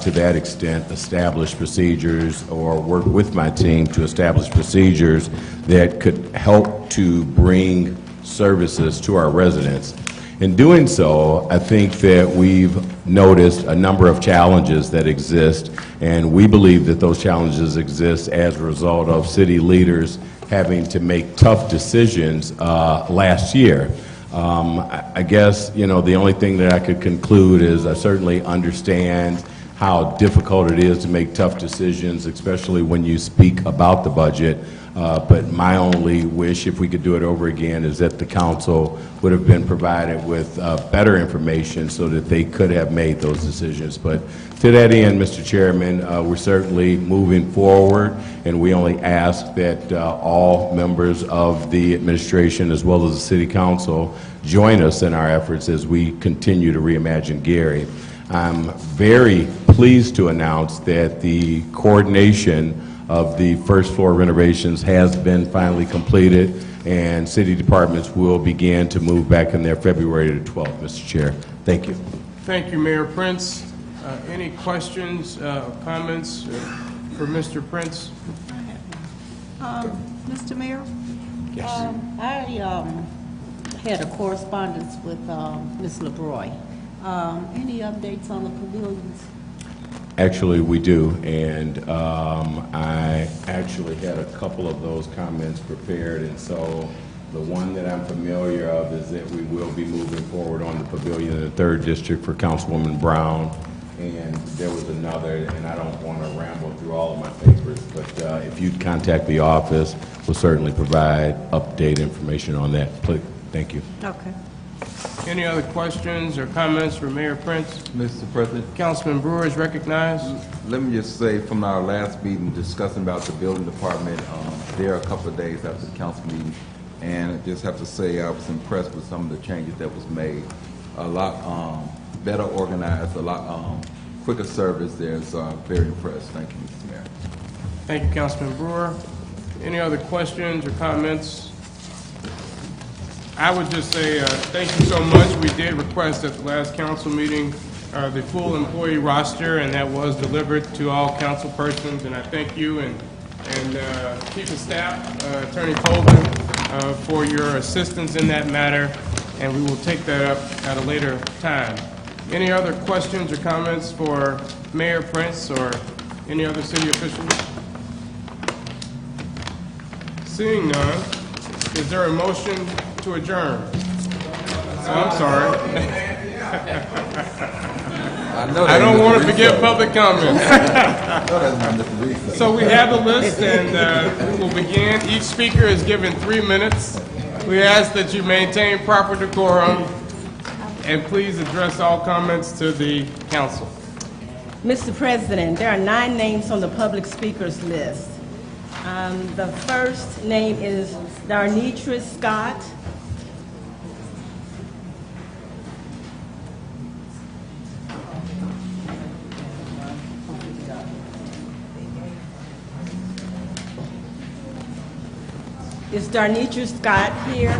to that extent establish procedures, or work with my team to establish procedures that could help to bring services to our residents. In doing so, I think that we've noticed a number of challenges that exist, and we believe that those challenges exist as a result of city leaders having to make tough decisions last year. I guess, you know, the only thing that I could conclude is I certainly understand how difficult it is to make tough decisions, especially when you speak about the budget. But my only wish, if we could do it over again, is that the council would have been provided with better information so that they could have made those decisions. But to that end, Mr. Chairman, we're certainly moving forward, and we only ask that all members of the administration as well as the City Council join us in our efforts as we continue to reimagine Gary. I'm very pleased to announce that the coordination of the first floor renovations has been finally completed, and city departments will begin to move back in there February the 12th, Mr. Chair. Thank you. Thank you, Mayor Prince. Any questions, comments for Mr. Prince? Mr. Mayor? Yes. I had a correspondence with Ms. LeBroy. Any updates on the pavilions? Actually, we do, and I actually had a couple of those comments prepared, and so the one that I'm familiar of is that we will be moving forward on the pavilion in the 3rd District for Councilwoman Brown, and there was another, and I don't want to ramble through all of my papers, but if you'd contact the office, we'll certainly provide update information on that. Please, thank you. Okay. Any other questions or comments for Mayor Prince? Mr. President? Councilman Brewer is recognized. Let me just say, from our last meeting discussing about the building department, there a couple of days after the council meeting, and I just have to say I was impressed with some of the changes that was made. A lot better organized, a lot quicker service there, so I'm very impressed. Thank you, Mr. Mayor. Thank you, Councilman Brewer. Any other questions or comments? I would just say thank you so much. We did request at the last council meeting the full employee roster, and that was delivered to all council persons, and I thank you and Chief of Staff, Attorney Colvin, for your assistance in that matter, and we will take that up at a later time. Any other questions or comments for Mayor Prince or any other city officials? Seeing none, is there a motion to adjourn? I'm sorry. I don't want to forget public comments. So we have a list, and we will begin. Each speaker is given 3 minutes. We ask that you maintain proper decorum, and please address all comments to the council. Mr. President, there are 9 names on the public speakers list. The first name is Darnitra Scott. Is Darnitra Scott here?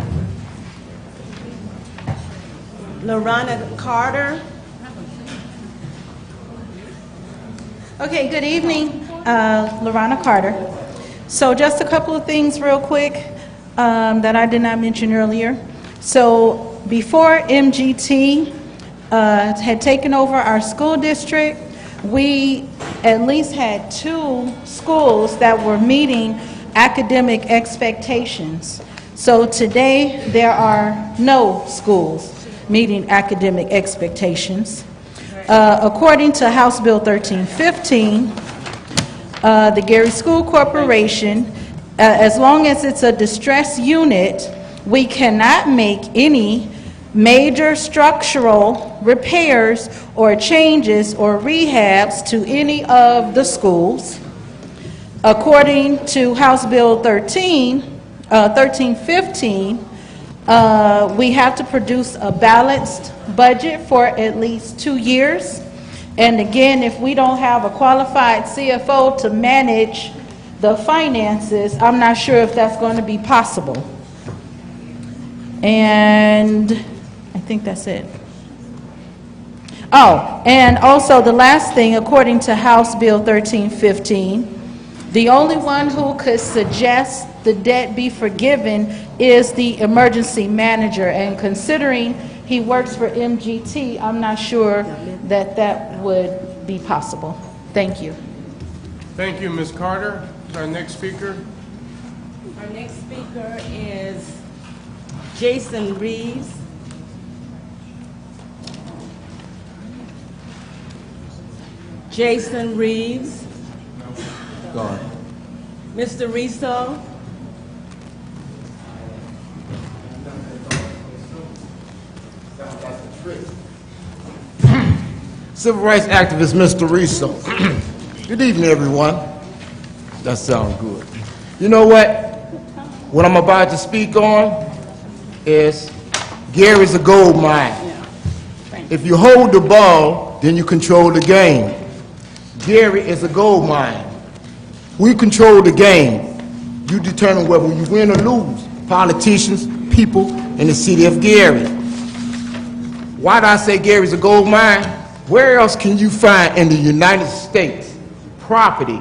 Lorana Carter. Okay, good evening, Lorana Carter. So just a couple of things real quick that I did not mention earlier. So before MGT had taken over our school district, we at least had 2 schools that were meeting academic expectations. So today, there are no schools meeting academic expectations. According to House Bill 1315, the Gary School Corporation, as long as it's a distressed unit, we cannot make any major structural repairs or changes or rehabs to any of the schools. According to House Bill 1315, we have to produce a balanced budget for at least 2 years. And again, if we don't have a qualified CFO to manage the finances, I'm not sure if that's going to be possible. And I think that's it. Oh, and also the last thing, according to House Bill 1315, the only one who could suggest the debt be forgiven is the emergency manager. And considering he works for MGT, I'm not sure that that would be possible. Thank you. Thank you, Ms. Carter. Our next speaker. Our next speaker is Jason Reeves. Jason Reeves. Gone. Mr. Riso. Civil rights activist, Mr. Riso. Good evening, everyone. That sounds good. You know what? What I'm about to speak on is Gary's a gold mine. If you hold the ball, then you control the game. Gary is a gold mine. We control the game. You determine whether you win or lose. Politicians, people in the city of Gary. Why do I say Gary's a gold mine? Where else can you find in the United States property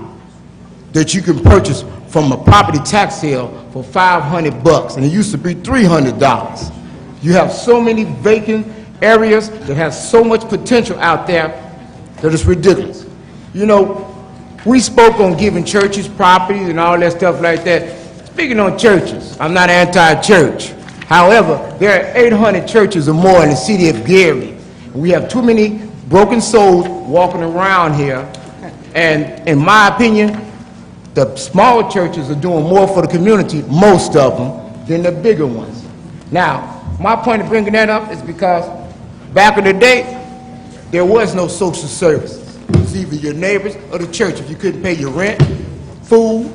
that you can purchase from a property tax sale for $500, and it used to be $300. You have so many vacant areas that have so much potential out there that it's ridiculous. You know, we spoke on giving churches properties and all that stuff like that. Speaking on churches, I'm not anti-church. However, there are 800 churches or more in the city of Gary. We have too many broken souls walking around here, and in my opinion, the smaller churches are doing more for the community, most of them, than the bigger ones. Now, my point of bringing that up is because back in the day, there was no social services. It was either your neighbors or the church if you couldn't pay your rent, food,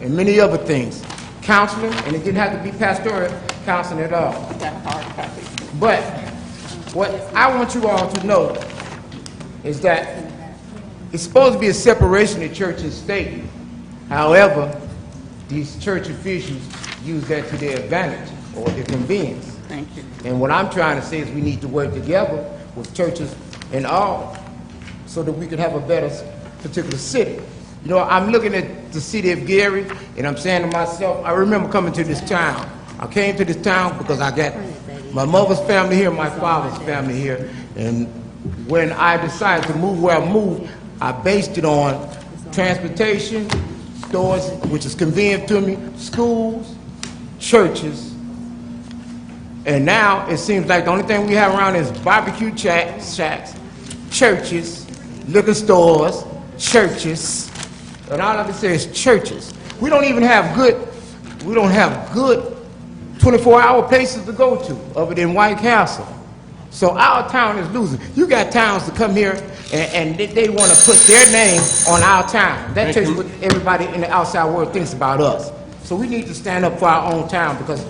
and many other things. Counseling, and it didn't have to be pastoral counseling at all. But what I want you all to know is that it's supposed to be a separation of church and state. However, these church officials use that to their advantage or their convenience. Thank you. And what I'm trying to say is we need to work together with churches and all so that we can have a better particular city. You know, I'm looking at the city of Gary, and I'm saying to myself, I remember coming to this town. I came to this town because I got my mother's family here, my father's family here, and when I decided to move where I moved, I based it on transportation, stores, which is convenient to me, schools, churches, and now it seems like the only thing we have around is barbecue shacks, churches, liquor stores, churches, and all I can say is churches. We don't have good 24-hour places to go to other than White Castle. So our town is losing. You got towns to come here and they want to put their name on our town. That tells you what everybody in the outside world thinks about us. So we need to stand up for our own town because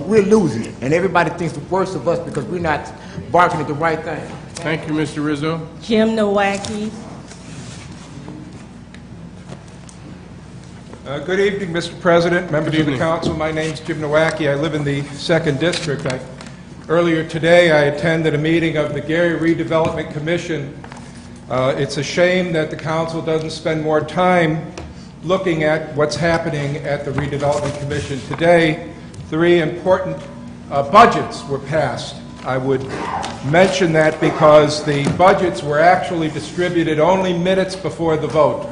we're losing it. And everybody thinks the worst of us because we're not barking at the right thing. Thank you, Mr. Rizzo. Jim Nowacki. Good evening, Mr. President, members of the council. My name's Jim Nowacki. I live in the 2nd District. Earlier today, I attended a meeting of the Gary Redevelopment Commission. It's a shame that the council doesn't spend more time looking at what's happening at the Redevelopment Commission. Today, 3 important budgets were passed. I would mention that because the budgets were actually distributed only minutes before the vote.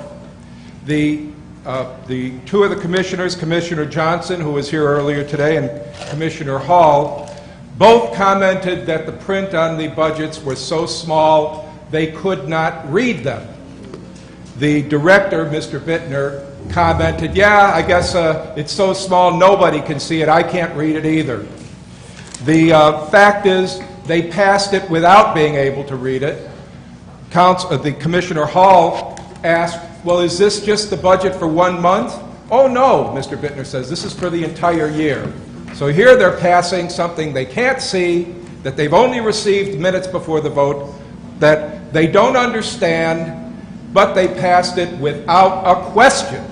The 2 of the commissioners, Commissioner Johnson, who was here earlier today, and Commissioner Hall, both commented that the print on the budgets was so small they could not read them. The director, Mr. Bittner, commented, yeah, I guess it's so small nobody can see it. I can't read it either. The fact is they passed it without being able to read it. The Commissioner Hall asked, well, is this just the budget for 1 month? Oh, no, Mr. Bittner says, this is for the entire year. So here they're passing something they can't see, that they've only received minutes before the vote, that they don't understand, but they passed it without a question.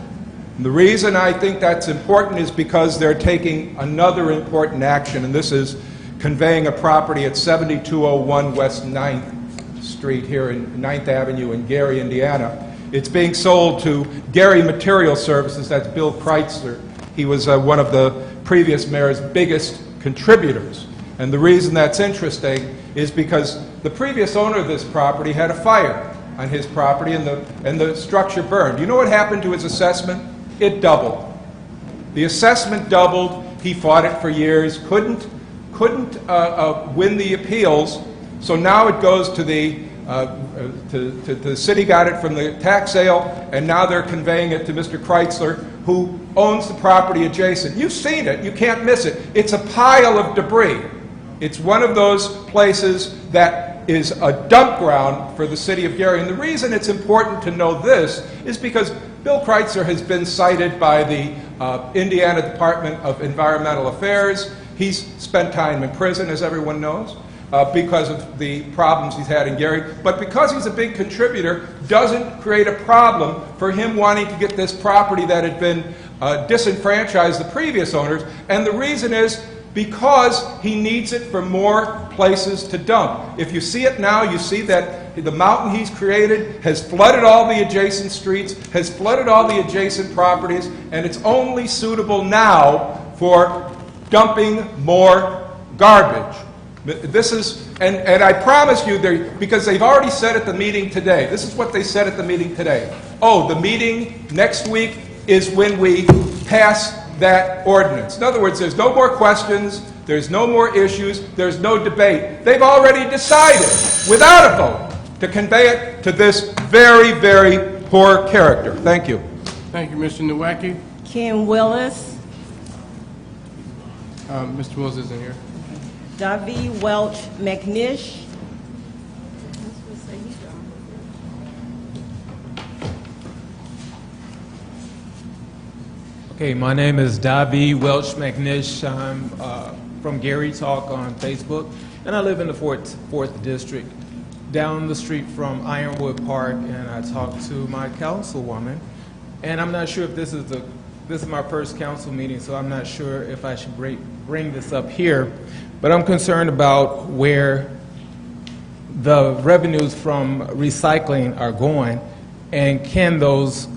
And the reason I think that's important is because they're taking another important action, and this is conveying a property at 7201 West 9th Street here in 9th Avenue in Gary, Indiana. It's being sold to Gary Material Services. That's Bill Kreitzler. He was one of the previous mayor's biggest contributors. And the reason that's interesting is because the previous owner of this property had a fire on his property and the structure burned. You know what happened to his assessment? It doubled. The assessment doubled. He fought it for years, couldn't win the appeals, so now it goes to the city, got it from the tax sale, and now they're conveying it to Mr. Kreitzler, who owns the property adjacent. You've seen it. You can't miss it. It's a pile of debris. It's one of those places that is a dump ground for the city of Gary. And the reason it's important to know this is because Bill Kreitzler has been cited by the Indiana Department of Environmental Affairs. He's spent time in prison, as everyone knows, because of the problems he's had in Gary. But because he's a big contributor, doesn't create a problem for him wanting to get this property that had been disenfranchised the previous owners. And the reason is because he needs it for more places to dump. If you see it now, you see that the mountain he's created has flooded all the adjacent streets, has flooded all the adjacent properties, and it's only suitable now for dumping more garbage. This is, and I promise you, because they've already said at the meeting today, this is what they said at the meeting today. Oh, the meeting next week is when we pass that ordinance. In other words, there's no more questions, there's no more issues, there's no debate. They've already decided, without a vote, to convey it to this very, very poor character. Thank you. Thank you, Mr. Nowacki. Ken Willis, Mr. Wills isn't here. Davi Welch McNish, Okay, my name is Davi Welch McNish. I'm from Gary Talk on Facebook, and I live in the 4th District, down the street from Ironwood Park, and I talked to my councilwoman, and I'm not sure if this is my first council meeting, so I'm not sure if I should bring this up here, but I'm concerned about where the revenues from recycling are going, and can those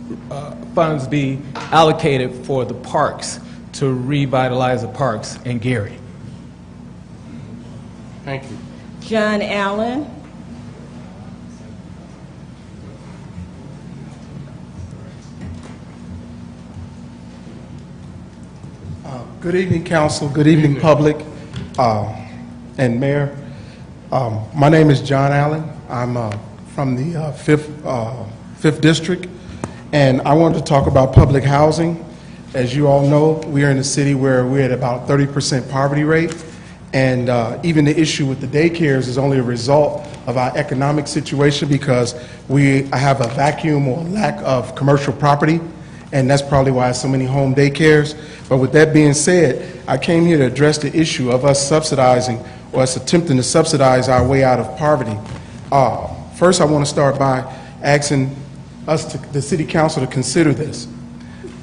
funds be allocated for the parks to revitalize the parks in Gary? Thank you. John Allen, Good evening, council. Good evening, public, and mayor. My name is John Allen. I'm from the 5th District, and I wanted to talk about public housing. As you all know, we are in a city where we're at about 30% poverty rate, and even the issue with the daycares is only a result of our economic situation because we have a vacuum or lack of commercial property, and that's probably why so many home daycares. But with that being said, I came here to address the issue of us subsidizing or us attempting to subsidize our way out of poverty. First, I want to start by asking us, the City Council, to consider this.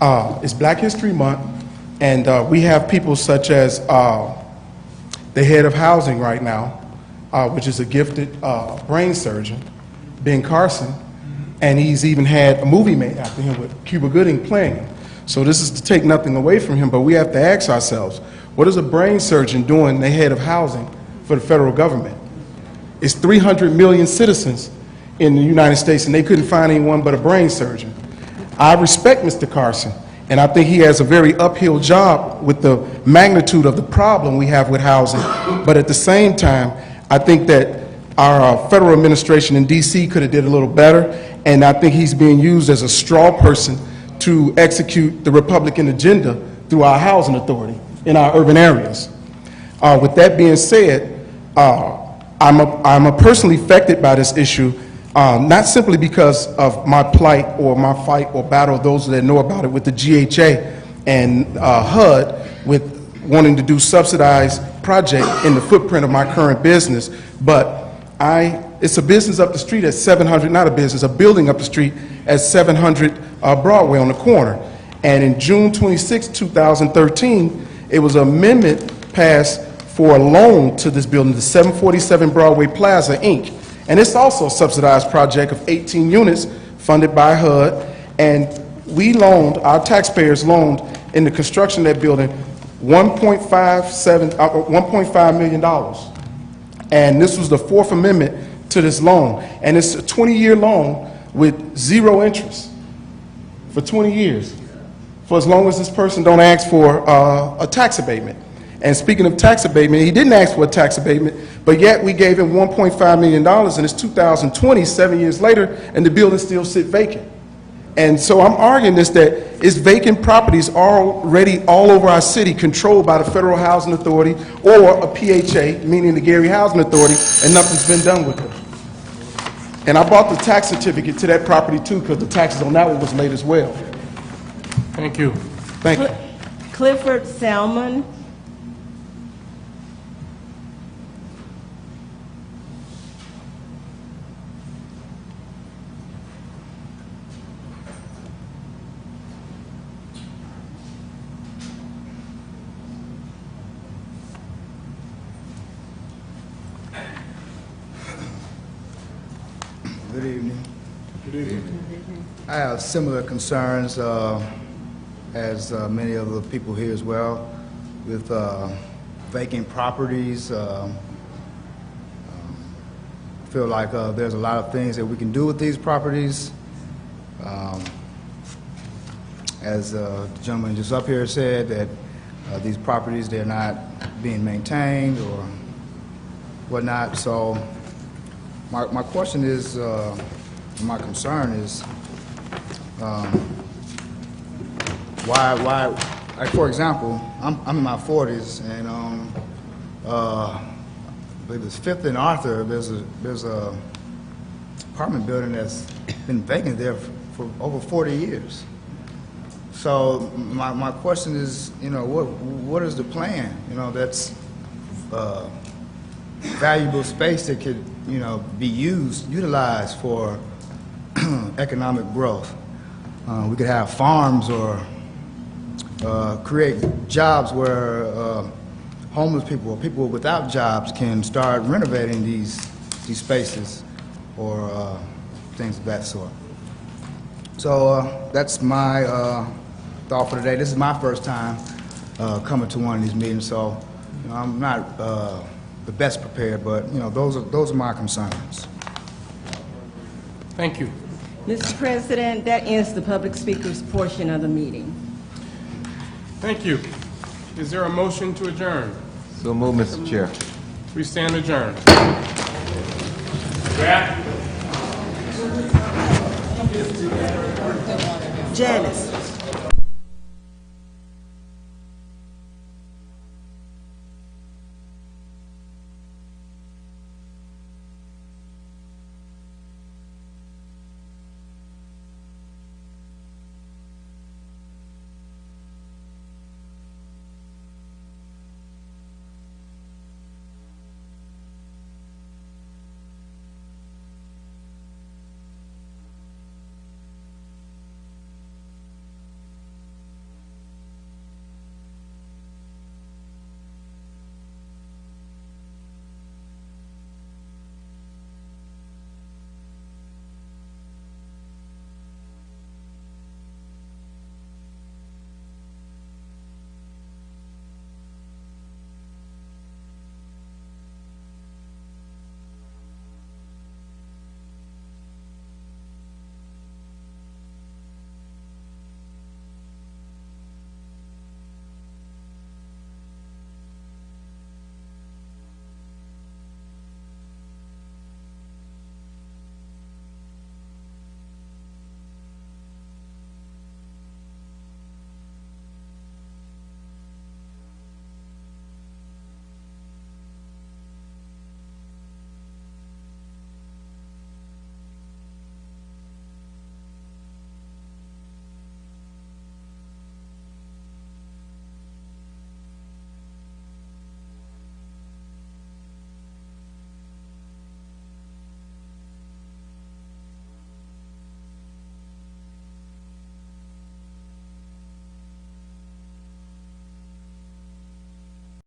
It's Black History Month, and we have people such as the head of housing right now, which is a gifted brain surgeon, Ben Carson, and he's even had a movie made after him with Cuba Gooding playing him. So this is to take nothing away from him, but we have to ask ourselves, what is a brain surgeon doing, the head of housing, for the federal government? It's 300 million citizens in the United States, and they couldn't find anyone but a brain surgeon. I respect Mr. Carson, and I think he has a very uphill job with the magnitude of the problem we have with housing. But at the same time, I think that our federal administration in D.C. could have did a little better, and I think he's being used as a straw person to execute the Republican agenda through our housing authority in our urban areas. With that being said, I'm personally affected by this issue, not simply because of my plight or my fight or battle, those that know about it, with the GHA and HUD with wanting to do subsidized project in the footprint of my current business, but it's a business up the street at 700, not a business, a building up the street at 700 Broadway on the corner. And in June 26, 2013, it was an amendment passed for a loan to this building, the 747 Broadway Plaza, Inc. And it's also a subsidized project of 18 units funded by HUD. And we loaned, our taxpayers loaned in the construction of that building $1.5 million. And this was the fourth amendment to this loan. And it's a 20-year loan with zero interest for 20 years, for as long as this person don't ask for a tax abatement. And speaking of tax abatement, he didn't ask for a tax abatement, but yet we gave him $1.5 million, and it's 2020, 7 years later, and the building still sits vacant. And so I'm arguing this, that it's vacant properties already all over our city controlled by the Federal Housing Authority or a PHA, meaning the Gary Housing Authority, and nothing's been done with it. And I bought the tax certificate to that property too, because the taxes on that one was late as well. Thank you. Thank you. Clifford Salmon, Good evening. Good evening. I have similar concerns as many of the people here as well with vacant properties. Feel like there's a lot of things that we can do with these properties. As the gentleman just up here said, that these properties, they're not being maintained or whatnot. So my question is, my concern is, why, like for example, I'm in my 40s, and I believe it's 5th and Arthur, there's a apartment building that's been vacant there for over 40 years. So my question is, what is the plan? That's valuable space that could, be utilized for economic growth. We could have farms or create jobs where homeless people or people without jobs can start renovating these spaces or things of that sort. So that's my thought for today. This is my first time coming to one of these meetings, so I'm not the best prepared, but those are my concerns. Thank you. Mr. President, that ends the public speakers portion of the meeting. Thank you. Is there a motion to adjourn? So move, Mr. Chair. We stand adjourned. Janice.